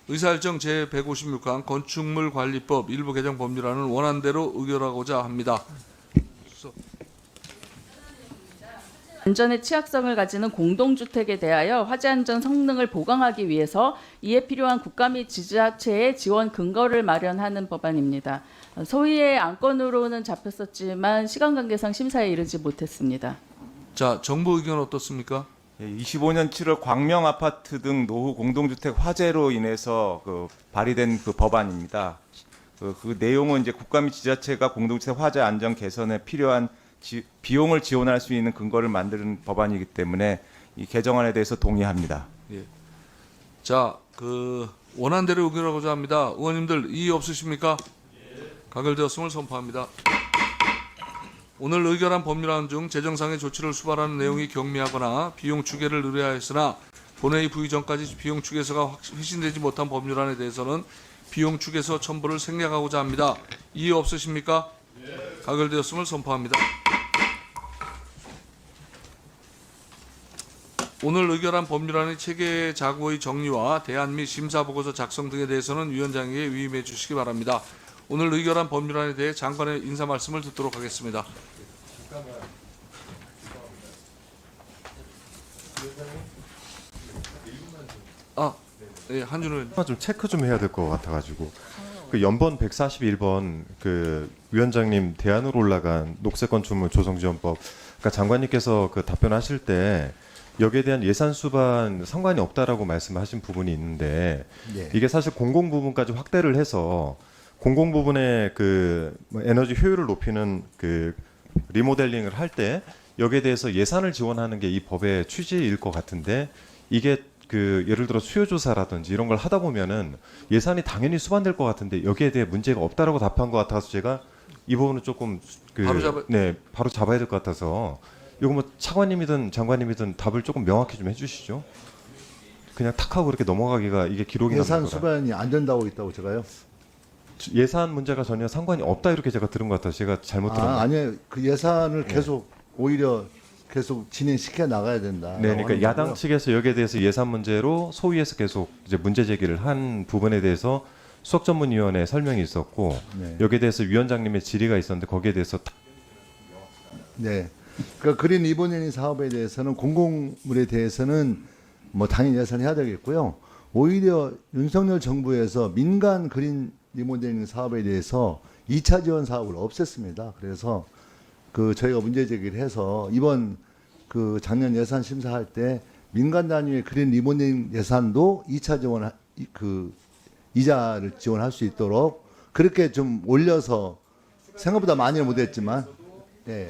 의사일정 제156항 건축물관리법 일부 개정 법률안은 원안대로 의결하고자 합니다. 안전의 취약성을 가지는 공동주택에 대하여 화재 안전 성능을 보강하기 위해서 이에 필요한 국가 및 지자체의 지원 근거를 마련하는 법안입니다. 소위의 안건으로는 잡혔었지만 시간 관계상 심사에 이르지 못했습니다. 자, 정부 의견 어떻습니까? 25년 7월 광명 아파트 등 노후 공동주택 화재로 인해서 발의된 법안입니다. 그 내용은 이제 국가 및 지자체가 공동주택 화재 안전 개선에 필요한 비용을 지원할 수 있는 근거를 만드는 법안이기 때문에 이 개정안에 대해서 동의합니다. 예. 자, 원안대로 의결하고자 합니다. 의원님들 이의 없으십니까? 가결되었음을 선포합니다. 오늘 의결한 법률안 중 재정상의 조치를 수반하는 내용이 경미하거나 비용 추계를 의뢰하였으나 본회의 부의 전까지 비용 추계서가 회신되지 못한 법률안에 대해서는 비용 추계서 첨부를 생략하고자 합니다. 이의 없으십니까? 가결되었음을 선포합니다. 오늘 의결한 법률안의 체계 자구의 정리와 대안 및 심사보고서 작성 등에 대해서는 위원장에게 위임해 주시기 바랍니다. 오늘 의결한 법률안에 대해 장관의 인사 말씀을 듣도록 하겠습니다. 예, 한준호 의원. 좀 체크 좀 해야 될 것 같아가지고 그 연번 141번 그 위원장님 대안으로 올라간 녹색건축물 조성지원법, 그러니까 장관님께서 그 답변하실 때 여기에 대한 예산 수반 상관이 없다라고 말씀하신 부분이 있는데 네. 이게 사실 공공 부분까지 확대를 해서 공공 부분의 그뭐 에너지 효율을 높이는 그 리모델링을 할 때 여기에 대해서 예산을 지원하는 게 이 법의 취지일 것 같은데 이게 그 예를 들어 수요조사라든지 이런 걸 하다 보면은 예산이 당연히 수반될 것 같은데 여기에 대해 문제가 없다라고 답한 것 같아서 제가 이 부분은 조금 바로 잡아야 될 것 같아서 이거 뭐 차관님이든 장관님이든 답을 조금 명확히 좀 해주시죠. 그냥 탁 하고 이렇게 넘어가기가 이게 기록이 예산 남는 거라. 수반이 안 된다고 있다고 제가요? 예산 문제가 전혀 상관이 없다 이렇게 제가 들은 것 같아서 제가 잘못 들었나요? 아니에요. 그 예산을 계속 오히려 계속 진행시켜 나가야 된다. 네, 그러니까 야당 측에서 여기에 대해서 예산 문제로 소위에서 계속 이제 문제 제기를 한 부분에 대해서 수석전문위원회 설명이 있었고 네. 여기에 대해서 위원장님의 질의가 있었는데 거기에 대해서 네. 그러니까 그린 리모델링 사업에 대해서는 공공물에 대해서는 뭐 당연히 예산해야 되겠고요. 오히려 윤석열 정부에서 민간 그린 리모델링 사업에 대해서 2차 지원 사업을 없앴습니다. 그래서 그 저희가 문제 제기를 해서 이번 그 작년 예산 심사할 때 민간 단위의 그린 리모델링 예산도 2차 지원 그 이자를 지원할 수 있도록 그렇게 좀 올려서 생각보다 많이는 못했지만 예.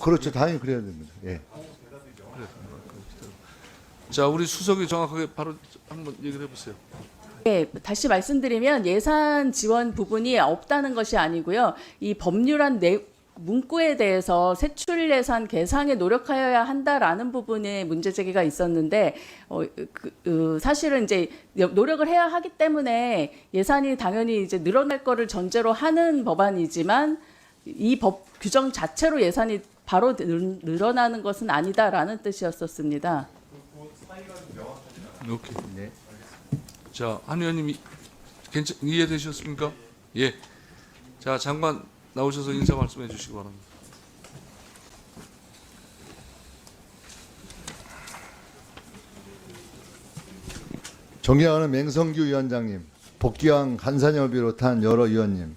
그렇죠. 당연히 그래야 됩니다. 예. 자, 우리 수석이 정확하게 바로 한번 얘기를 해보세요. 네, 다시 말씀드리면 예산 지원 부분이 없다는 것이 아니고요. 이 법률안 문구에 대해서 세출 예산 계상에 노력하여야 한다라는 부분에 문제 제기가 있었는데 사실은 이제 노력을 해야 하기 때문에 예산이 당연히 이제 늘어날 거를 전제로 하는 법안이지만 이 법 규정 자체로 예산이 바로 늘어나는 것은 아니다라는 뜻이었었습니다. 오케이. 네. 자, 한 의원님 이해되셨습니까? 예. 자, 장관 나오셔서 인사 말씀해 주시기 바랍니다. 존경하는 맹성규 위원장님, 복귀왕 한산영을 비롯한 여러 위원님,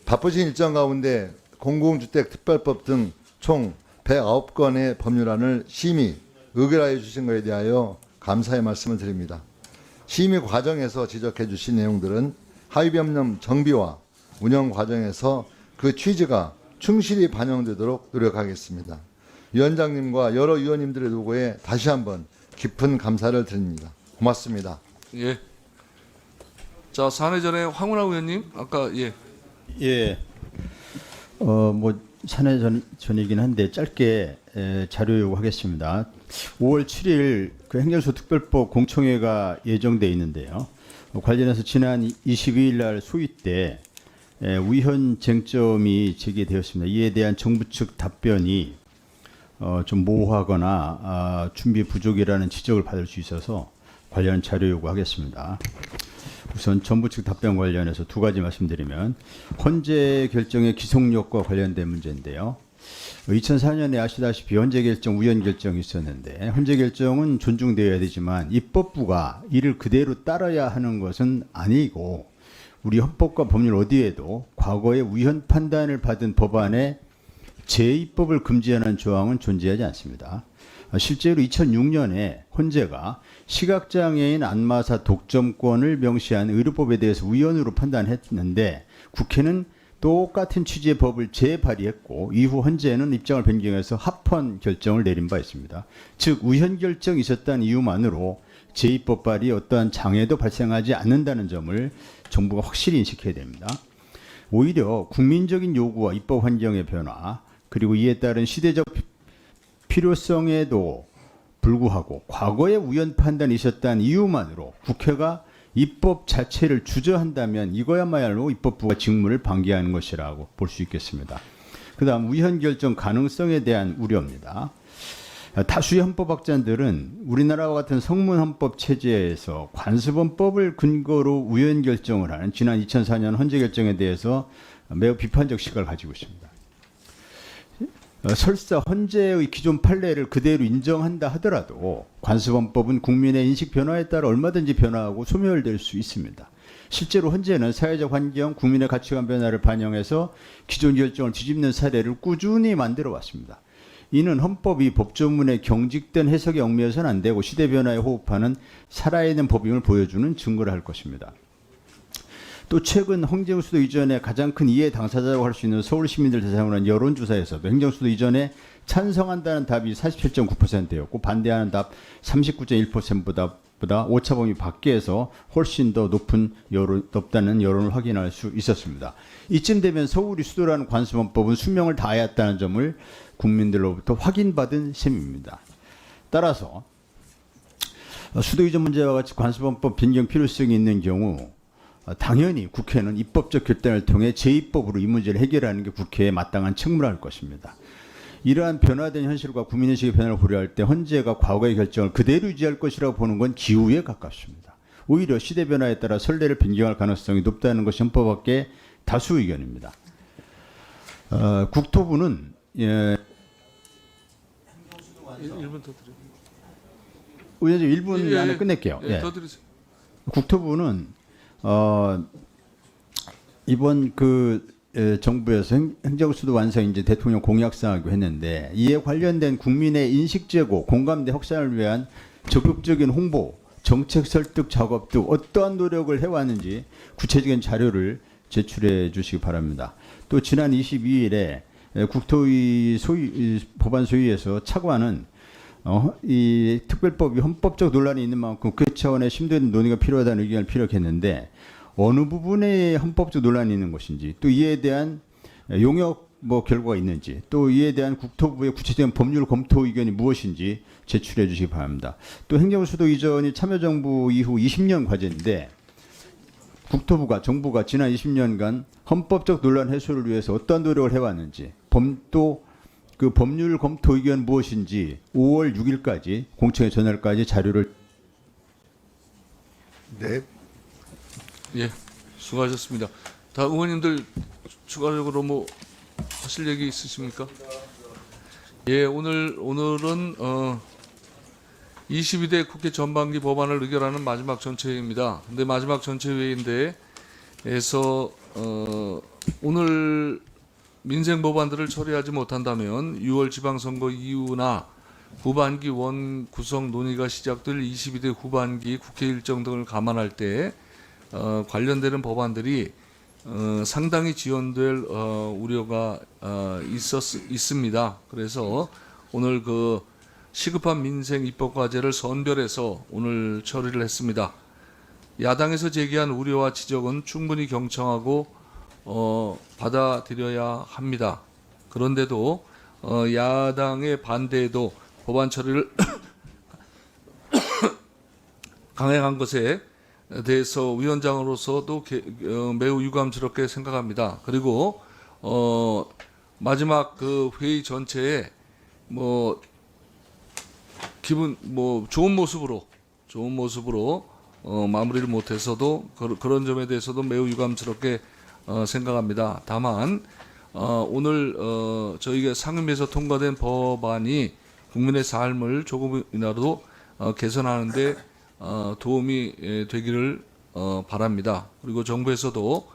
바쁘신 일정 가운데 공공주택특별법 등 총 109건의 법률안을 심의, 의결하여 주신 것에 대하여 감사의 말씀을 드립니다. 심의 과정에서 지적해 주신 내용들은 하위변념 정비와 운영 과정에서 그 취지가 충실히 반영되도록 노력하겠습니다. 위원장님과 여러 위원님들의 노고에 다시 한번 깊은 감사를 드립니다. 고맙습니다. 예. 자, 사내 전에 황운하 의원님 아까 예. 예. 뭐 사내 전이긴 한데 짧게 자료 요구하겠습니다. 5월 7일 그 행정소득별법 공청회가 예정돼 있는데요. 관련해서 지난 22일 날 소위 때 위헌 쟁점이 제기되었습니다. 이에 대한 정부 측 답변이 좀 모호하거나 준비 부족이라는 지적을 받을 수 있어서 관련 자료 요구하겠습니다. 우선 정부 측 답변 관련해서 두 가지 말씀드리면 헌재 결정의 기속력과 관련된 문제인데요. 2004년에 아시다시피 헌재 결정, 우연 결정이 있었는데 헌재 결정은 존중되어야 되지만 입법부가 이를 그대로 따라야 하는 것은 아니고 우리 헌법과 법률 어디에도 과거에 우연 판단을 받은 법안에 재입법을 금지하는 조항은 존재하지 않습니다. 실제로 2006년에 헌재가 시각장애인 안마사 독점권을 명시한 의료법에 대해서 우연으로 판단했는데 국회는 똑같은 취지의 법을 재발의했고 이후 헌재는 입장을 변경해서 합헌 결정을 내린 바 있습니다. 즉 우연 결정이 있었다는 이유만으로 재입법 발의에 어떠한 장애도 발생하지 않는다는 점을 정부가 확실히 인식해야 됩니다. 오히려 국민적인 요구와 입법 환경의 변화 그리고 이에 따른 시대적 필요성에도 불구하고 과거에 우연 판단이 있었다는 이유만으로 국회가 입법 자체를 주저한다면 이거야말로 입법부가 직무를 방기하는 것이라고 볼 수 있겠습니다. 그다음 우연 결정 가능성에 대한 우려입니다. 다수의 헌법학자들은 우리나라와 같은 성문 헌법 체제에서 관습헌법을 근거로 우연 결정을 하는 지난 2004년 헌재 결정에 대해서 매우 비판적 시각을 가지고 있습니다. 설사 헌재의 기존 판례를 그대로 인정한다 하더라도 관습헌법은 국민의 인식 변화에 따라 얼마든지 변화하고 소멸될 수 있습니다. 실제로 현재는 사회적 환경, 국민의 가치관 변화를 반영해서 기존 결정을 뒤집는 사례를 꾸준히 만들어 왔습니다. 이는 헌법이 법조문에 경직된 해석에 얽매여서는 안 되고 시대 변화에 호흡하는 살아있는 법임을 보여주는 증거를 할 것입니다. 또 최근 행정수도 이전에 가장 큰 이해 당사자라고 할 수 있는 서울 시민들 대상으로 한 여론조사에서도 행정수도 이전에 찬성한다는 답이 47.9%였고 반대하는 답 39.1%보다 오차범위 밖에서 훨씬 더 높다는 여론을 확인할 수 있었습니다. 이쯤 되면 서울이 수도라는 관습헌법은 수명을 다하였다는 점을 국민들로부터 확인받은 셈입니다. 따라서 수도 이전 문제와 같이 관습헌법 변경 필요성이 있는 경우 당연히 국회는 입법적 결단을 통해 재입법으로 이 문제를 해결하는 게 국회의 마땅한 책무할 것입니다. 이러한 변화된 현실과 국민의식의 변화를 고려할 때 헌재가 과거의 결정을 그대로 유지할 것이라고 보는 건 기우에 가깝습니다. 오히려 시대 변화에 따라 선례를 변경할 가능성이 높다는 것이 헌법학계의 다수 의견입니다. 국토부는 1분 더 드려요. 의원님 1분 안에 끝낼게요. 예, 더 드리세요. 국토부는 이번 정부에서 행정수도 완성 이제 대통령 공약사항이고 했는데 이에 관련된 국민의 인식 제고, 공감대 확산을 위한 적극적인 홍보, 정책 설득 작업 등 어떠한 노력을 해왔는지 구체적인 자료를 제출해 주시기 바랍니다. 또 지난 22일에 국토위 법안 소위에서 차관은 이 특별법이 헌법적 논란이 있는 만큼 그 차원의 심도 있는 논의가 필요하다는 의견을 피력했는데 어느 부분에 헌법적 논란이 있는 것인지 또 이에 대한 용역 결과가 있는지 또 이에 대한 국토부의 구체적인 법률 검토 의견이 무엇인지 제출해 주시기 바랍니다. 또 행정수도 이전이 참여정부 이후 20년 과제인데 국토부가 정부가 지난 20년간 헌법적 논란 해소를 위해서 어떠한 노력을 해왔는지 또 그 법률 검토 의견 무엇인지 5월 6일까지 공청회 전날까지 자료를 네. 예, 수고하셨습니다. 다 의원님들 추가적으로 뭐 하실 얘기 있으십니까? 예, 오늘은 22대 국회 전반기 법안을 의결하는 마지막 전체회의입니다. 근데 마지막 전체회의인데에서 오늘 민생 법안들을 처리하지 못한다면 6월 지방선거 이후나 후반기 원 구성 논의가 시작될 22대 후반기 국회 일정 등을 감안할 때 관련되는 법안들이 상당히 지연될 우려가 있습니다. 그래서 오늘 그 시급한 민생 입법 과제를 선별해서 오늘 처리를 했습니다. 야당에서 제기한 우려와 지적은 충분히 경청하고 받아들여야 합니다. 그런데도 야당의 반대에도 법안 처리를 강행한 것에 대해서 위원장으로서도 매우 유감스럽게 생각합니다. 그리고 마지막 그 회의 전체에 좋은 모습으로 마무리를 못해서도 그런 점에 대해서도 매우 유감스럽게 생각합니다. 다만 오늘 저희가 상임위에서 통과된 법안이 국민의 삶을 조금이라도 개선하는데 도움이 되기를 바랍니다. 그리고 정부에서도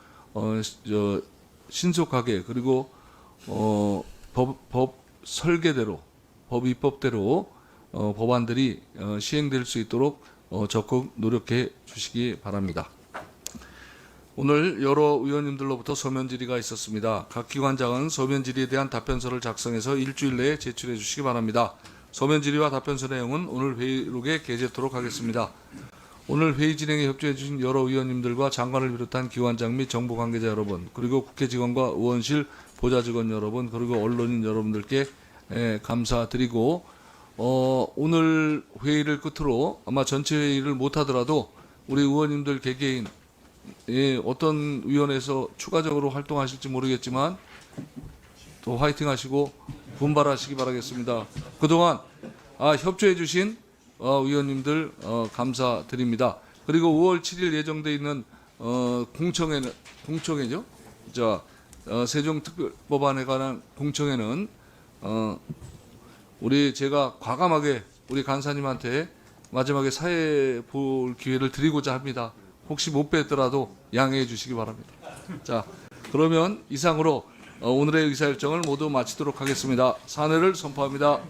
신속하게 그리고 법 설계대로 법 입법대로 법안들이 시행될 수 있도록 적극 노력해 주시기 바랍니다. 오늘 여러 의원님들로부터 서면 질의가 있었습니다. 각 기관장은 서면 질의에 대한 답변서를 작성해서 일주일 내에 제출해 주시기 바랍니다. 서면 질의와 답변서 내용은 오늘 회의록에 게재토록 하겠습니다. 오늘 회의 진행에 협조해 주신 여러 의원님들과 장관을 비롯한 기관장 및 정부 관계자 여러분, 그리고 국회 직원과 의원실 보좌 직원 여러분, 그리고 언론인 여러분들께 감사드리고 오늘 회의를 끝으로 아마 전체 회의를 못하더라도 우리 의원님들 개개인 어떤 위원회에서 추가적으로 활동하실지 모르겠지만 또 화이팅 하시고 분발하시기 바라겠습니다. 그동안 협조해 주신 위원님들 감사드립니다. 그리고 5월 7일 예정돼 있는 공청회죠. 세종특별법안에 관한 공청회는 제가 과감하게 우리 간사님한테 마지막에 사회 볼 기회를 드리고자 합니다. 혹시 못 뺐더라도 양해해 주시기 바랍니다. 자, 그러면 이상으로 오늘의 의사일정을 모두 마치도록 하겠습니다. 사내를 선포합니다.